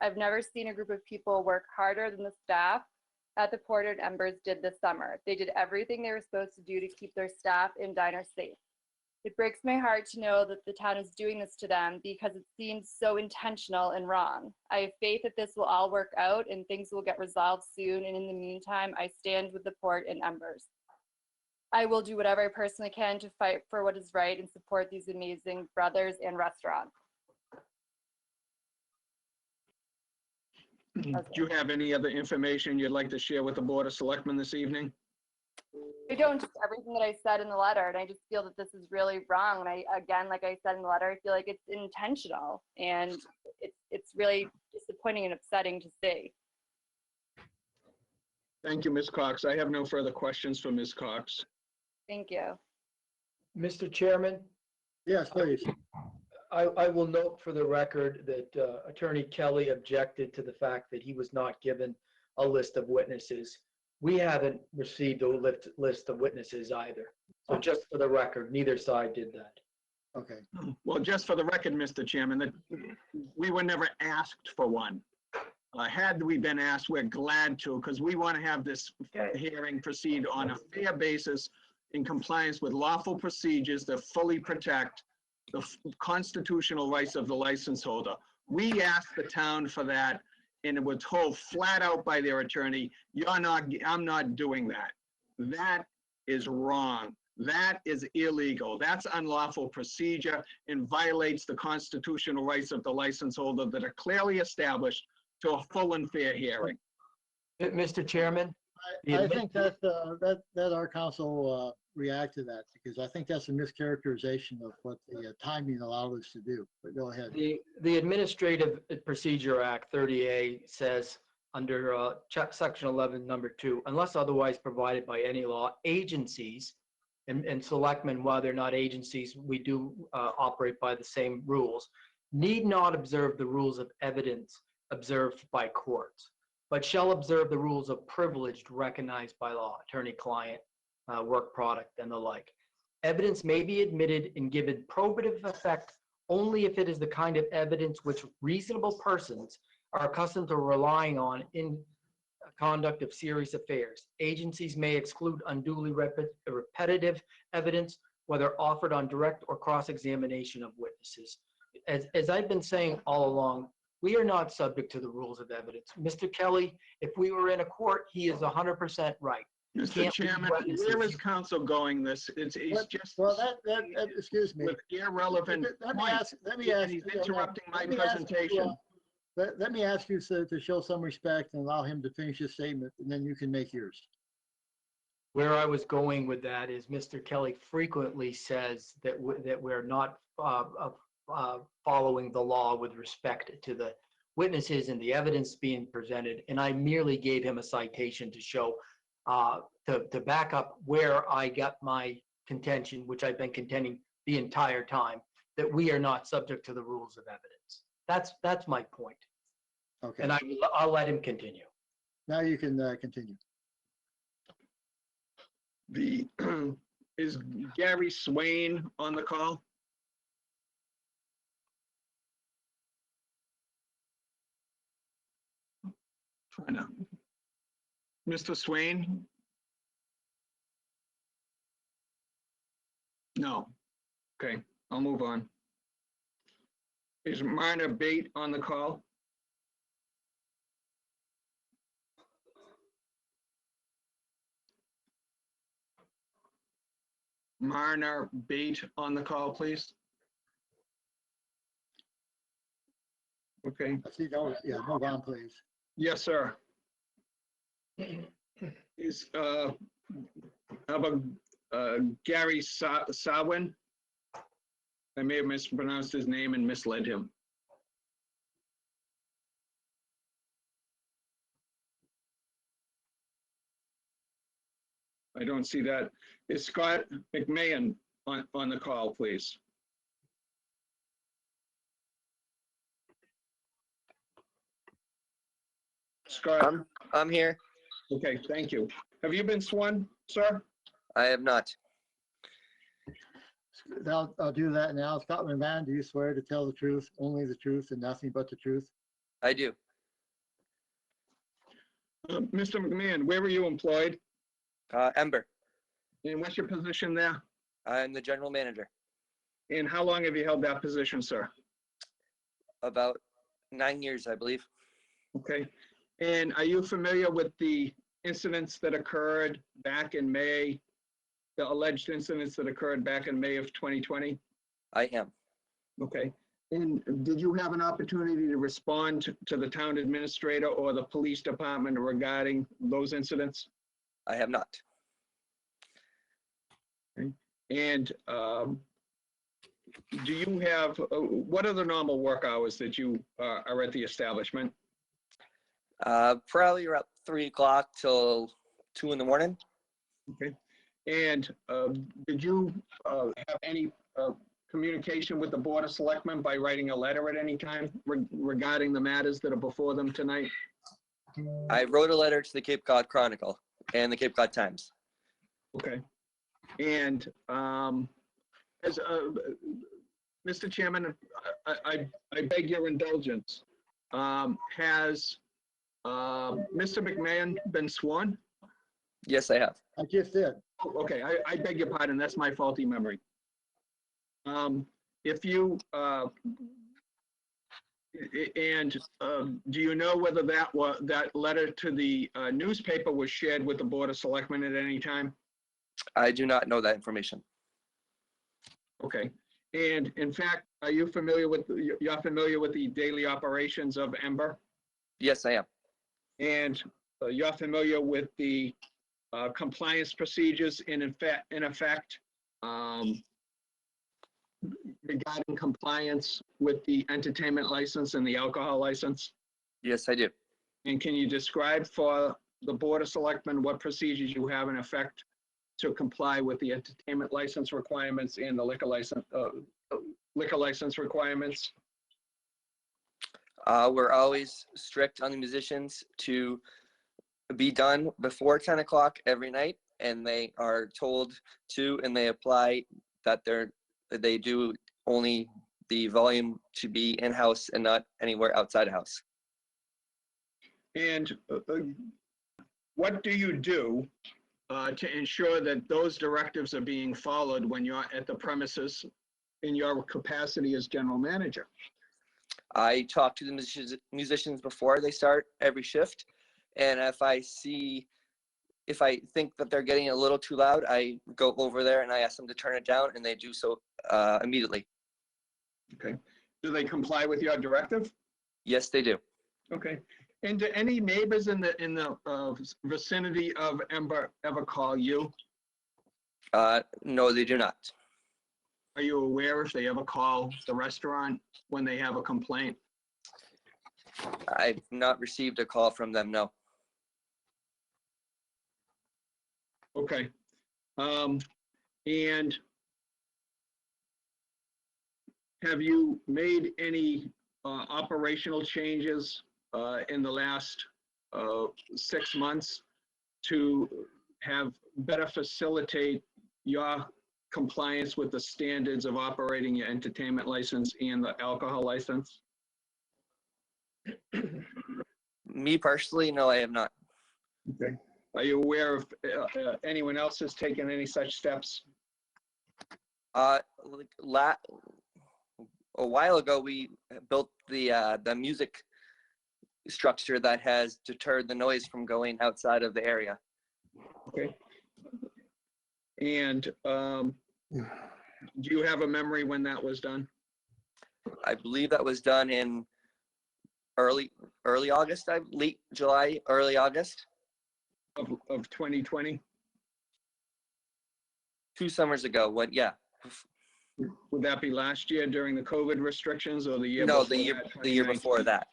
I've never seen a group of people work harder than the staff at the Port and Embers did this summer. They did everything they were supposed to do to keep their staff and diners safe. It breaks my heart to know that the town is doing this to them because it seems so intentional and wrong. I have faith that this will all work out and things will get resolved soon, and in the meantime, I stand with the Port and Embers. I will do whatever I personally can to fight for what is right and support these amazing brothers and restaurants. Do you have any other information you'd like to share with the Board of Selectmen this evening? I don't, just everything that I said in the letter, and I just feel that this is really wrong. And again, like I said in the letter, I feel like it's intentional, and it's really disappointing and upsetting to see. Thank you, Ms. Cox. I have no further questions for Ms. Cox. Thank you. Mr. Chairman? Yes, please. I will note for the record that Attorney Kelly objected to the fact that he was not given a list of witnesses. We haven't received a list of witnesses either. So just for the record, neither side did that. Okay. Well, just for the record, Mr. Chairman, that we were never asked for one. Had we been asked, we're glad to, because we want to have this hearing proceed on a fair basis in compliance with lawful procedures that fully protect the constitutional rights of the license holder. We asked the town for that, and it was told flat out by their attorney, I'm not doing that. That is wrong. That is illegal. That's unlawful procedure and violates the constitutional rights of the license holder that are clearly established to a full and fair hearing. Mr. Chairman? I think that our council react to that, because I think that's a mischaracterization of what the timing allowed us to do. But go ahead. The Administrative Procedure Act 30A says under Section 11, number 2, unless otherwise provided by any law, agencies and selectmen, while they're not agencies, we do operate by the same rules, need not observe the rules of evidence observed by courts, but shall observe the rules of privilege recognized by law, attorney-client, work product, and the like. Evidence may be admitted and given probative effect only if it is the kind of evidence which reasonable persons are accustomed to relying on in conduct of serious affairs. Agencies may exclude unduly repetitive evidence, whether offered on direct or cross-examination of witnesses. As I've been saying all along, we are not subject to the rules of evidence. Mr. Kelly, if we were in a court, he is 100% right. Mr. Chairman, where is council going this? It's just. Well, that excuse me. With irrelevant Let me points. ask. He's interrupting my let me ask you, presentation. Let me ask you to show some respect and allow him to finish his statement, and then you can make yours. Where I was going with that is Mr. Kelly frequently says that we're not following the law with respect to the witnesses and the evidence being presented, and I merely gave him a citation to show, to back up where I got my contention, which I've been contending the entire time, that we are not subject to the rules of evidence. That's my point. Okay, And I'll let him continue. now you can continue. Is Gary Swain on the call? Trying to. Mr. Swain? No. Okay, I'll move on. Is Marna Bate on the call? Marna Bate on the call, please. Okay. See, no, yeah, move on, please. Yes, sir. Is, how about Gary Sawin? I may have mispronounced his name and misled him. I don't see that. Is Scott McMahon on the call, please? Scott? I'm here. Okay, thank you. Have you been sworn, sir? I have not. I'll do that now. Scott McMahon, do you swear to tell the truth, only the truth, and nothing but the truth? I do. Mr. McMahon, where were you employed? Ember. And what's your position there? I'm the general manager. And how long have you held that position, sir? About 9 years, I believe. Okay. And are you familiar with the incidents that occurred back in May, the alleged incidents that occurred back in May of 2020? I am. Okay. And did you have an opportunity to respond to the town administrator or the police department regarding those incidents? I have not. Okay. And do you have, what are the normal work hours that you are at the establishment? Probably around 3 o'clock till 2 in the morning. Okay. And did you have any communication with the Board of Selectmen by writing a letter at any time regarding the matters that are before them tonight? I wrote a letter to the Cape Cod Chronicle and the Cape Cod Times. Okay. And as Mr. Chairman, I beg your indulgence. Has Mr. McMahon been sworn? Yes, I have. I just did. Okay, I beg your pardon. That's my faulty memory. If you, do you know whether that letter to the newspaper was shared with the Board of Selectmen at any time? I do not know that information. Okay. And in fact, are you familiar with, you're familiar with the daily operations of Ember? Yes, I am. And you're familiar with the compliance procedures in effect regarding compliance with the entertainment license and the alcohol license? Yes, I do. And can you describe for the Board of Selectmen what procedures you have in effect to comply with the entertainment license requirements and the liquor license requirements? We're always strict on the musicians to be done before 10 o'clock every night, and they are told to, and they apply that they do only the volume to be in-house and not anywhere outside the house. And what do you do to ensure that those directives are being followed when you're at the premises in your capacity as general manager? I talk to the musicians before they start every shift, and if I think that they're getting a little too loud, I go over there and I ask them to turn it down, and they do so immediately. Okay. Do they comply with your directive? Yes, they do. Okay. And do any neighbors in the vicinity of Ember ever call you? No, they do not. Are you aware if they ever call the restaurant when they have a complaint? I've not received a call from them, no. Okay. And have you made any operational changes in the last 6 months to have better facilitate your compliance with the standards of operating your entertainment license and the alcohol license? Me personally, no, I have not. Okay. Are you aware of anyone else has taken any such steps? A while ago, we built the music structure that has deterred the noise from going outside of the area. Okay. And do you have a memory when that was done? I believe that was done in early August, late July, early August. Of 2020? 2 summers ago, yeah. Would that be last year during the COVID restrictions or the year? No, before the year, that, the year 2019? before that.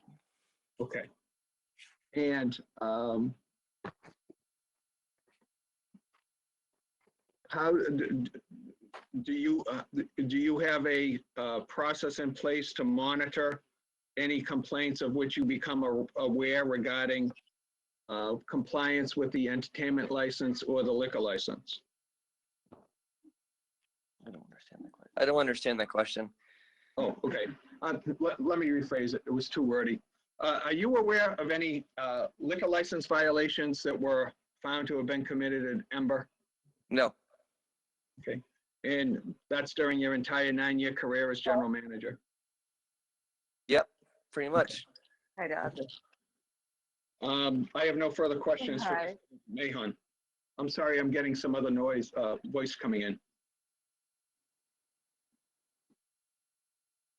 Okay. And how do you have a process in place to monitor any complaints of which you become aware regarding compliance with the entertainment license or the liquor license? I don't understand that question. Oh, okay. Let me rephrase it. It was too wordy. Are you aware of any liquor license violations that were found to have been committed at Ember? No. Okay. And that's during your entire 9-year career as general manager? Yep, pretty much. Hi, Dad. I have no further questions for Hi. Mr. Mahon. I'm sorry, I'm getting some other noise, voice coming in.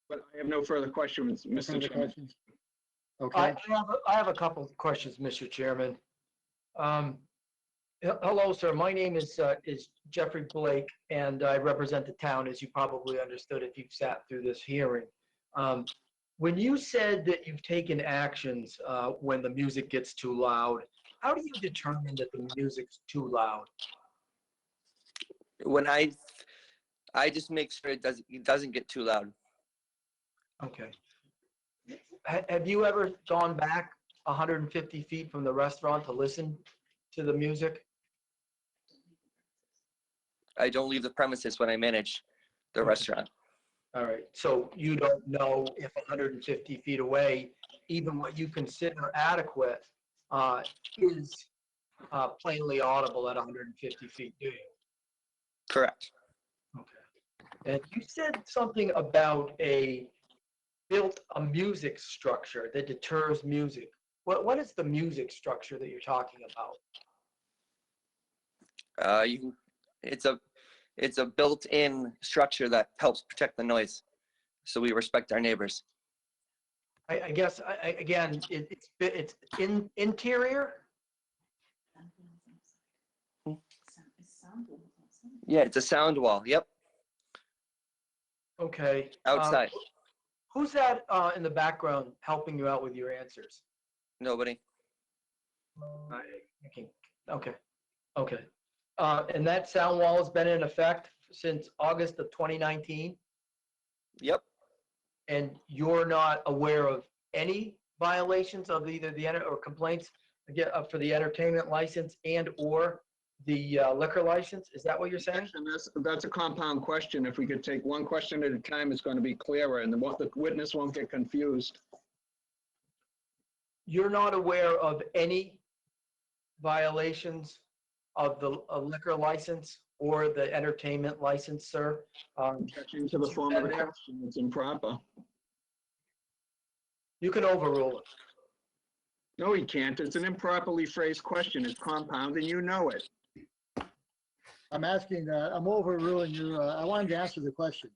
But I have no further questions, Mr. Further Chairman. questions? Okay. I have a couple of questions, Mr. Chairman. Hello, sir. My name is Jeffrey Blake, and I represent the town, as you probably understood if you've sat through this hearing. When you said that you've taken actions when the music gets too loud, how do you determine that the music's too loud? When I just make sure it doesn't get too loud. Okay. Have you ever gone back 150 feet from the restaurant to listen to the music? I don't leave the premises when I manage the restaurant. All right, so you don't know if 150 feet away, even what you consider adequate, is plainly audible at 150 feet, do you? Correct. And you said something about built a music structure that deters music. What is the music structure that you're talking about? It's a built-in structure that helps protect the noise, so we respect our neighbors. I guess again, it's interior. Yeah, it's a sound wall. Yep. Okay. Outside. Who's that in the background helping you out with your answers? Nobody. Okay. And that sound wall has been in effect since August of 2019? Yep. And you're not aware of any violations of either or complaints for the entertainment license and or the liquor license? Is that what you're saying? That's a compound question. If we could take one question at a time, it's going to be clearer and the witness won't get confused. You're not aware of any violations of the liquor license or the entertainment license, sir? Objection to the form of the question, it's improper. You can overrule it. No, he can't. It's an improperly phrased question. It's compound and you know it. I'm asking, I'm overruling you. I wanted to answer the question.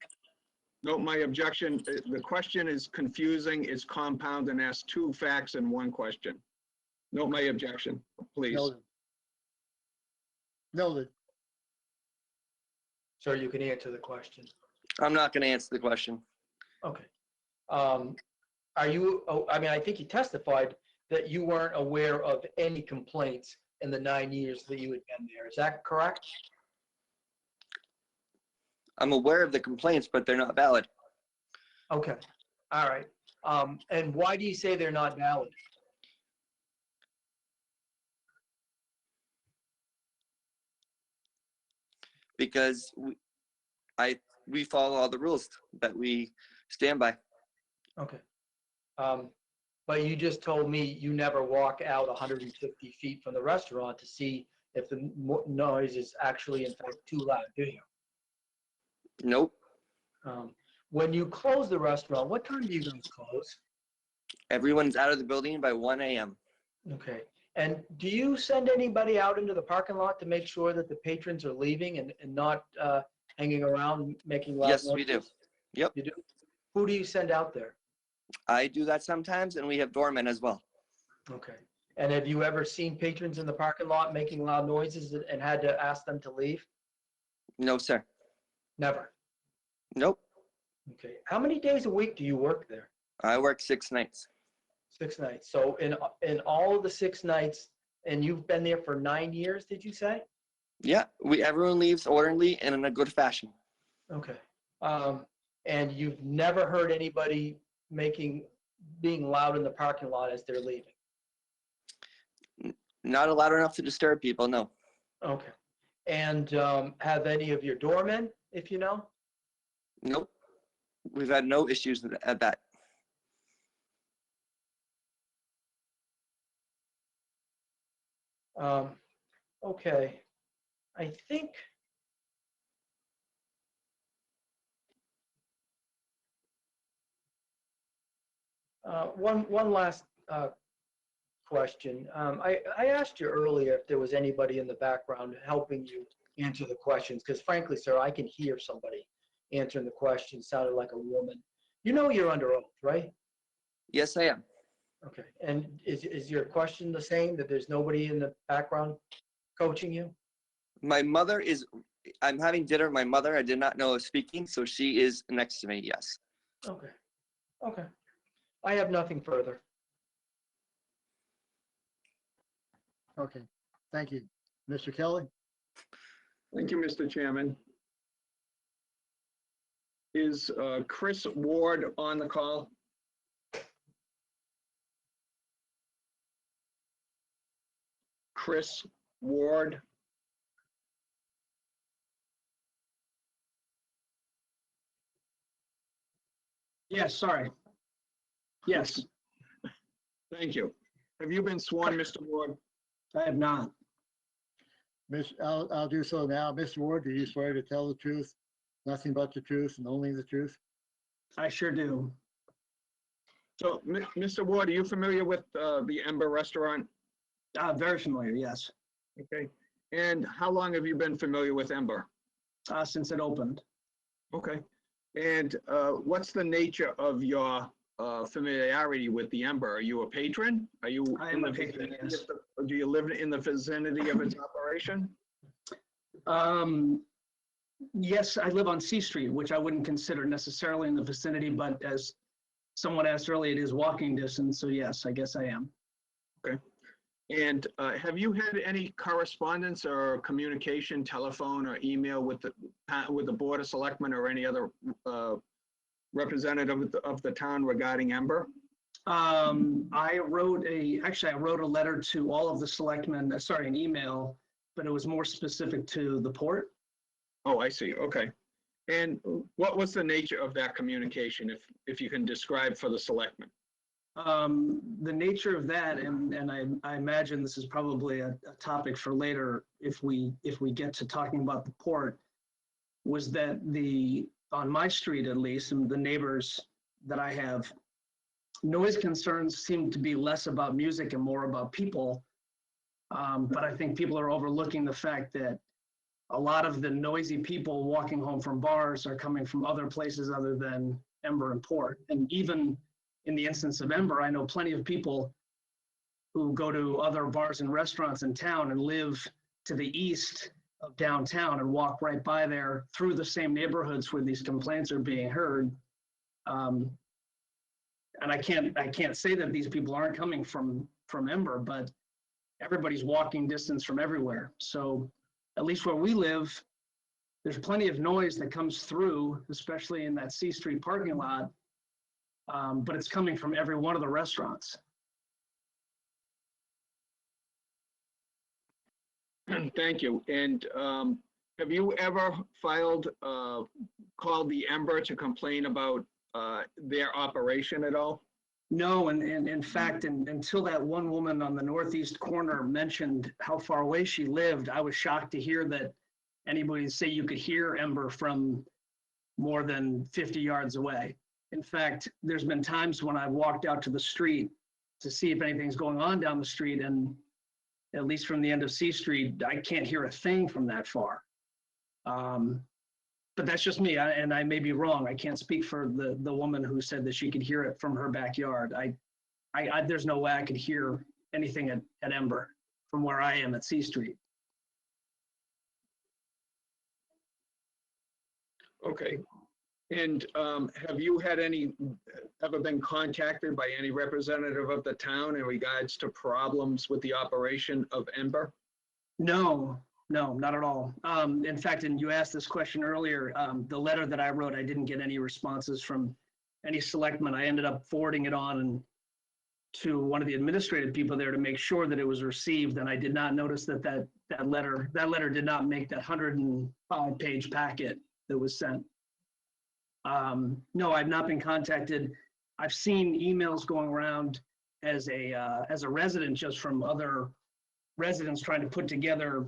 No, my objection, the question is confusing, it's compound and asks 2 facts in 1 question. No, my objection, please. Noted. Noted. Sir, you can answer the question. I'm not going to answer the question. Okay. are you, oh, I mean, I think you testified that you weren't aware of any complaints in the 9 years that you had been there. Is that correct? I'm aware of the complaints, but they're not valid. Okay, all right. And why do you say they're not valid? Because we follow all the rules that we stand by. Okay. But you just told me you never walk out 150 feet from the restaurant to see if the noise is actually in fact too loud, do you? Nope. When you close the restaurant, what time do you guys close? Everyone's out of the building by 1 a.m. Okay. And do you send anybody out into the parking lot to make sure that the patrons are leaving and not hanging around making loud Yes, noises? we do. Yep. You do? Who do you send out there? I do that sometimes, and we have doormen as well. Okay. And have you ever seen patrons in the parking lot making loud noises and had to ask them to leave? No, sir. Never. Nope. Okay. How many days a week do you work there? I work 6 nights. 6 nights. So in all of the 6 nights, and you've been there for 9 years, did you say? Yeah, everyone leaves orderly and in a good fashion. Okay. And you've never heard anybody being loud in the parking lot as they're leaving? Not loud enough to disturb people, no. Okay. And have any of your doormen, if you know? Nope. We've had no issues at that. Okay. I think one last question. I asked you earlier if there was anybody in the background helping you answer the questions, because frankly, sir, I can hear somebody answering the questions. Sounded like a woman. You know you're under oath, right? Yes, I am. Okay. And is your question the same, that there's nobody in the background coaching you? My mother is, I'm having dinner. My mother, I did not know is speaking, so she is next to me, yes. Okay. Okay. I have nothing further. Okay, thank you. Mr. Kelly? Thank you, Mr. Chairman. Is Chris Ward on the call? Chris Ward? Yes, sorry. Yes, Thank you. Have you been sworn, Mr. Ward? I have not. I'll do so now. Mr. Ward, do you swear to tell the truth, nothing but the truth, and only the truth? I sure do. So, Mr. Ward, are you familiar with the Ember Restaurant? Very familiar, yes. Okay. And how long have you been familiar with Ember? Since it opened. Okay. And what's the nature of your familiarity with the Ember? Are you a patron? Are you? I am a patron, yes. Do you live in the vicinity of its operation? Yes, I live on C Street, which I wouldn't consider necessarily in the vicinity, but as someone asked earlier, it is walking distance, so yes, I guess I am. Okay. And have you had any correspondence or communication, telephone or email with the Board of Selectmen or any other representative of the town regarding Ember? I wrote a letter to all of the selectmen, an email, but it was more specific to the port. Oh, I see. Okay. And what was the nature of that communication, if you can describe for the selectmen? The nature of that, and I imagine this is probably a topic for later if we get to talking about the port, was that on my street at least, and the neighbors that I have, noise concerns seem to be less about music and more about people. But I think people are overlooking the fact that a lot of the noisy people walking home from bars are coming from other places other than Ember and Port. And even in the instance of Ember, I know plenty of people who go to other bars and restaurants in town and live to the east of downtown and walk right by there through the same neighborhoods where these complaints are being heard. and I can't say that these people aren't coming from Ember, but everybody's walking distance from everywhere. So at least where we live, there's plenty of noise that comes through, especially in that C Street parking lot. But it's coming from every one of the restaurants. Thank you. And have you ever called the Ember to complain about their operation at all? No, and in fact, until that one woman on the northeast corner mentioned how far away she lived, I was shocked to hear that anybody say you could hear Ember from more than 50 yards away. In fact, there's been times when I've walked out to the street to see if anything's going on down the street, and at least from the end of C Street, I can't hear a thing from that far. But that's just me, and I may be wrong. I can't speak for the woman who said that she could hear it from her backyard. There's no way I could hear anything at Ember from where I am at C Street. Okay. And have you had ever been contacted by any representative of the town in regards to problems with the operation of Ember? No, not at all. In fact, and you asked this question earlier, the letter that I wrote, I didn't get any responses from any selectmen. I ended up forwarding it on to one of the administrative people there to make sure that it was received. And I did not notice that letter did not make that 105-page packet that was sent. No, I've not been contacted. I've seen emails going around as a resident, just from other residents trying to put together,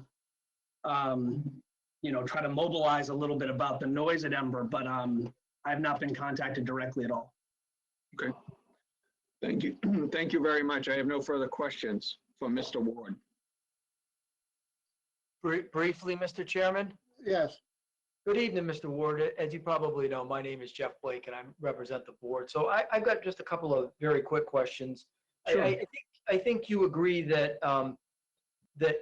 try to mobilize a little bit about the noise at Ember, but I've not been contacted directly at all. Okay. Thank you. Thank you very much. I have no further questions for Mr. Ward. Briefly, Mr. Chairman? Yes. Good evening, Mr. Ward. As you probably know, my name is Jeff Blake and I represent the board. So I've got just a couple of very quick questions. Sure. I think you agree that that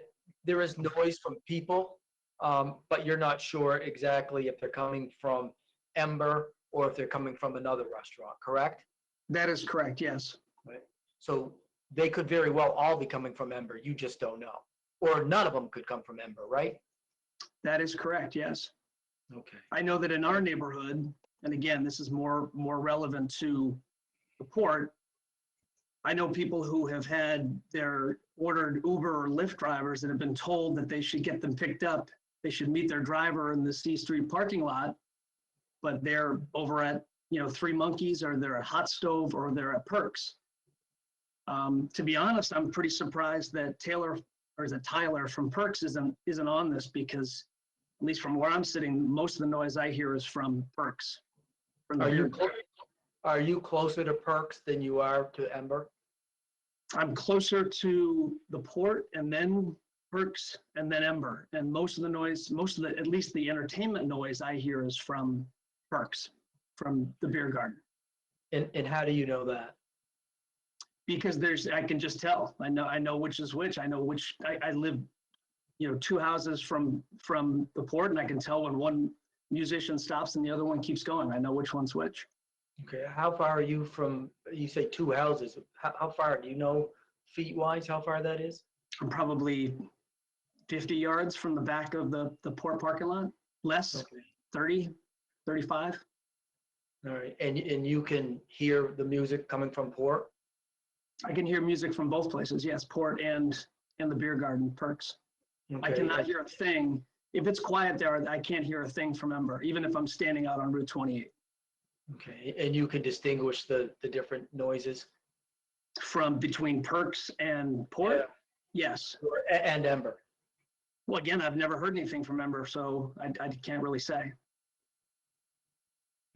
there is noise from people, but you're not sure exactly if they're coming from Ember or if they're coming from another restaurant, correct? That is correct, yes. Right. So they could very well all be coming from Ember. You just don't know. Or none of them could come from Ember, right? That is correct, yes. Okay. I know that in our neighborhood, and again, this is more relevant to the port, I know people who have had their ordered Uber or Lyft drivers that have been told that they should get them picked up. They should meet their driver in the C Street parking lot, but they're over at, Three Monkeys, or they're at Hot Stove, or they're at Perks. To be honest, I'm pretty surprised that Tyler from Perks isn't on this, because at least from where I'm sitting, most of the noise I hear is from Perks. Are you closer to Perks than you are to Ember? I'm closer to the port, and then Perks, and then Ember. And most of the noise, at least the entertainment noise I hear is from Perks, from the beer garden. And how do you know that? Because I can just tell. I know which is which. I know which. I live, 2 houses from the port, and I can tell when one musician stops and the other one keeps going. I know which one's which. Okay, how far are you from, you say 2 houses, how far, do you know feet-wise how far that is? I'm probably 50 yards from the back of the port parking lot, less, Okay. 30, 35. All right, and you can hear the music coming from port? I can hear music from both places, yes, port and the beer garden, Perks. I Okay, cannot hear a thing. If it's quiet there, I can't hear a thing from Ember, even if I'm standing out on Route 28. Okay, and you can distinguish the different noises? From between Perks and port? Yeah. Yes. And Ember? Well, again, I've never heard anything from Ember, so I can't really say.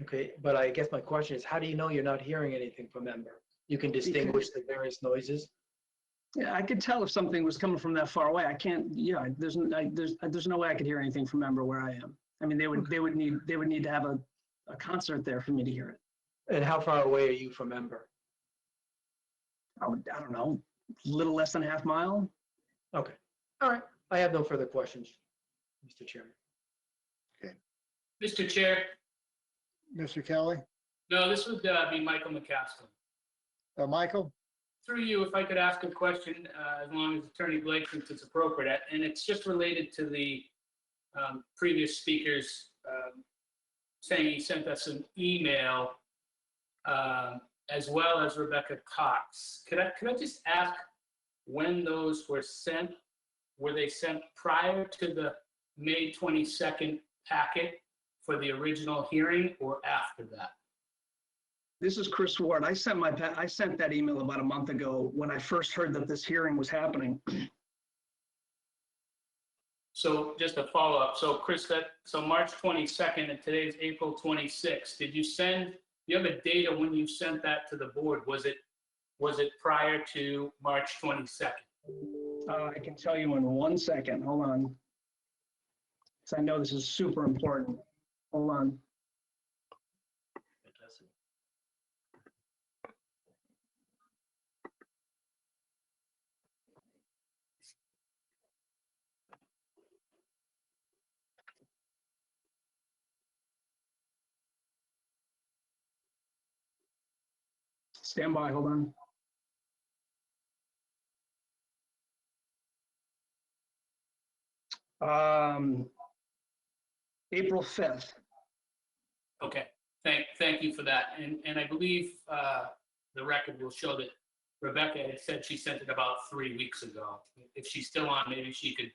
Okay, but I guess my question is, how do you know you're not hearing anything from Ember? You can distinguish the various noises? Yeah, I could tell if something was coming from that far away. I can't. Yeah, there's no way I could hear anything from Ember where I am. I mean, they would need to have a concert there for me to hear it. And how far away are you from Ember? I don't know, a little less than a half mile. Okay, all right. I have no further questions, Mr. Chairman. Mr. Chair, Mr. Kelly? no, this would be Michael McCaskill. Michael? Through you, if I could ask a question, as long as Attorney Blake thinks it's appropriate, and it's just related to the previous speakers saying he sent us an email, as well as Rebecca Cox. Could I just ask when those were sent? Were they sent prior to the May 22nd packet for the original hearing or after that? This is Chris Ward. I sent that email about a month ago when I first heard that this hearing was happening. So just a follow-up. So Chris, so March 22nd and today's April 26th. Did you have a date of when you sent that to the board? Was it prior to March 22nd? I can tell you in 1 second. Hold on. So I know this is super important. Hold on. Stand by, hold on. April 5th. Okay, thank you for that. And I believe the record will show that Rebecca had said she sent it about 3 weeks ago. If she's still on, maybe she could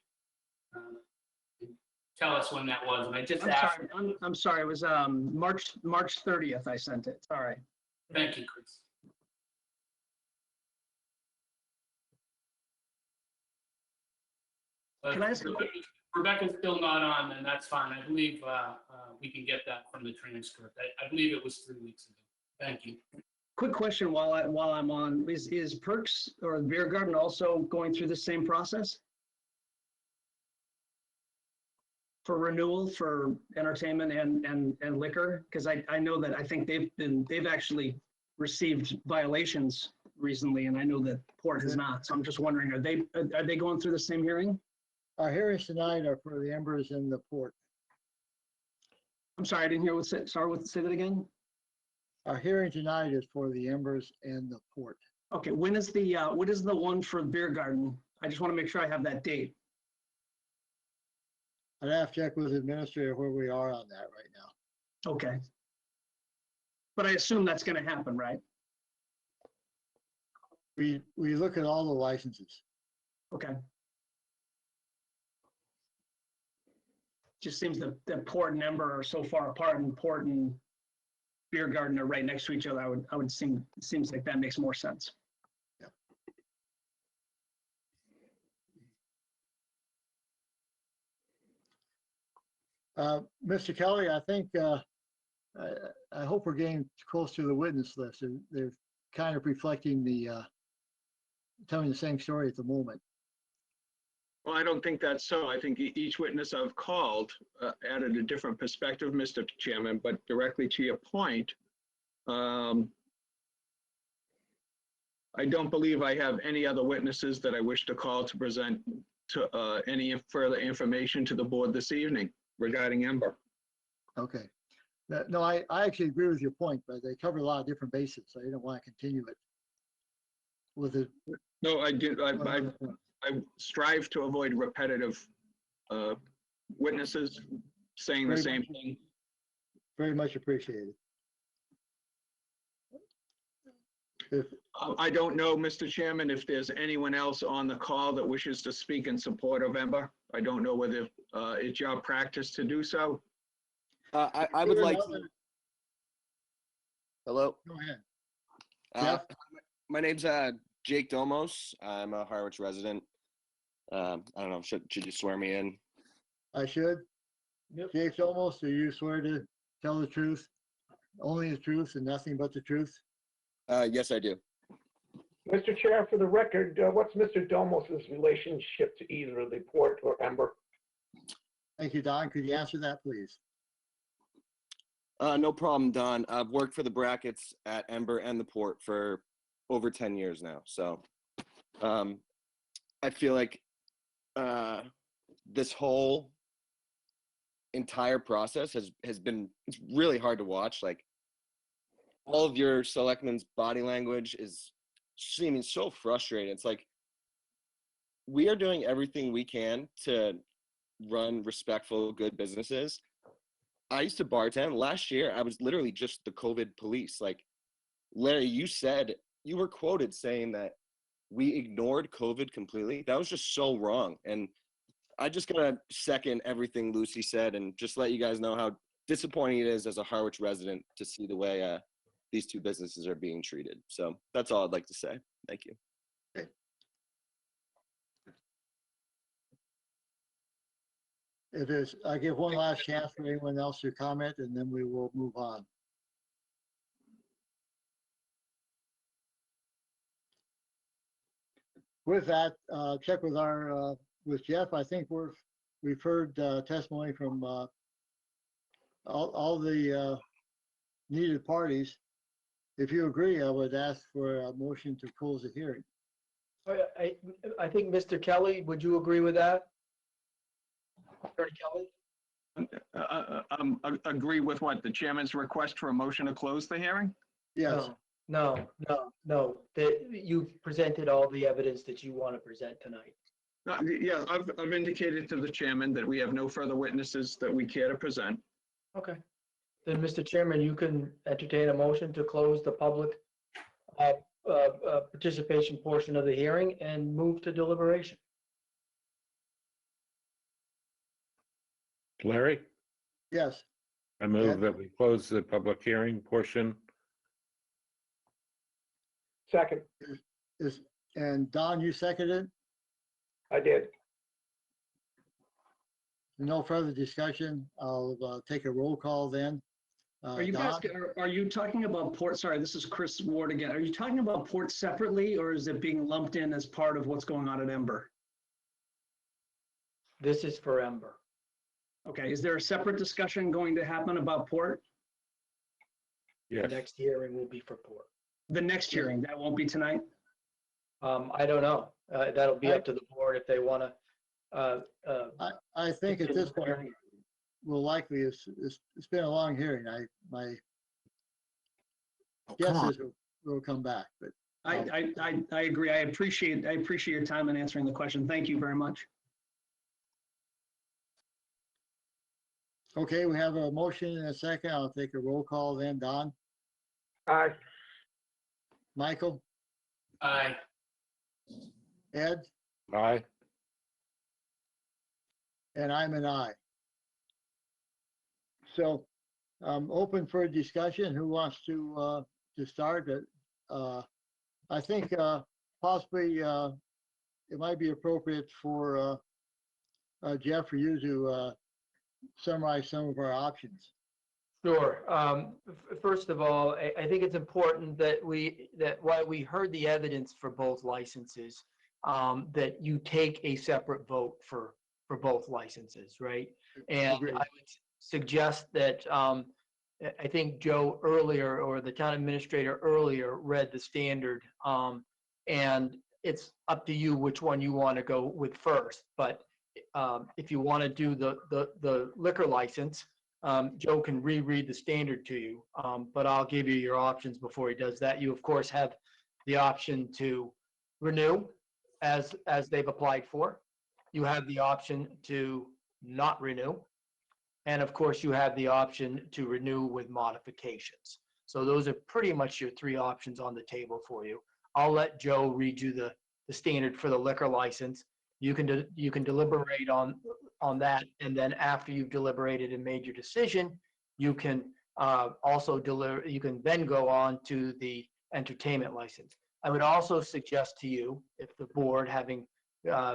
tell us when that was. And I just asked. I'm sorry, it was March 30th I sent it. Sorry. Thank you, Chris. Can I ask Rebecca's still not on, and that's fine. I believe we can get that from the transcript. I believe it was 3 weeks ago. Thank you. Quick question while I'm on, is Perks or Beer Garden also going through the same process? For renewal for entertainment and liquor? Because I know that I think they've actually received violations recently, and I know that Port has not. So I'm just wondering, are they going through the same hearing? Our hearings tonight are for the Embers and the Port. I'm sorry, I didn't hear say that again? Our hearing tonight is for the Embers and the Port. Okay, when is what is the one for Beer Garden? I just want to make sure I have that date. I'd have to check with the administrator where we are on that right now. Okay. But I assume that's going to happen, right? We look at all the licenses. Okay. Just seems that Port and Ember are so far apart, and Port and Beer Garden are right next to each other. It seems like that makes more sense. Mr. Kelly, I think I hope we're getting close to the witness list. They're kind of reflecting telling the same story at the moment. Well, I don't think that's so. I think each witness I've called added a different perspective, Mr. Chairman, but directly to your point, I don't believe I have any other witnesses that I wish to call to present to any further information to the board this evening regarding Ember. Okay. No, I actually agree with your point, but they cover a lot of different bases, so I didn't want to continue it with it. No, I do. I strive to avoid repetitive witnesses saying the same thing. Very much appreciated. I don't know, Mr. Chairman, if there's anyone else on the call that wishes to speak in support of Ember. I don't know whether it's your practice to do so. I would like to. Hello? Go ahead. My name's Jake Domos. I'm a Harwich resident. I don't know, should you swear me in? I should. Yep. Jake Domos, do you swear to tell the truth, only the truth and nothing but the truth? Yes, I do. Mr. Chair, for the record, what's Mr. Domos's relationship to either the Port or Ember? Thank you, Don. Could you answer that, please? No problem, Don. I've worked for the Brackets at Ember and the Port for over 10 years now. So I feel like this whole entire process has been, it's really hard to watch. Like, all of your selectmen's body language is seeming so frustrated. It's like, we are doing everything we can to run respectful, good businesses. I used to bartend. Last year, I was literally just the COVID police. Like, Larry, you were quoted saying that we ignored COVID completely. That was just so wrong. And I just gotta second everything Lucy said and just let you guys know how disappointing it is as a Harwich resident to see the way these two businesses are being treated. So that's all I'd like to say. Thank you. I give one last chance for anyone else to comment, and then we will move on. With that, check with Jeff. I think we've heard testimony from all the needed parties. If you agree, I would ask for a motion to close the hearing. I think, Mr. Kelly, would you agree with that? Attorney Kelly? Agree with what, the chairman's request for a motion to close the hearing? Yes. No. That you've presented all the evidence that you want to present tonight. Yeah, I've indicated to the chairman that we have no further witnesses that we care to present. Okay. Then, Mr. Chairman, you can entertain a motion to close the public participation portion of the hearing and move to deliberation. Larry, Yes. I move that we close the public hearing portion. Second, And Don, you seconded? I did. No further discussion. I'll take a roll call then. Are you guys, Don? are you talking about port? Sorry, this is Chris Ward again. Are you talking about port separately, or is it being lumped in as part of what's going on at Ember? This is for Ember. Okay, is there a separate discussion going to happen about port? The next hearing will be for port. The next hearing, that won't be tonight? I don't know. That'll be up to the board if they want to. I think at this point, will likely, it's been a long hearing. My guess is we'll come back, but. I agree. I appreciate your time in answering the question. Thank you very much. Okay, we have a motion and a second. I'll take a roll call then. Don? Aye. Michael? Aye. Ed? Aye. And I'm an aye. So I'm open for a discussion. Who wants to start? I think possibly it might be appropriate for Jeff, for you to summarize some of our options. Sure. First of all, I think it's important that while we heard the evidence for both licenses, that you take a separate vote for both licenses, right? And I would suggest that I think Joe earlier, or the town administrator earlier, read the standard, and it's up to you which one you want to go with first. But if you want to do the liquor license, Joe can reread the standard to you, but I'll give you your options before he does that. You, of course, have the option to renew as they've applied for. You have the option to not renew. And of course, you have the option to renew with modifications. So those are pretty much your three options on the table for you. I'll let Joe read you the standard for the liquor license. You can deliberate on that, and then after you've deliberated and made your decision, you can you can then go on to the entertainment license. I would also suggest to you, if the board, having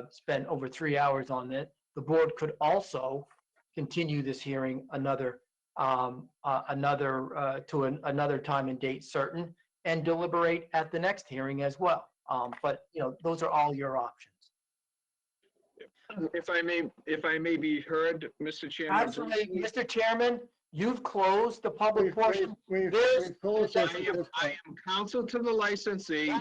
spent over 3 hours on it, the board could also continue this hearing another time and date certain, and deliberate at the next hearing as well. But those are all your options. If I may be heard, Mr. Chairman. Absolutely, Mr. Chairman, you've closed the public portion. I am counsel to the licensee.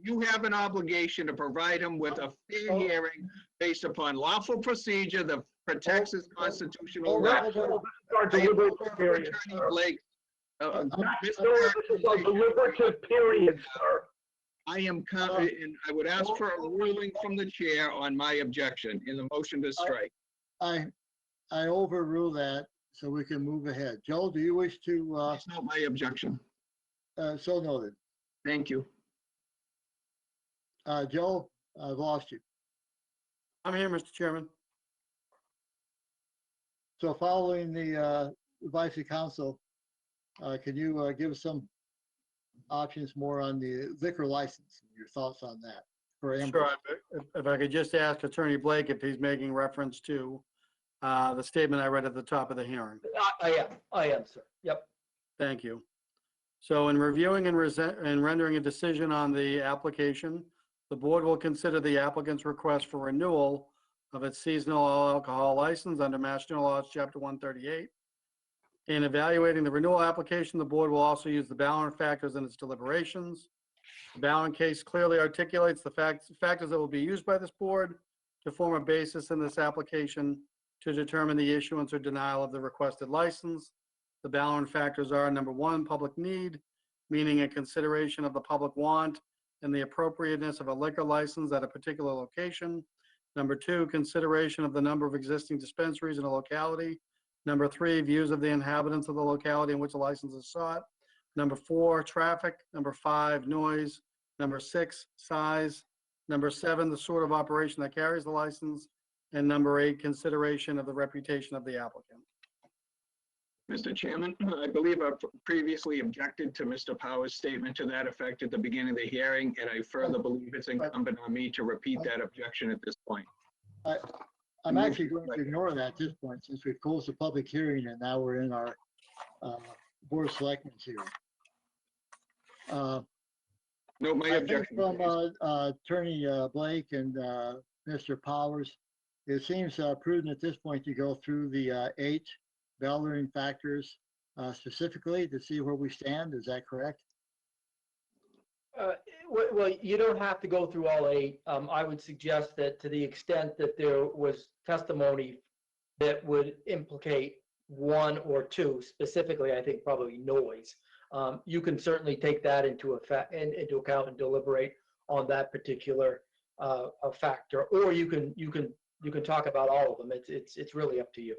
You have an obligation to provide him with a fair hearing based upon lawful procedure that protects his constitutional rights. Attorney Blake This is a deliberative period, sir. I am confident, and I would ask for a ruling from the chair on my objection in the motion to strike. I overrule that so we can move ahead. Joe, do you wish to, That's not my objection. so noted. Thank you. Joe, I've lost you. I'm here, Mr. Chairman. So following the advice of council, can you give us some options more on the liquor license? Your thoughts on that for Amber? Sure. If I could just ask Attorney Blake if he's making reference to the statement I read at the top of the hearing. I am, sir. Yep. Thank you. So in reviewing and rendering a decision on the application, the board will consider the applicant's request for renewal of its seasonal all alcohol license under Mass General Laws, Chapter 138. In evaluating the renewal application, the board will also use the Ballard factors in its deliberations. The Ballard case clearly articulates the factors that will be used by this board to form a basis in this application to determine the issuance or denial of the requested license. The Ballard factors are: number one, public need, meaning a consideration of the public want and the appropriateness of a liquor license at a particular location. Number two, consideration of the number of existing dispensaries in a locality. Number three, views of the inhabitants of the locality in which a license is sought. Number four, traffic. Number five, noise. Number six, size. Number seven, the sort of operation that carries the license. And number eight, consideration of the reputation of the applicant. Mr. Chairman, I believe I previously objected to Mr. Powers' statement to that effect at the beginning of the hearing, and I further believe it's incumbent on me to repeat that objection at this point. I'm actually going to ignore that at this point since we've closed the public hearing and now we're in our Board of Selectmen's hearing. No, my I think objection. from Attorney Blake and Mr. Powers, it seems prudent at this point to go through the 8 Ballard factors specifically to see where we stand. Is that correct? Well, you don't have to go through all 8. I would suggest that to the extent that there was testimony that would implicate 1 or 2, specifically, I think probably noise, you can certainly take that into account and deliberate on that particular factor, or you can talk about all of them. It's really up to you.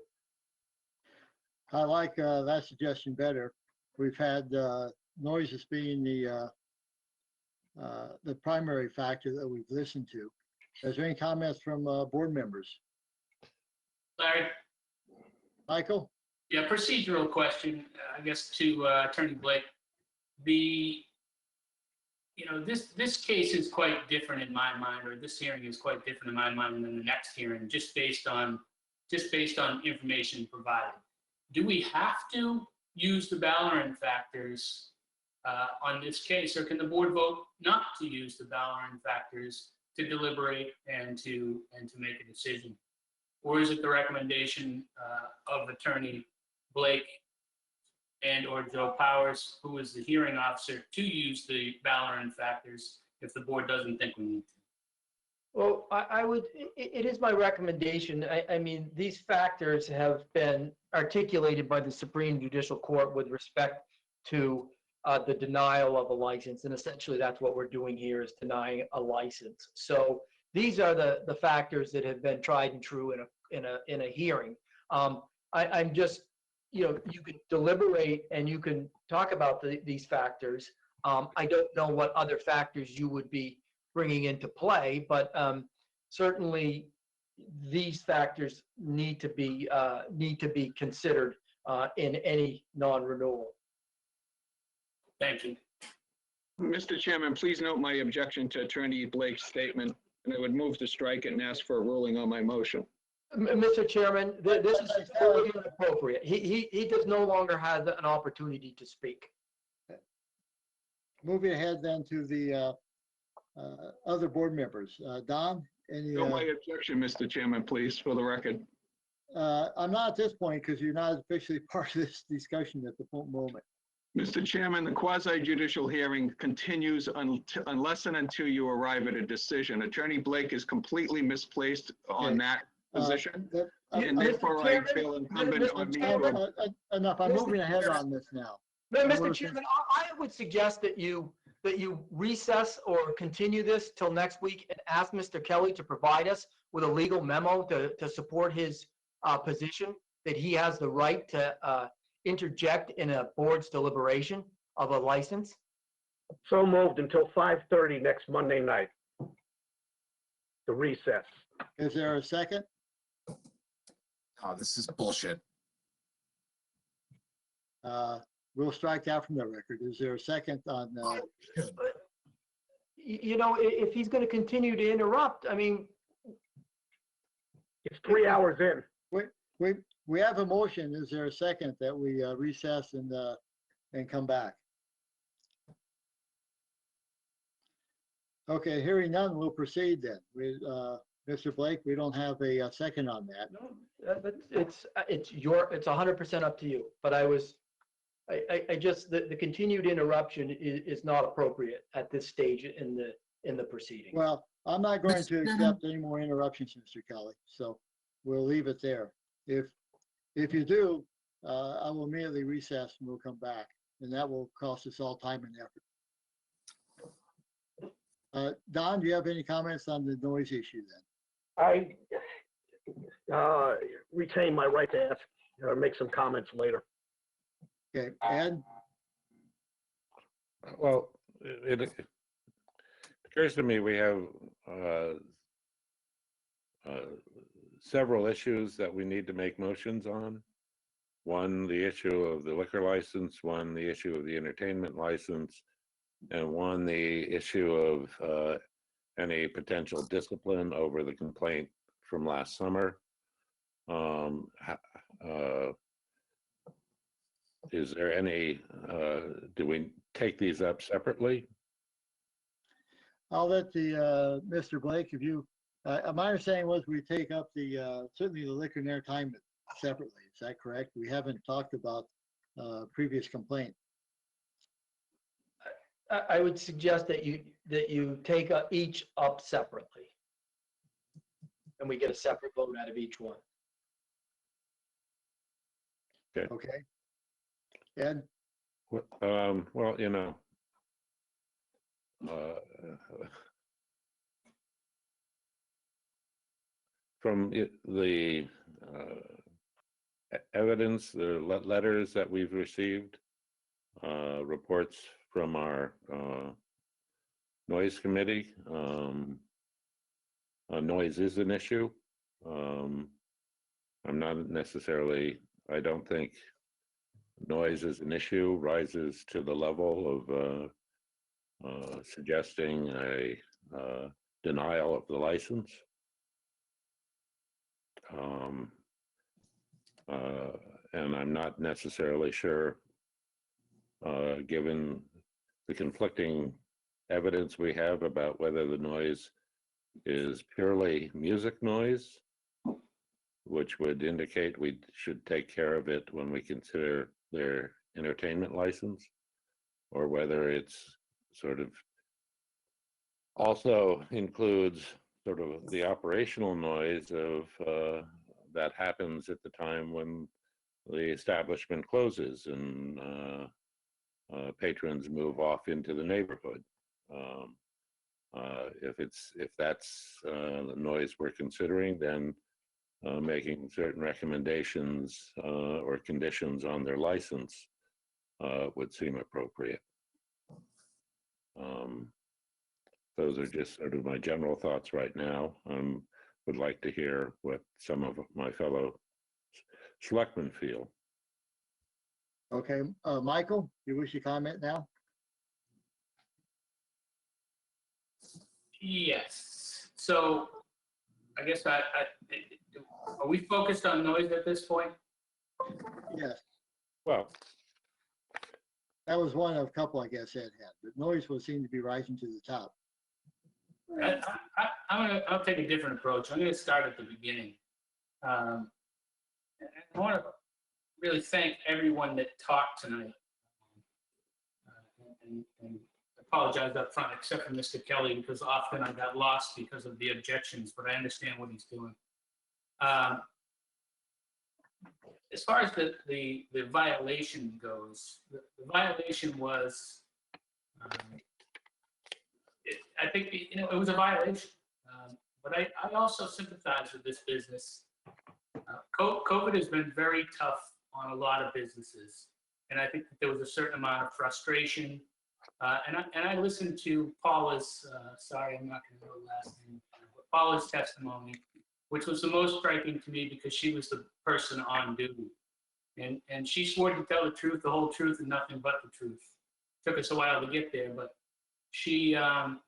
I like that suggestion better. We've had noises being the primary factor that we've listened to. Is there any comments from board members? Larry? Michael? Yeah, procedural question, I guess, to Attorney Blake. This case is quite different in my mind, or this hearing is quite different in my mind than the next hearing, just based on information provided. Do we have to use the Ballard factors on this case, or can the board vote not to use the Ballard factors to deliberate and to make a decision? Or is it the recommendation of Attorney Blake and or Joe Powers, who is the hearing officer, to use the Ballard factors if the board doesn't think we need to? Well, it is my recommendation. I mean, these factors have been articulated by the Supreme Judicial Court with respect to the denial of a license. And essentially that's what we're doing here, is denying a license. So these are the factors that have been tried and true in a hearing. I'm just, you can deliberate and you can talk about these factors. I don't know what other factors you would be bringing into play, but certainly these factors need to be considered in any non-renewal. Thank you. Mr. Chairman, please note my objection to Attorney Blake's statement, and I would move to strike it and ask for a ruling on my motion. Mr. Chairman, this is totally inappropriate. He does no longer have an opportunity to speak. Moving ahead then to the other board members. Don, any? No, my objection, Mr. Chairman, please, for the record. I'm not at this point because you're not officially part of this discussion at the moment. Mr. Chairman, the quasi-judicial hearing continues unless and until you arrive at a decision. Attorney Blake is completely misplaced on that position, and therefore I feel incumbent on me. Enough, I'm moving ahead on this now. Mr. Chairman, I would suggest that you recess or continue this till next week and ask Mr. Kelly to provide us with a legal memo to support his position, that he has the right to interject in a board's deliberation of a license. So moved until 5:30 next Monday night. The recess. Is there a second? Oh, this is bullshit. We'll strike that from the record. Is there a second on, You know, if he's going to continue to interrupt, I mean. It's 3 hours in. we have a motion. Is there a second that we recess and come back? Okay, hearing none, we'll proceed then. Mr. Blake, we don't have a second on that. No, it's 100% up to you, but I just, the continued interruption is not appropriate at this stage in the proceeding. Well, I'm not going to accept any more interruptions, Mr. Kelly, so we'll leave it there. If you do, I will immediately recess and we'll come back, and that will cost us all time and effort. Don, do you have any comments on the noise issue then? I retain my right to ask, make some comments later. Okay, Ed? Well, it occurs to me we have several issues that we need to make motions on. One, the issue of the liquor license, one, the issue of the entertainment license, and one, the issue of any potential discipline over the complaint from last summer. Is there any, do we take these up separately? I'll let Mr. Blake, if you, my understanding was we take up certainly the liquor and entertainment separately. Is that correct? We haven't talked about previous complaint. I would suggest that you take each up separately, and we get a separate vote out of each one. Okay. Okay. Ed? Well, you know, from the evidence, the letters that we've received, reports from our noise committee, noise is an issue. I'm not necessarily, I don't think noise as an issue rises to the level of suggesting a denial of the license. And I'm not necessarily sure, given the conflicting evidence we have about whether the noise is purely music noise, which would indicate we should take care of it when we consider their entertainment license, or whether it's sort of also includes sort of the operational noise of that happens at the time when the establishment closes and patrons move off into the neighborhood. If that's the noise we're considering, then making certain recommendations or conditions on their license would seem appropriate. Those are just sort of my general thoughts right now. Would like to hear what some of my fellow selectmen feel. Okay, Michael, you wish to comment now? Yes. So I guess are we focused on noise at this point? Yes. Well, that was one of a couple I guess Ed had, but noise will seem to be rising to the top. I'll take a different approach. I'm going to start at the beginning. I want to really thank everyone that talked tonight, and apologize up front, except for Mr. Kelly, because often I got lost because of the objections, but I understand what he's doing. as far as the violation goes, the violation was, I think, it was a violation. But I also sympathize with this business. COVID has been very tough on a lot of businesses. And I think that there was a certain amount of frustration. And I listened to Paula's, sorry, I'm not going to know the last name, but Paula's testimony, which was the most striking to me because she was the person on duty. And she swore to tell the truth, the whole truth, and nothing but the truth. Took us a while to get there, but she, her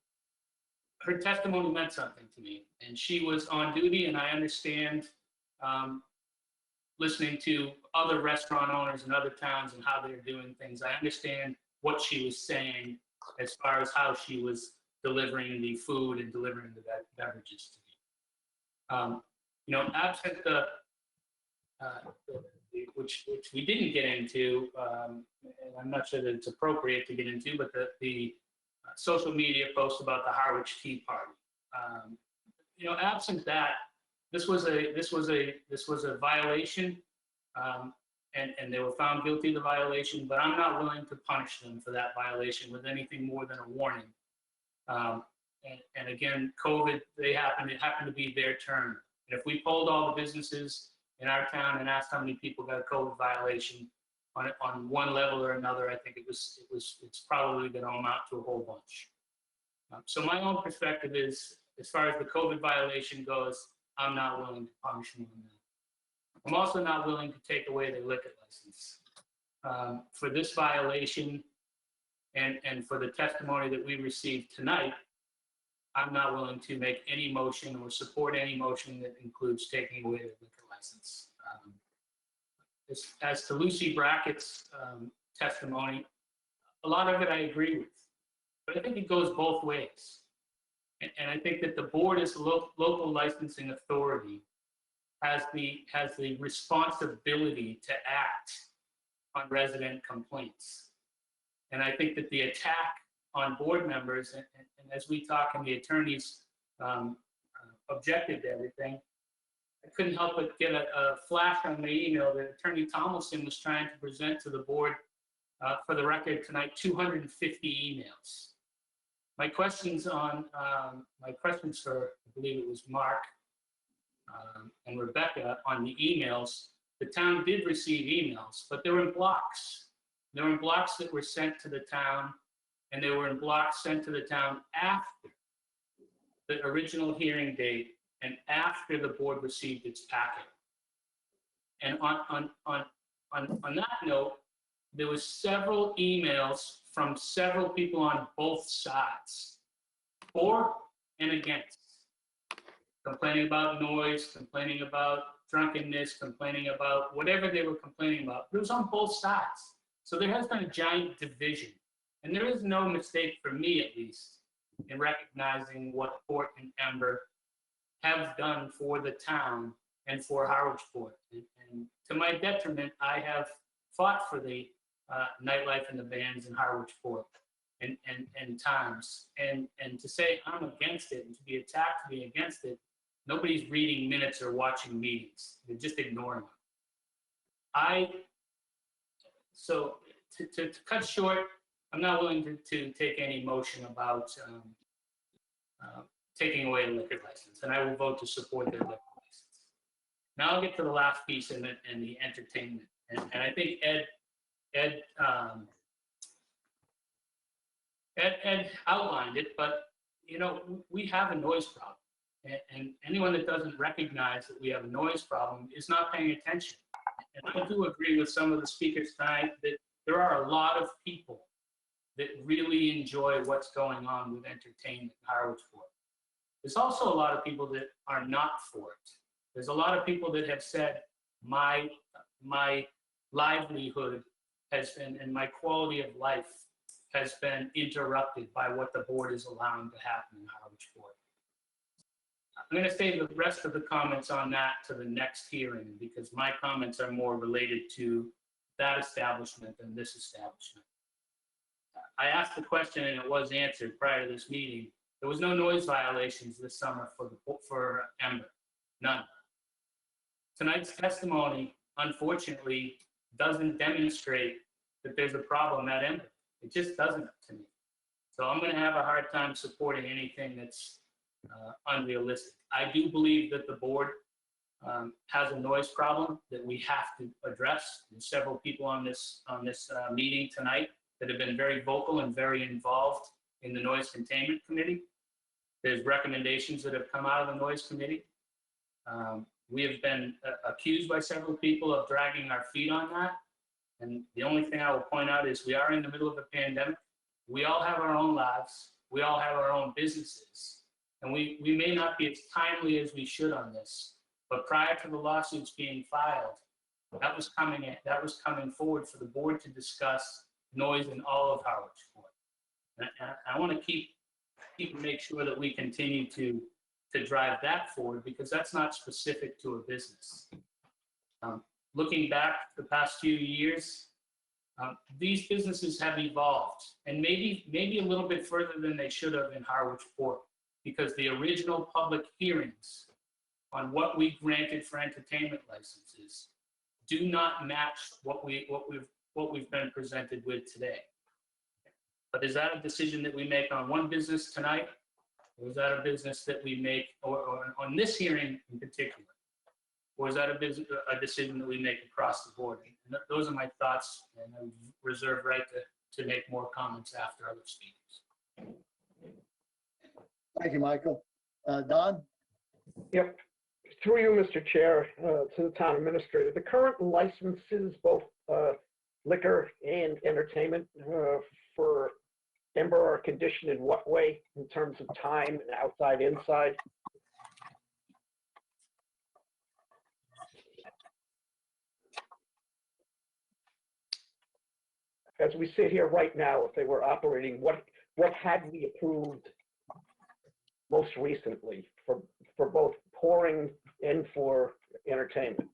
testimony meant something to me. And she was on duty, and I understand listening to other restaurant owners in other towns and how they're doing things. I understand what she was saying as far as how she was delivering the food and delivering the beverages to me. Absent which we didn't get into, and I'm not sure that it's appropriate to get into, but the social media post about the Harwich Tea Party. Absent that, this was a violation, and they were found guilty of the violation. But I'm not willing to punish them for that violation with anything more than a warning. And again, COVID, it happened to be their turn. And if we polled all the businesses in our town and asked how many people got a COVID violation on one level or another, I think it's probably going to amount to a whole bunch. So my own perspective is, as far as the COVID violation goes, I'm not willing to punish them on that. I'm also not willing to take away their liquor license. For this violation and for the testimony that we received tonight, I'm not willing to make any motion or support any motion that includes taking away their liquor license. As to Lucy Brackett's testimony, a lot of it I agree with, but I think it goes both ways. And I think that the board, as a local licensing authority, has the responsibility to act on resident complaints. And I think that the attack on board members, and as we talk and the attorneys objected to everything, I couldn't help but get a flash on my email that Attorney Tomlinson was trying to present to the board, for the record tonight, 250 emails. My questions for, I believe it was Mark and Rebecca, on the emails, the town did receive emails, but they were in blocks. They were in blocks that were sent to the town, and they were in blocks sent to the town after the original hearing date and after the board received its packet. And on that note, there was several emails from several people on both sides, for and against, complaining about noise, complaining about drunkenness, complaining about whatever they were complaining about. It was on both sides. So there has been a giant division. And there is no mistake, for me at least, in recognizing what Port and Ember have done for the town and for Harwichport. And to my detriment, I have fought for the nightlife and the bands in Harwichport and times. And to say I'm against it and to be attacked to be against it, nobody's reading minutes or watching meetings. They're just ignoring them. So to cut short, I'm not willing to take any motion about taking away the liquor license, and I will vote to support their liquor license. Now I'll get to the last piece and the entertainment. And I think Ed outlined it, but we have a noise problem. And anyone that doesn't recognize that we have a noise problem is not paying attention. And I do agree with some of the speakers tonight that there are a lot of people that really enjoy what's going on with entertainment in Harwichport. There's also a lot of people that are not for it. There's a lot of people that have said, my livelihood has been, and my quality of life has been interrupted by what the board is allowing to happen in Harwichport. I'm going to save the rest of the comments on that to the next hearing, because my comments are more related to that establishment than this establishment. I asked the question and it was answered prior to this meeting. There was no noise violations this summer for Ember, none. Tonight's testimony unfortunately, doesn't demonstrate that there's a problem at Ember. It just doesn't to me. So I'm going to have a hard time supporting anything that's unrealistic. I do believe that the board has a noise problem that we have to address. There's several people on this meeting tonight that have been very vocal and very involved in the Noise Containment Committee. There's recommendations that have come out of the Noise Committee. We have been accused by several people of dragging our feet on that. And the only thing I will point out is we are in the middle of a pandemic. We all have our own lives. We all have our own businesses. And we may not be as timely as we should on this. But prior to the lawsuits being filed, that was coming forward for the board to discuss noise in all of Harwich Court. And I want to make sure that we continue to drive that forward, because that's not specific to a business. Looking back the past few years, these businesses have evolved, and maybe a little bit further than they should have in Harwich Port, because the original public hearings on what we granted for entertainment licenses do not match what we've been presented with today. But is that a decision that we make on one business tonight? Or is that a business that we make, or on this hearing in particular? Or is that a decision that we make across the board? And those are my thoughts, and I reserve right to make more comments after other speakers. Thank you, Michael. Don? Yep. Through you, Mr. Chair, to the town administrator, the current licenses, both liquor and entertainment for Ember, are conditioned in what way in terms of time and outside, inside? As we sit here right now, if they were operating, what had we approved most recently for both pouring and for entertainment?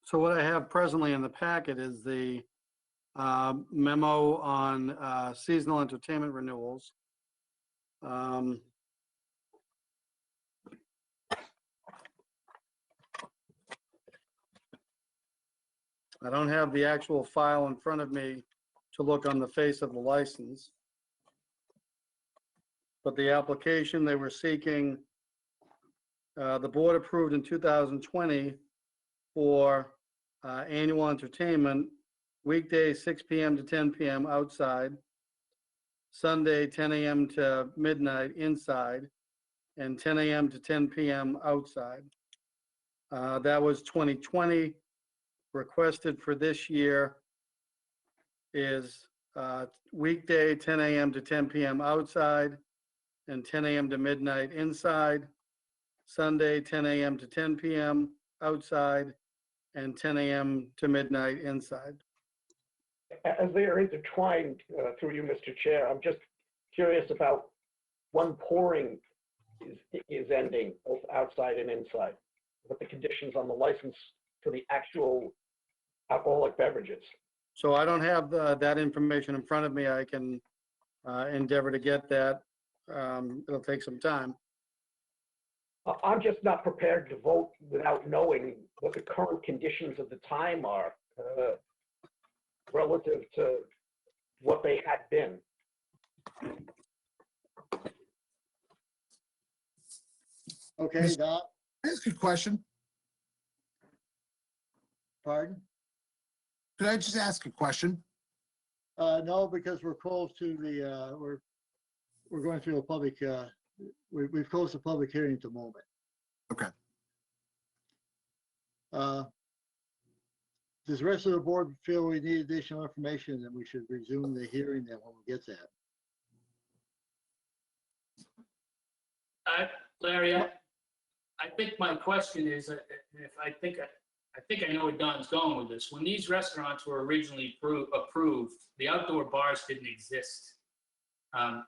So what I have presently in the packet is the memo on seasonal entertainment renewals. I don't have the actual file in front of me to look on the face of the license. But the application they were seeking, the board approved in 2020 for annual entertainment, weekdays 6 p.m. to 10 p.m. outside, Sunday 10 a.m. to midnight inside, and 10 a.m. to 10 p.m. outside. That was 2020. Requested for this year is weekday 10 a.m. to 10 p.m. outside and 10 a.m. to midnight inside, Sunday 10 a.m. to 10 p.m. outside and 10 a.m. to midnight inside. As they are intertwined, through you, Mr. Chair, I'm just curious about when pouring is ending, both outside and inside, what the conditions on the license for the actual alcoholic beverages. So I don't have that information in front of me. I can endeavor to get that. It'll take some time. I'm just not prepared to vote without knowing what the current conditions of the time are relative to what they had been. Okay, Don? Can I ask a question? Pardon? Could I just ask a question? No, because we're close to the, we're going through a public, we've closed the public hearing at the moment. Okay. Does the rest of the board feel we need additional information, that we should resume the hearing then when we get that? Larry, I think my question is, I think I know where Don's going with this. When these restaurants were originally approved, the outdoor bars didn't exist.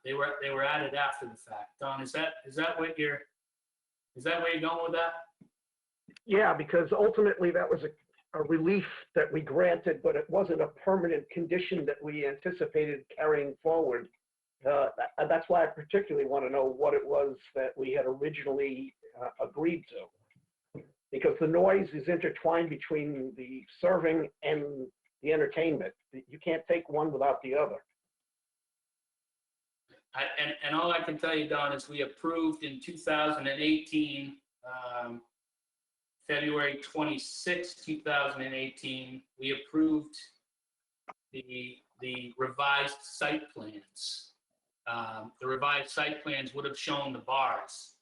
They were added after the fact. Don, is that where you're going with that? Yeah, because ultimately that was a relief that we granted, but it wasn't a permanent condition that we anticipated carrying forward. That's why I particularly want to know what it was that we had originally agreed to. Because the noise is intertwined between the serving and the entertainment. You can't take one without the other. And all I can tell you, Don, is we approved in 2018, February 26, 2018, we approved the revised site plans. The revised site plans would have shown the bars.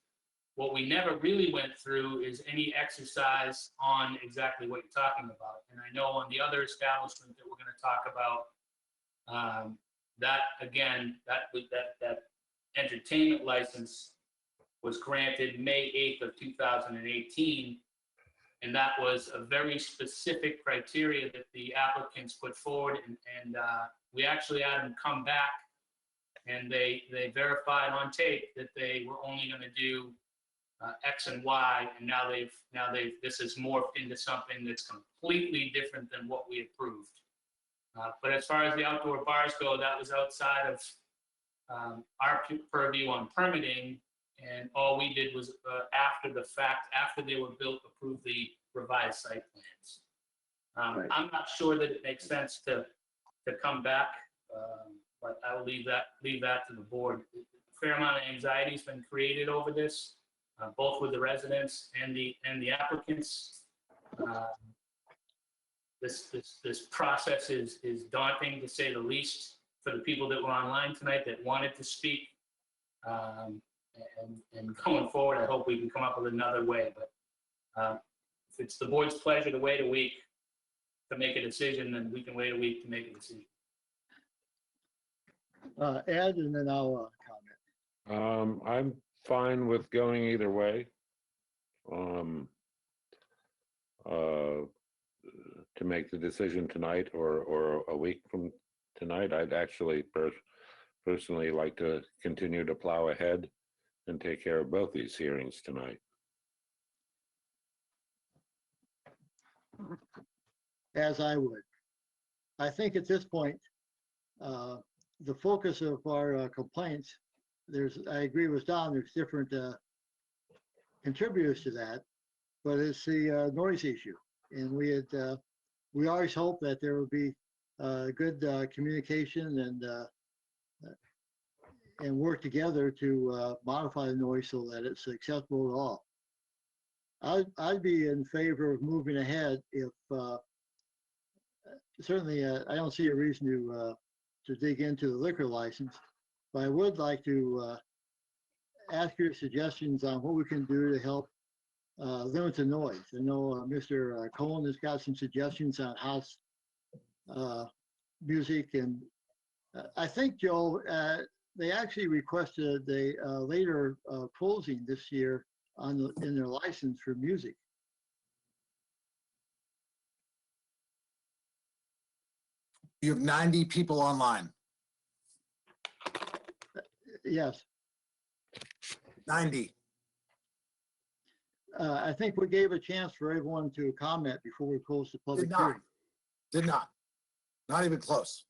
What we never really went through is any exercise on exactly what you're talking about. And I know on the other establishment that we're going to talk about, that again, that entertainment license was granted May 8th of 2018. And that was a very specific criteria that the applicants put forward. And we actually had them come back and they verified on tape that they were only going to do X and Y, and now this has morphed into something that's completely different than what we approved. But as far as the outdoor bars go, that was outside of our purview on permitting, and all we did was after the fact, after they were built, approve the revised site plans. Right. I'm not sure that it makes sense to come back, but I will leave that to the board. A fair amount of anxiety has been created over this. Both with the residents and the applicants. This process is daunting, to say the least, for the people that were online tonight that wanted to speak. And going forward, I hope we can come up with another way. But if it's the board's pleasure to wait a week to make a decision, then we can wait a week to make a decision. Ed, and then I'll comment. I'm fine with going either way. To make the decision tonight or a week from tonight, I'd actually personally like to continue to plow ahead and take care of both these hearings tonight. As I would. I think at this point, the focus of our complaints, I agree with Don, there's different contributors to that, but it's the noise issue. And we always hope that there will be good communication and work together to modify the noise so that it's acceptable to all. I'd be in favor of moving ahead if certainly I don't see a reason to dig into the liquor license, but I would like to ask your suggestions on what we can do to help limit the noise. I know Mr. Cohen has got some suggestions on house music, and I think, Joe, they actually requested a later closing this year in their license for music. You have 90 people online. Yes. 90. I think we gave a chance for everyone to comment before we close the public hearing. Did not. Not even close.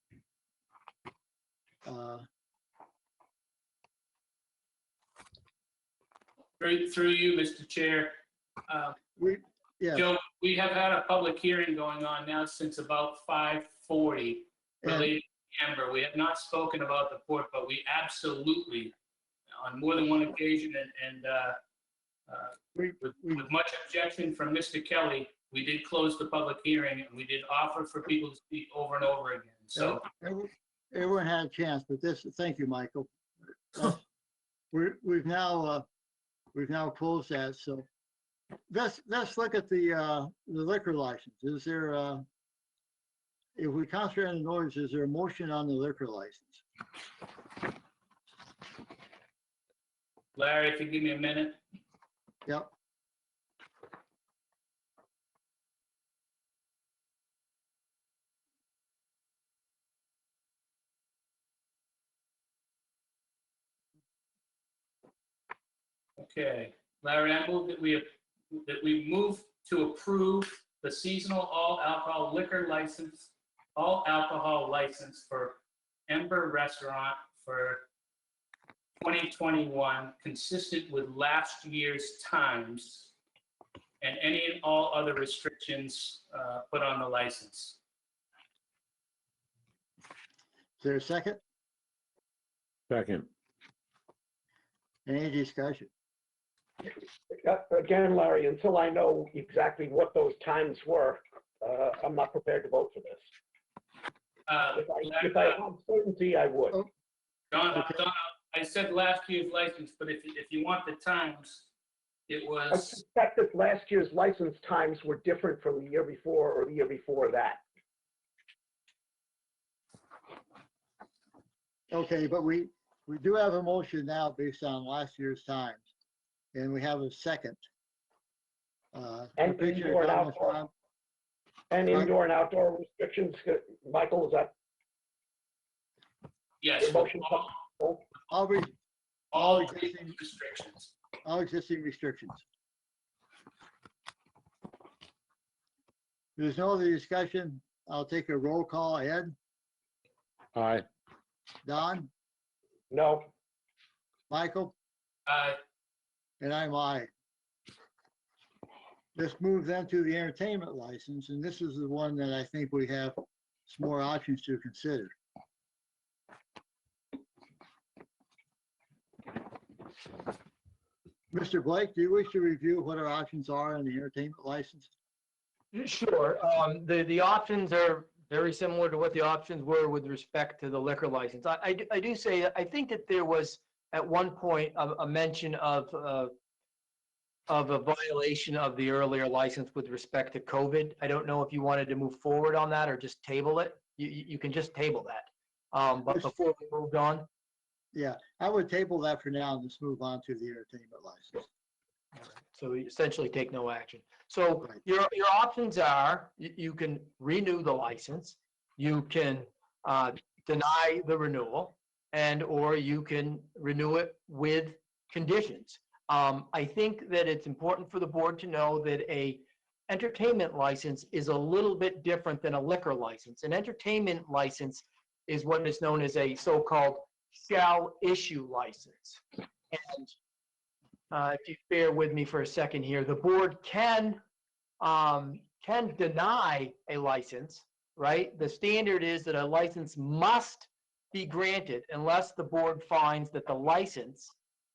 Through you, Mr. Chair. Yes. Joe, we have had a public hearing going on now since about 5:40 related to Amber. We have not spoken about the port, but we absolutely, on more than one occasion, and with much objection from Mr. Kelly, we did close the public hearing, and we did offer for people to speak over and over again. So everyone had a chance, but thank you, Michael. We've now closed that. So let's look at the liquor license. Is there if we concentrate on the noise, is there a motion on the liquor license? Larry, if you give me a minute. Yep. Okay, Larry, I move that we move to approve the seasonal all alcohol license for Ember Restaurant for 2021, consistent with last year's times and any and all other restrictions put on the license. Is there a second? Second. Any discussion? Again, Larry, until I know exactly what those times were, I'm not prepared to vote for this. If I had certainty, I would. Don, I said last year's license, but if you want the times, it I was, suspect that last year's license times were different from the year before or the year before that. Okay, but we do have a motion now based on last year's times, and we have a second. And Appreciate indoor and comments, outdoor. Ron. And indoor and outdoor restrictions, Michael, is that? yes, the motion? All existing restrictions. All existing restrictions. There's no other discussion. I'll take a roll call. Ed? Aye. Don? No. Michael? Aye. And I'm aye. Let's move then to the entertainment license, and this is the one that I think we have some more options to consider. Mr. Blake, do you wish to review what our options are on the entertainment license? Sure. The options are very similar to what the options were with respect to the liquor license. I do say, that I think that there was at one point a mention of a violation of the earlier license with respect to COVID. I don't know if you wanted to move forward on that or just table it. You can just table that. But before we moved on, Yeah, I would table that for now and just move on to the entertainment license. so we essentially take no action. So your options are, you can renew the license, you can deny the renewal, and or you can renew it with conditions. I think that it's important for the board to know that a entertainment license is a little bit different than a liquor license. An entertainment license is what is known as a so-called shall issue license. And if you bear with me for a second here, the board can deny a license, right? The standard is that a license must be granted unless the board finds that the license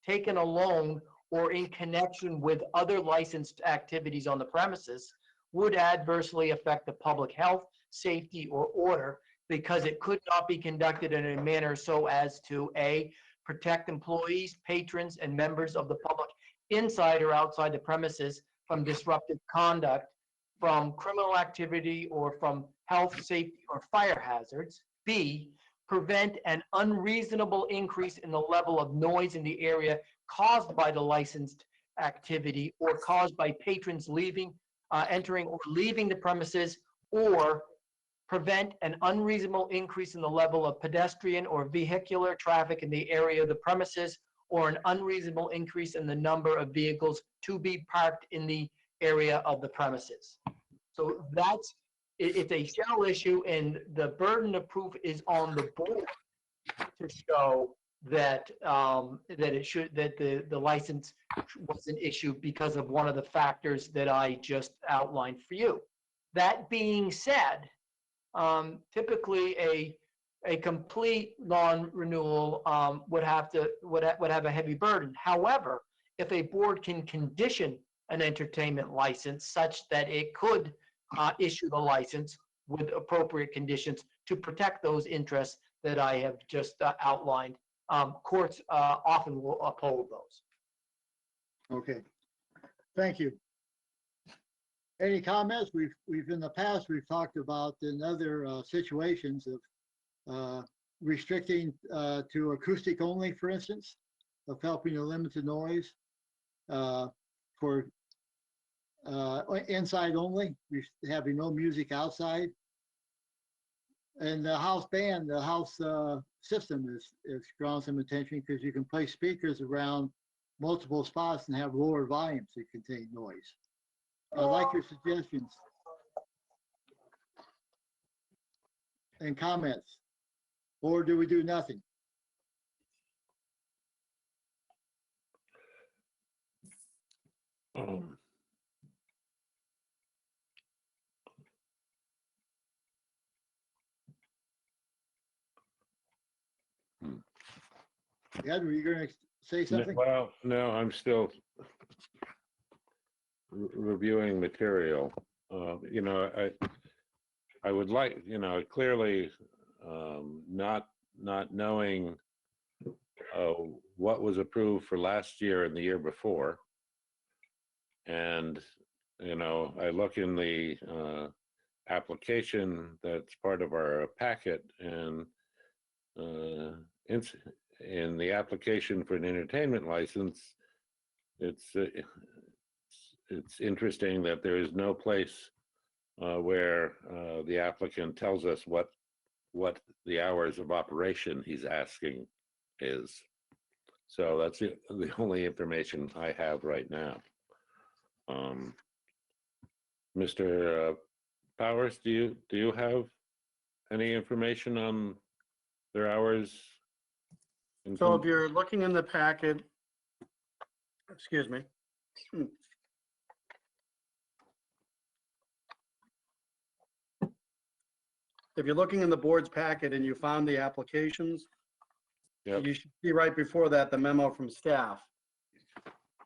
taken alone or in connection with other licensed activities on the premises would adversely affect the public health, safety, or order because it could not be conducted in a manner so as to A, protect employees, patrons, and members of the public inside or outside the premises from disruptive conduct, from criminal activity, or from health, safety, or fire hazards. B, prevent an unreasonable increase in the level of noise in the area caused by the licensed activity or caused by patrons leaving, entering or leaving the premises, or prevent an unreasonable increase in the level of pedestrian or vehicular traffic in the area of the premises, or an unreasonable increase in the number of vehicles to be parked in the area of the premises. So it's a shall issue, and the burden of proof is on the board to show that the license wasn't issued because of one of the factors that I just outlined for you. That being said, typically a complete non-renewal would have a heavy burden. However, if a board can condition an entertainment license such that it could issue the license with appropriate conditions to protect those interests that I have just outlined, courts often will uphold those. Okay, thank you. Any comments? We've in the past, we've talked about in other situations of restricting to acoustic only, for instance, of helping to limit the noise for inside only, having no music outside. And the house band, the house system is drawn some attention because you can place speakers around multiple spots and have lower volumes to contain noise. I like your suggestions and comments. Or do we do nothing? Ed, were you going to say something? Well, no, I'm still reviewing material. You know, I would like, you know, clearly, not knowing what was approved for last year and the year before. And, you know, I look in the application that's part of our packet, and in the application for an entertainment license, it's interesting that there is no place where the applicant tells us what the hours of operation he's asking is. So that's the only information I have right now. Mr. Powers, do you have any information on their hours? So if you're looking in the packet, excuse me. If you're looking in the board's packet and you found the applications, you should see right before that the memo from staff.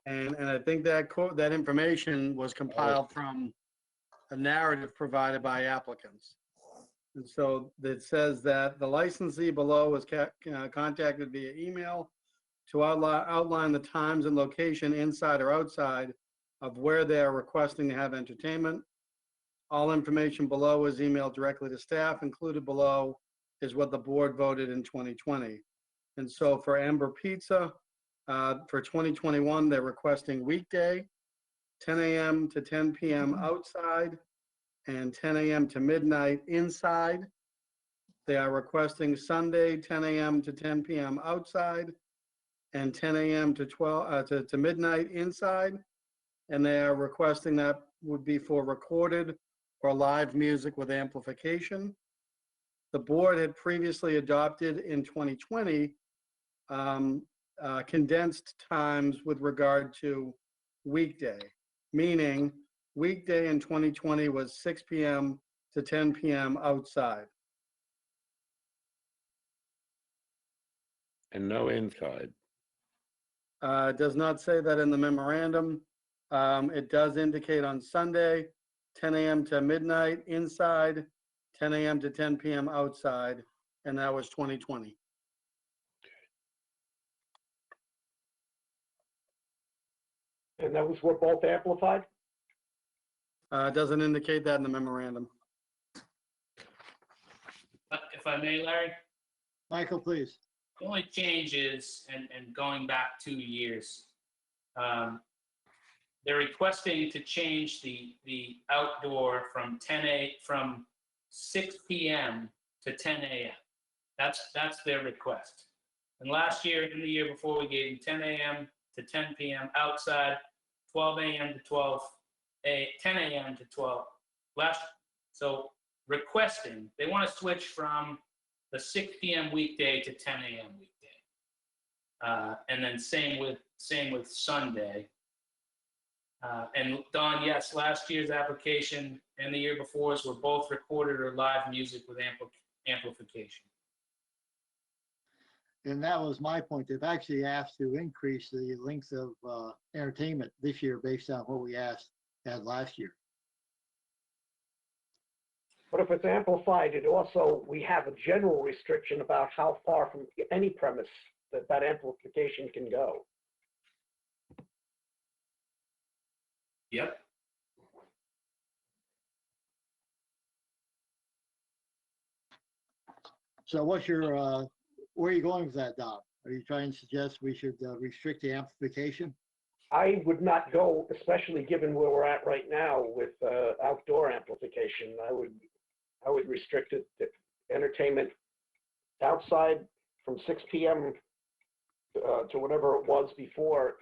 And I think that that information was compiled from a narrative provided by applicants. And so it says that the licensee below was contacted via email to outline the times and location inside or outside of where they are requesting to have entertainment. All information below is emailed directly to staff. Included below is what the board voted in 2020. And so for Ember Pizza, for 2021, they're requesting weekday, 10 a.m. to 10 p.m. outside, and 10 a.m. to midnight inside. They are requesting Sunday, 10 a.m. to 10 p.m. outside, and 10 a.m. to midnight inside. And they are requesting that would be for recorded or live music with amplification. The board had previously adopted in 2020 condensed times with regard to weekday, meaning weekday in 2020 was 6 p.m. to 10 p.m. outside. And no inside. It does not say that in the memorandum. It does indicate on Sunday, 10 a.m. to midnight inside, 10 a.m. to 10 p.m. outside, and that was 2020. And those were both amplified? It doesn't indicate that in the memorandum. If I may, Larry? Michael, please. The only change is, and going back 2 years, they're requesting to change the outdoor from 6 p.m. to 10 a.m. That's their request. And last year and the year before, we gave them 10 a.m. to 10 p.m. outside, 12 a.m. to 10 a.m. to 12. So requesting, they want to switch from the 6 p.m. weekday to 10 a.m. weekday. And then same with Sunday. And Don, yes, last year's application and the year before's were both recorded or live music with amplification. And that was my point. They've actually asked to increase the length of entertainment this year based on what we had last year. But if it's amplified, we have a general restriction about how far from any premise that amplification can go. Yep. So what's your, where are you going with that, Don? Are you trying to suggest we should restrict the amplification? I would not go, especially given where we're at right now with outdoor amplification. I would restrict it to entertainment outside from 6 p.m. to whatever it was before,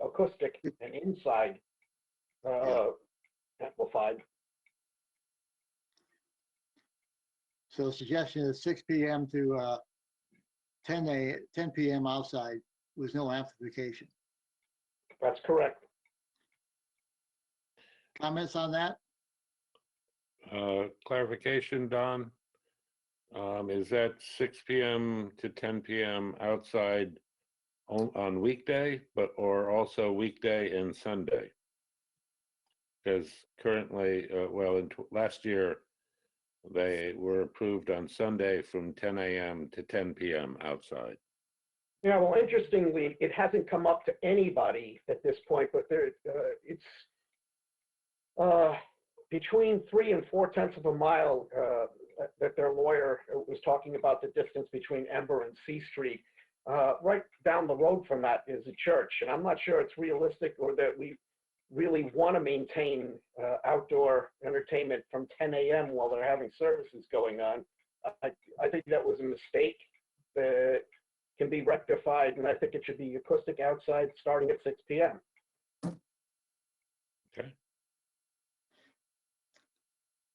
acoustic and inside amplified. So the suggestion is 6 PM to 10 PM outside with no amplification. That's correct. Comments on that? Clarification, Don. Is that 6 PM to 10 PM outside on weekday, or also weekday and Sunday? Because currently, last year, they were approved on Sunday from 10 AM to 10 PM outside. Yeah, well, interestingly, it hasn't come up to anybody at this point, but it's between 3 and 4/10 of a mile that their lawyer was talking about the distance between Ember and C Street. Right down the road from that is a church, and I'm not sure it's realistic or that we really want to maintain outdoor entertainment from 10 AM while they're having services going on. I think that was a mistake that can be rectified, and I think it should be acoustic outside starting at 6 PM. Okay.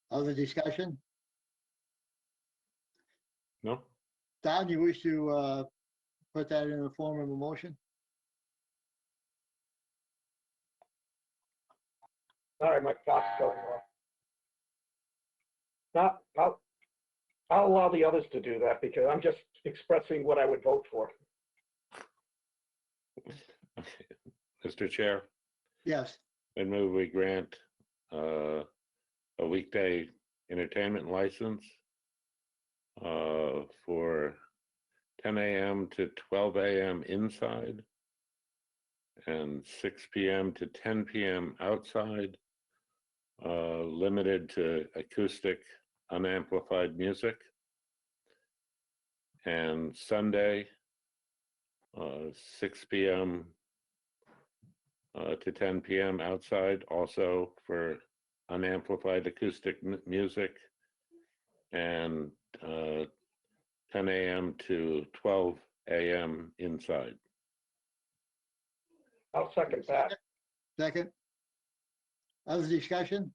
Other discussion? No? Don, you wish to put that in the form of a motion? Sorry, my clock's going off. I'll allow the others to do that because I'm just expressing what I would vote for. Mr. Chair, Yes. I move we grant a weekday entertainment license for 10 AM to 12 AM inside and 6 PM to 10 PM outside, limited to acoustic unamplified music. And Sunday, 6 PM to 10 PM outside, also for unamplified acoustic music, and 10 AM to 12 AM inside. I'll second that. Second. Other discussion?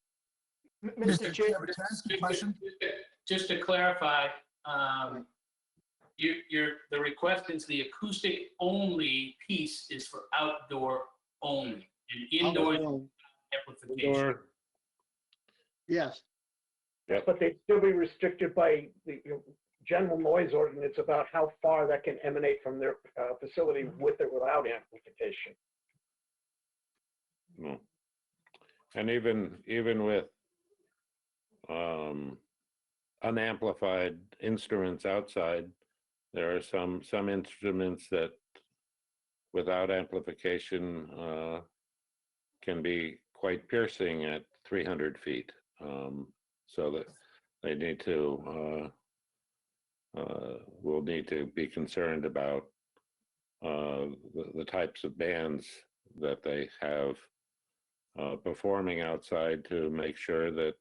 Mr. Chair, Just to clarify, the request is the acoustic only piece is for outdoor only, and indoor amplification. Indoor. Yes. Yep. But they'd still be restricted by the general noise ordinance about how far that can emanate from their facility with or without amplification. No. And even with unamplified instruments outside, there are some instruments that without amplification can be quite piercing at 300 feet. So that they need to will need to be concerned about the types of bands that they have performing outside to make sure that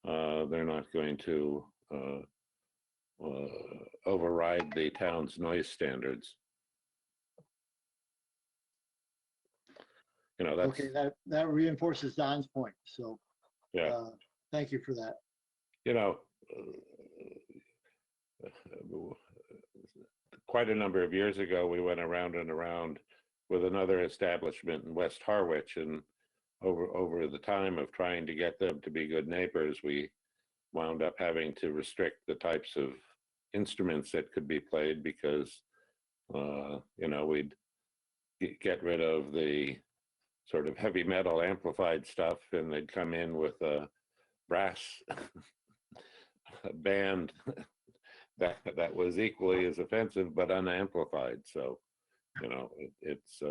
they're not going to override the town's noise standards. You know, that's, Okay, that reinforces Don's point, so yeah. thank you for that. You know, quite a number of years ago, we went around and around with another establishment in West Harwich, and over the time of trying to get them to be good neighbors, we wound up having to restrict the types of instruments that could be played because, you know, we'd get rid of the sort of heavy metal amplified stuff, and they'd come in with a brass band that was equally as offensive but unamplified. So, you know, it's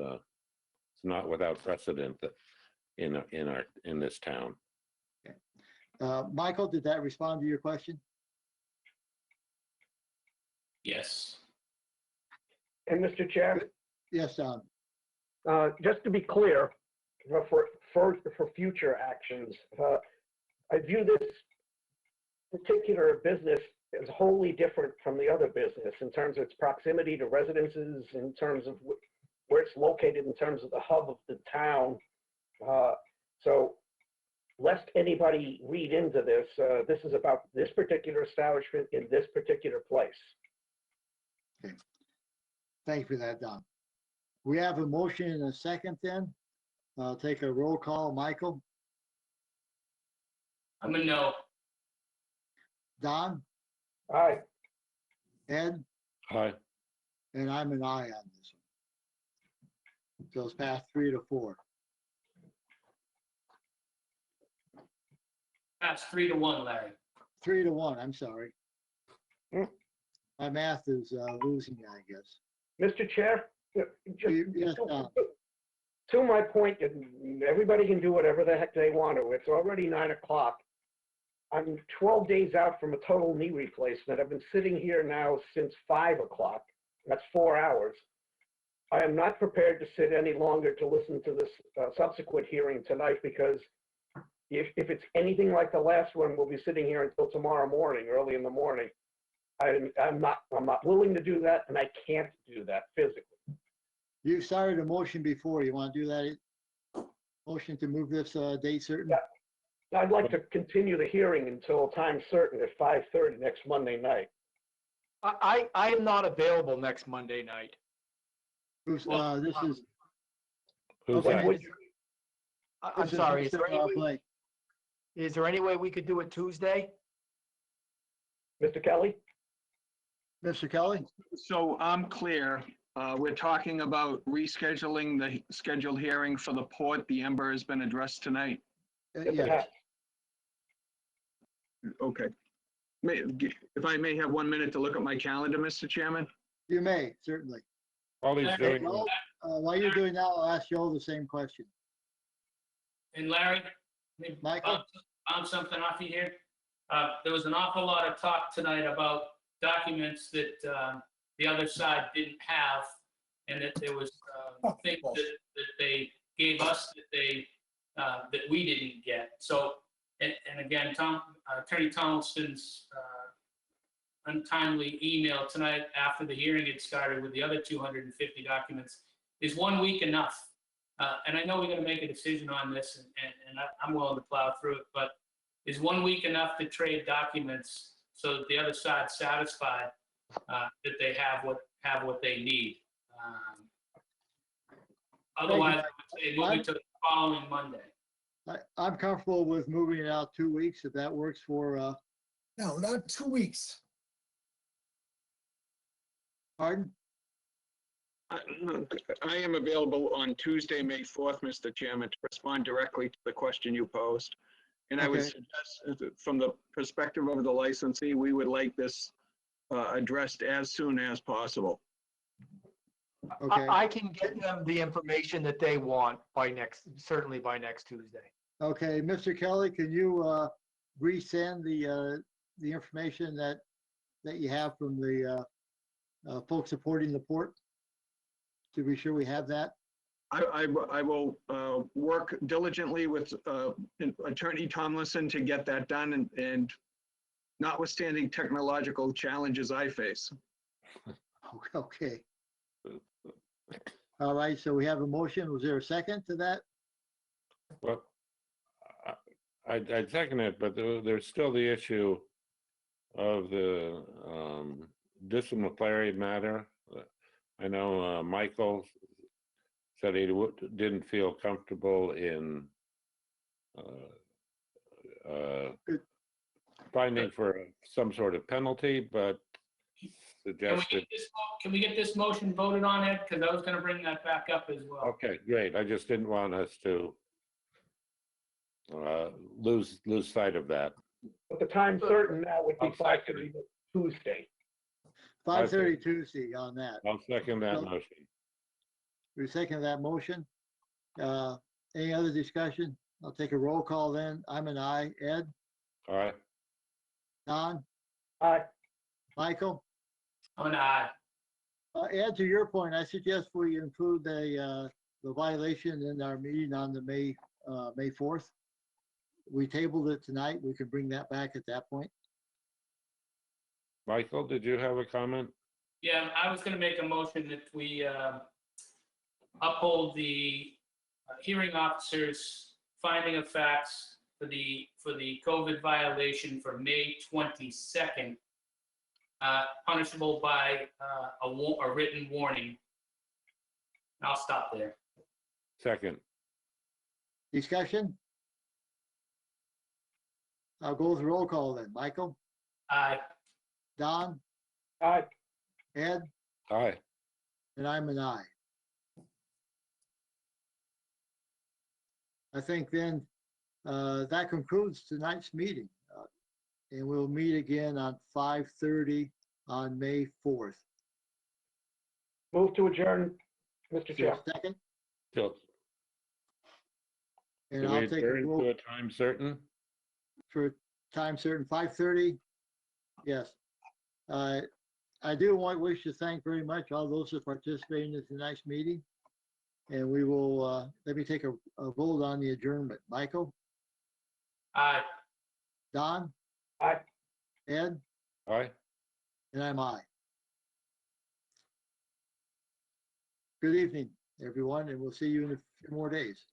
not without precedent that in this town. Michael, did that respond to your question? Yes. And Mr. Chair? Yes, Don. Just to be clear, for future actions, I view this particular business is wholly different from the other business in terms of its proximity to residences, in terms of where it's located, in terms of the hub of the town. So lest anybody read into this, this is about this particular establishment in this particular place. Thank you for that, Don. We have a motion and a second then. I'll take a roll call. Michael, I'm a no. Don, Aye. Ed, Aye. and I'm an aye on this one. So it's passed 3-4. That's 3-1, Larry. 3-1, I'm sorry. My math is losing me, I guess. Mr. Chair, Yes, Don. to my point, and everybody can do whatever the heck they want to. It's already 9 o'clock. I'm 12 days out from a total knee replacement. I've been sitting here now since 5 o'clock. That's 4 hours. I am not prepared to sit any longer to listen to this subsequent hearing tonight, because if it's anything like the last one, we'll be sitting here until tomorrow morning, early in the morning. I'm not willing to do that, and I can't do that physically. You started a motion before. You want to do that? Motion to move this date certain? Yeah. I'd like to continue the hearing until time certain at 5:30 next Monday night. I am not available next Monday night. Who's, this is. Who's Okay. that? I'm This is sorry, Mr. Blake. is there any way we could do it Tuesday? Mr. Kelly? Mr. Kelly? So I'm clear. We're talking about rescheduling the scheduled hearing for the port. The Ember has been addressed tonight. Yes. Okay. If I may have 1 minute to look at my calendar, Mr. Chairman? You may, certainly. All he's doing, Joe, while you're doing that, I'll ask Joe the same question. And Larry, maybe Michael? bounce something off you here. There was an awful lot of talk tonight about documents that the other side didn't have, and that there was things that they gave us that we didn't get. So, and again, Attorney Tomlinson's untimely email tonight after the hearing had started with the other 250 documents, is 1 week enough? And I know we're going to make a decision on this, and I'm willing to plow through it, but is 1 week enough to trade documents so that the other side's satisfied that they have what they need? Otherwise, I would say move it to the following Monday. I'm comfortable with moving it out 2 weeks if that works for, No, not 2 weeks. pardon? I am available on Tuesday, May 4th, Mr. Chairman, to respond directly to the question you posed. And I would Okay. suggest, from the perspective of the licensee, we would like this addressed as soon as possible. Okay. I can get them the information that they want certainly by next Tuesday. Okay, Mr. Kelly, can you resend the information that you have from the folks supporting the port? To be sure we have that? I will work diligently with Attorney Tomlinson to get that done, and notwithstanding technological challenges I face. Okay. All right, so we have a motion. Was there a second to that? well, I'd second it, but there's still the issue of the disciplinary matter. I know Michael said he didn't feel comfortable in finding for some sort of penalty, but suggested. Can we get this motion voted on, Ed? Because I was going to bring that back up as well. Okay, great. I just didn't want us to lose sight of that. But the time certain now would be 5:30 Tuesday. 5:30 Tuesday on that. I'll second that motion. We second that motion. Any other discussion? I'll take a roll call then. I'm an aye. Ed? All right. Don? Aye. Michael? I'm an aye. Ed, to your point, I suggest we include the violation in our meeting on the May 4th. We tabled it tonight. We can bring that back at that point. Michael, did you have a comment? Yeah, I was going to make a motion that we uphold the hearing officer's finding of facts for the COVID violation for May 22nd, punishable by a written warning. I'll stop there. Second. Discussion? I'll go with the roll call then. Michael? Aye. Don? Aye. Ed? Aye. And I'm an aye. I think then that concludes tonight's meeting. And we'll meet again on 5:30 on May 4th. Move to adjourn, Mr. Is there Chair. a second? Till, And do we I'll take a adjourn roll to a time certain? for time certain, 5:30. Yes. I do wish to thank very much all those who participated in tonight's meeting. And we will, let me take a vote on the adjournment. Michael? Aye. Don? Aye. Ed? Aye. And I'm aye. Good evening, everyone, and we'll see you in a few more days.